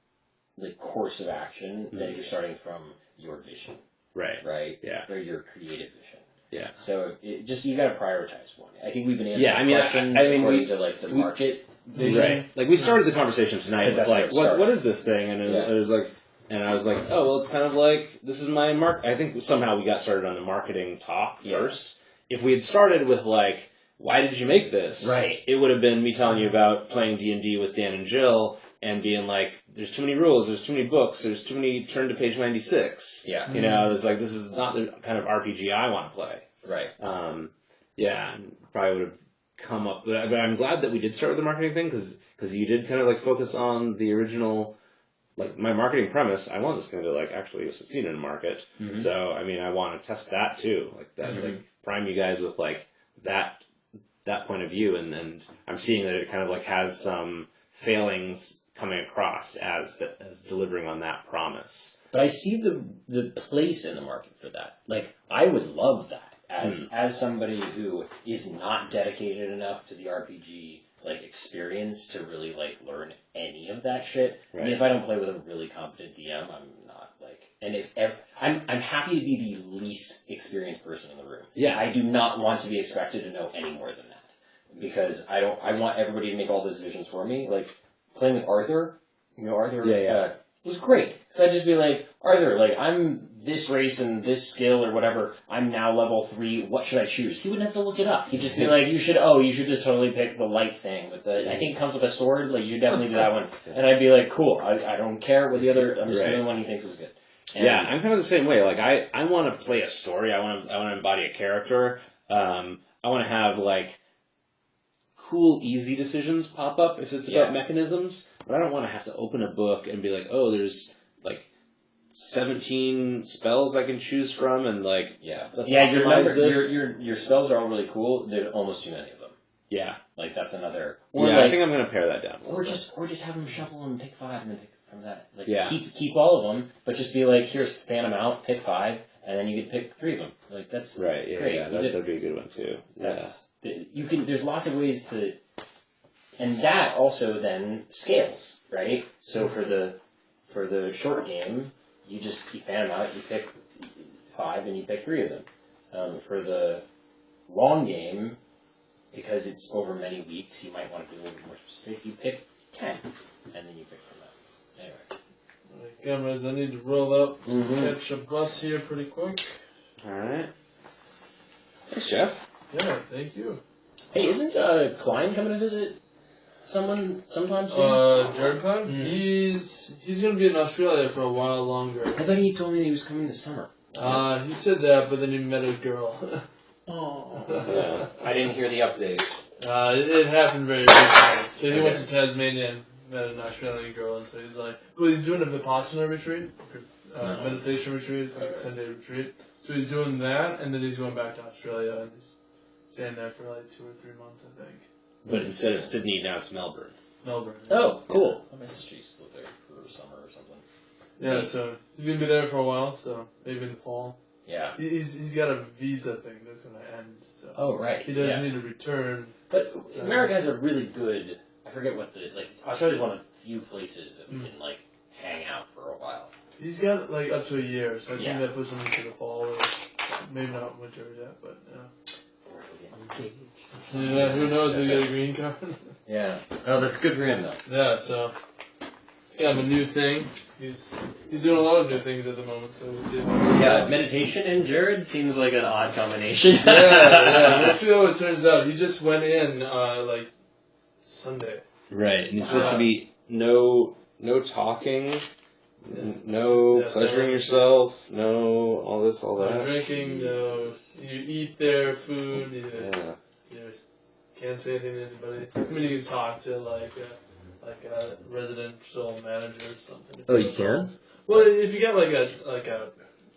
like course of action than if you're starting from your vision. Right. Right? Yeah. Or your creative vision. Yeah. So you got to prioritize one. I think we've been answering questions according to like the market vision. Right. Like we started the conversation tonight with like, what is this thing? And it was like, and I was like, oh, well, it's kind of like, this is my I think somehow we got started on the marketing talk first. If we had started with like, why did you make this? Right. It would have been me telling you about playing D&D with Dan and Jill and being like, there's too many rules, there's too many books, there's too many, turn to page 96. Yeah. You know, it's like, this is not the kind of RPG I want to play. Right. Yeah, probably would have come up, but I'm glad that we did start with the marketing thing because you did kind of like focus on the original, like my marketing premise. I want this thing to like actually succeed in the market. Mm-hmm. So, I mean, I want to test that too, like that, like prime you guys with like that point of view, and I'm seeing that it kind of like has some failings coming across as delivering on that promise. But I see the place in the market for that. Like, I would love that as somebody who is not dedicated enough to the RPG like experience to really like learn any of that shit. Right. I mean, if I don't play with a really competent DM, I'm not like. And I'm happy to be the least experienced person in the room. Yeah, I do not want to be expected to know any more than that. Because I want everybody to make all the decisions for me. Like, playing with Arthur, Arthur was great. So I'd just be like, Arthur, like, I'm this race and this skill or whatever, I'm now level 3, what should I choose? He wouldn't have to look it up. He'd just be like, you should just totally pick the light thing. I think it comes with a sword, like, you should definitely do that one. And I'd be like, cool, I don't care what the other, I'm just doing the one he thinks is good. And yeah, I'm kind of the same way. Like, I want to play a story, I want to embody a character, I want to have, like, cool, easy decisions pop up if it's about mechanisms, but I don't want to have to open a book and be like, oh, there's like 17 spells I can choose from, and like your spells are all really cool. There's almost too many of them. Yeah, like that's another. I think I'm gonna pare that down. Or just have them shuffle and pick 5 and then pick from that. Like keep all of them, but just be like, here's fan them out, pick 5. And then you can pick 3 of them. Like that's right. Yeah, great. Yeah, that'd be a good one too. There's lots of ways to, and that also then scales, right? So for the short game, you fan them out. You pick 5 and you pick 3 of them. For the long game, because it's over many weeks, you might want to be a little bit more specific. You pick 10, and then you pick from that. Anyway. Alright, comrades, I need to roll up, Mm-hmm. catch a bus here pretty quick. Alright. Thanks, Jeff. Yeah, thank you. Hey, isn't Klein coming to visit someone sometime soon? Jared Klein? Mm. He's gonna be in Australia for a while longer. I thought he told me he was coming this summer. He said that, but then he met a girl. Oh. Yeah. I didn't hear the update. It happened very recently. So he went to Tasmania and met an Australian girl, and so he's like, well, he's doing a Vipassana retreat, meditation retreat. It's like a 10-day retreat. So he's doing that, and then he's going back to Australia, and he's staying there for like 2 or 3 months, I think. But instead of Sydney, now it's Melbourne. Melbourne. Oh, cool. My sister used to live there for summer or something. Yeah, so he's gonna be there for a while, so maybe in the fall. Yeah. He's got a visa thing that's gonna end, so Oh, right. he doesn't Yeah. need to return. But America has a really good. I forget what Australia's one of the few places that we can hang out for a while. He's got like up to a year, so I Yeah. think that puts him into the fall, or maybe not winter yet, but yeah. Yeah, who knows? He'll get a green card. Yeah. Oh, that's good for him though. Yeah, so it's kind of a new thing. He's doing a lot of new things at the moment, so we'll see how. Yeah, meditation and Jared seems like an odd combination. yeah. We'll see how it turns out. He just went in like Sunday. Right, and it's supposed to be no talking, no pleasuring yourself, no all this, all No that. drinking, no. You eat their food. You can't say anything to anybody. I mean, you can talk to like a residential manager or something. Oh, you can? Well, if you get like a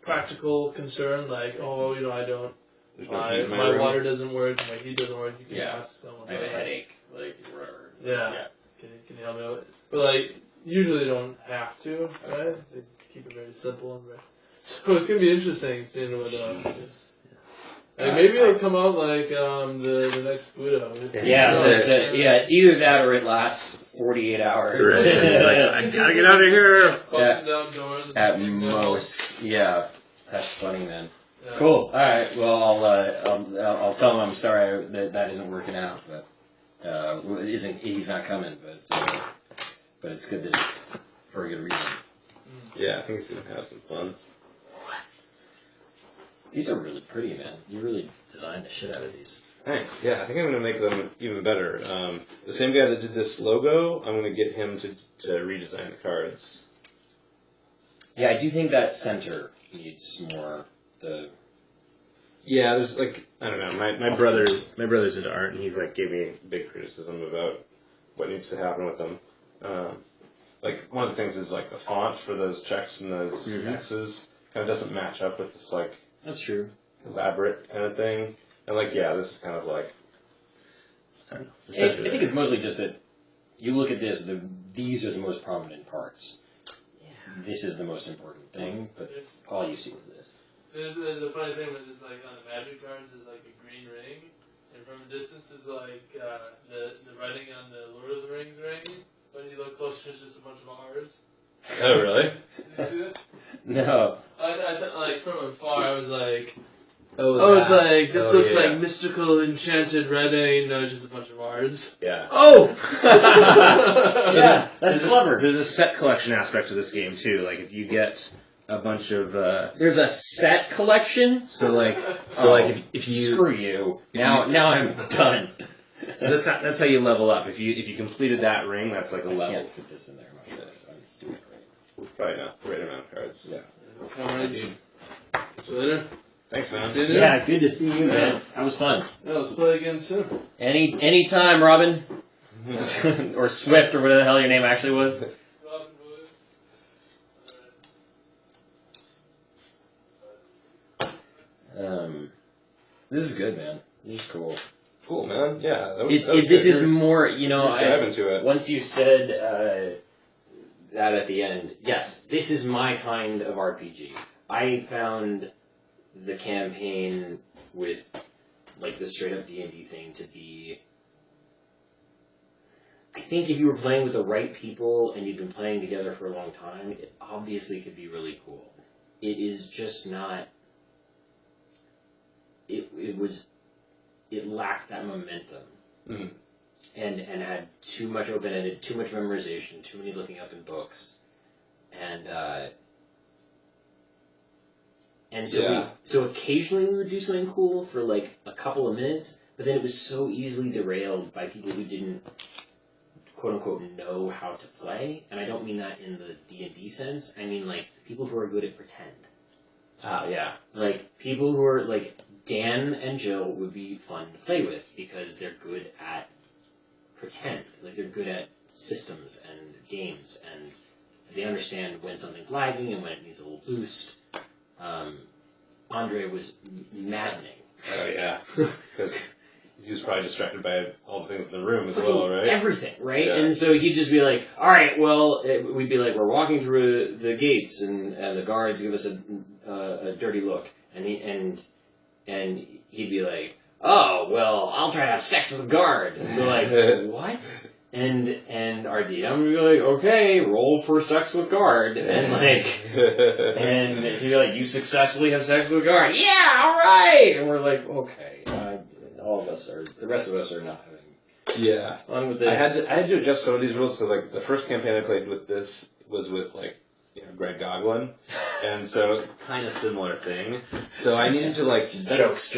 practical concern, like I don't. There's no heat in my room. Water doesn't work, my heat doesn't work. You can Yeah. ask someone. I have a about it. headache, whatever. Yeah. Can you help me with it? But usually they don't have to, right? They keep it very simple and very. So it's gonna be interesting seeing what. Maybe it'll come out like the next Buddha. Yeah, either that or it lasts 48 hours. Right. I gotta get out of here. Busting down doors. And At kicking most, yeah. That's funny, man. Yeah. Cool. All right. Well, I'll tell him I'm sorry that isn't working out, but he's not coming. But it's good that it's for a good reason. Yeah, I think he's gonna have some fun. These are really pretty, man. You really designed the shit out of these. Thanks. Yeah, I think I'm gonna make them even better. The same guy that did this logo, I'm gonna get him to redesign the cards. Yeah, I do think that center needs more. Yeah, there's I don't know. My brother's into art, and he gave me big criticism about what needs to happen with them. One of the things is the font for those checks and those X's kind of doesn't match up with this That's true. elaborate kind of thing. And this is kind of I don't know. I think it's mostly just that you look at this. These are the most prominent parts. Yeah. This is the most important thing, but all you see is this. There's a funny thing with this, on the magic cards, there's a green ring, and from a distance is the writing on the Lord of the Rings ring, but you look closer, it's just a bunch of R's. Oh, really? Did you see that? No. I thought, from afar, I was like, Oh, it's this looks like mystical, enchanted writing, no, it's just a bunch of R's. Yeah. Oh! Yeah, that's clever. There's a set collection aspect to this game too. If you get a bunch of There's a set collection? if you Screw you. Now I'm done. so that's how you level up. If you completed that ring, that's a I level. can't fit this in there. I'm not sure if I'm doing it right. Probably not the right amount of cards. Yeah. Comrades. See you later. Thanks, man. See you Yeah, good to see you, man. That was fun. Yeah, let's play again soon. Anytime, Robin. Or Swift, or whatever the hell your name actually was. Robin Williams. This is good, man. This is cool. Cool, man. Yeah. That was This good. is more, Dive into it. once you said that at the end, yes, this is my kind of RPG. I found the campaign with, the straight-up D&D thing to be... I think if you were playing with the right people and you'd been playing together for a long time, it obviously could be really cool. It is just not... It it lacked that momentum. Mm-hmm. And had too much open-ended, too much memorization, too many looking up in books, and so occasionally we would do something cool for like a couple of minutes, but then it was so easily derailed by people who didn't quote unquote know how to play, and I don't mean that in the D&D sense. I mean like people who are good at pretend. Yeah. Like people who are like Dan and Jill would be fun to play with because they're good at pretend. Like they're good at systems and games, and they understand when something's lagging and when it needs a little boost. Andre was maddening. Oh yeah, because he was probably distracted by all the things in the room as well, right? Everything, right? Yeah. And so he'd just be like, "All right, well," we'd be like, "We're walking through the gates, and the guards give us a dirty look," and he'd be like, "Oh, well, I'll try to have sex with a guard." And we're like, "What?" And our DM would be like, "Okay, roll for sex with guard," and and he'd be like, "You successfully have sex with a guard." Yeah, all right. And we're like, "Okay." The rest of us are not having fun with this. I had to adjust some of these rules because like the first campaign I played with this was with like Greg Goglin, and so kind of similar thing. So I needed to like jokes.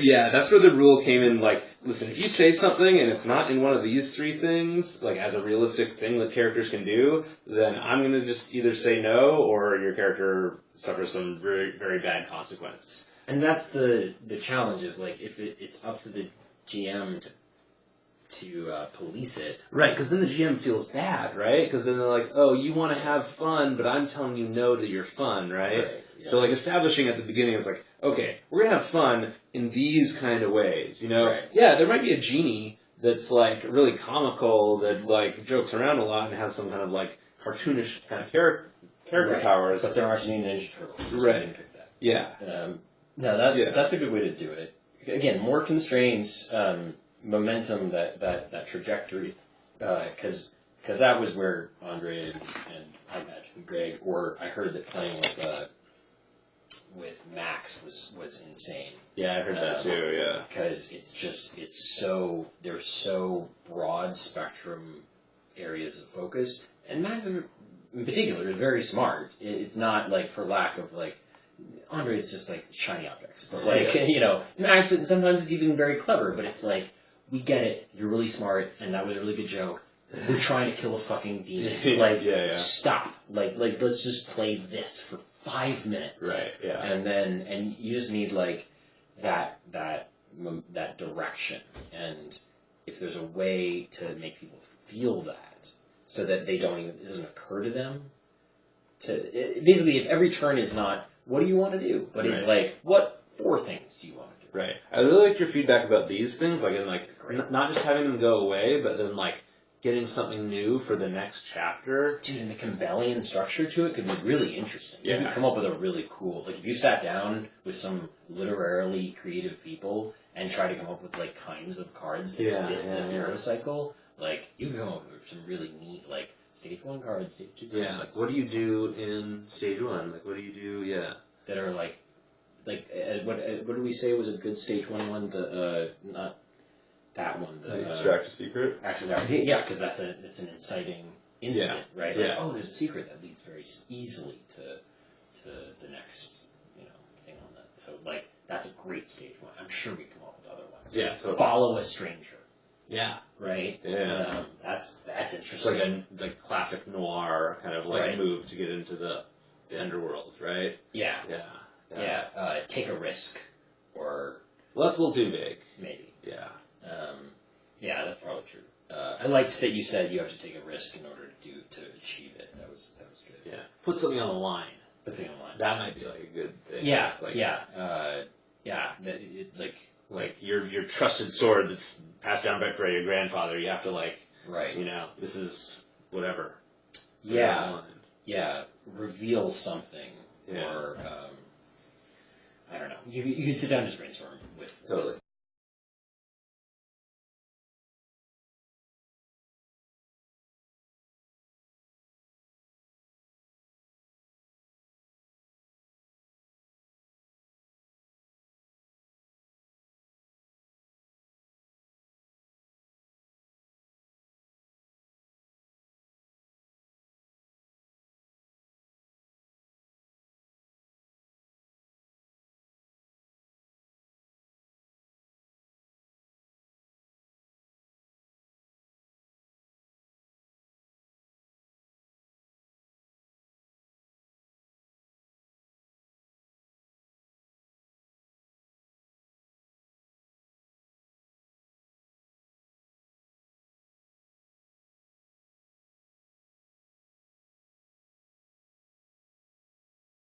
Yeah, that's where the rule came in. Like, listen, if you say something and it's not in one of these three things, like as a realistic thing that characters can do, then I'm gonna just either say no or your character suffers some very very bad consequence. And that's the challenge is like if it's up to the GM to police it. Right, because then the GM feels bad, right? Because then they're like, oh, you want to have fun, but I'm telling you no to your fun, right? Yeah. So like establishing at the beginning is like, okay, we're going to have fun in these kind of ways, you know? Right. Yeah, there might be a genie that's like really comical, that like jokes around a lot and has some kind of like cartoonish kind of character powers. But there aren't any Ninja Turtles. So Right. I didn't pick that. Yeah. No, that's a good way to do it. Again, more constraints, momentum, that trajectory, because that was where Andre and I imagine Greg, or I heard that playing with Max was insane. Yeah, I heard that too. Yeah. Because they're so broad spectrum areas of focus, and Max in particular is very smart. It's not like for lack of like. Andre is just like shiny objects, but like Max sometimes is even very clever. But it's like we get it. You're really smart, and that was a really good joke. We're trying to kill a fucking demon. Like stop. Like let's just play this for 5 minutes. Right. Yeah. And you just need like that direction. And if there's a way to make people feel that, so that it doesn't occur to them. Basically, if every turn is not what do you want to do, but it's like what 4 things do you want to do? Right. I really liked your feedback about these things, like in like not just having them go away, but then like getting something new for the next chapter. Dude, and the Campbellian structure to it could be really interesting. Yeah. You could come up with a really cool, like if you sat down with some literarily creative people and try to come up with like kinds of cards that fit the hero cycle, like you could come up with some really neat like stage 1 cards, stage 2 cards. Yeah, like what do you do in stage 1? Like what do you do? Yeah, that are like what did we say was a good stage 1? The not that one. The extract a secret. Actually, yeah, because that's an inciting incident, right? Yeah. Like, oh, there's a secret that leads very easily to the next thing on that. So like that's a great stage 1. I'm sure we can come up with other ones. Yeah, totally. Follow a stranger. Yeah. Right. Yeah. That's interesting. It's like a classic noir kind of like move to get into the underworld, right? Yeah. Yeah. Take a risk, or well, that's a little too big. Maybe. Yeah. Yeah, that's probably true. I liked that you said you have to take a risk in order to achieve it. That was good. Yeah. Put something on the line. That might be like a good thing. Yeah. Like, like your trusted sword that's passed down by your grandfather. You have to this is whatever. Yeah. Reveal something. Yeah. Or I don't know. You could sit down and just brainstorm with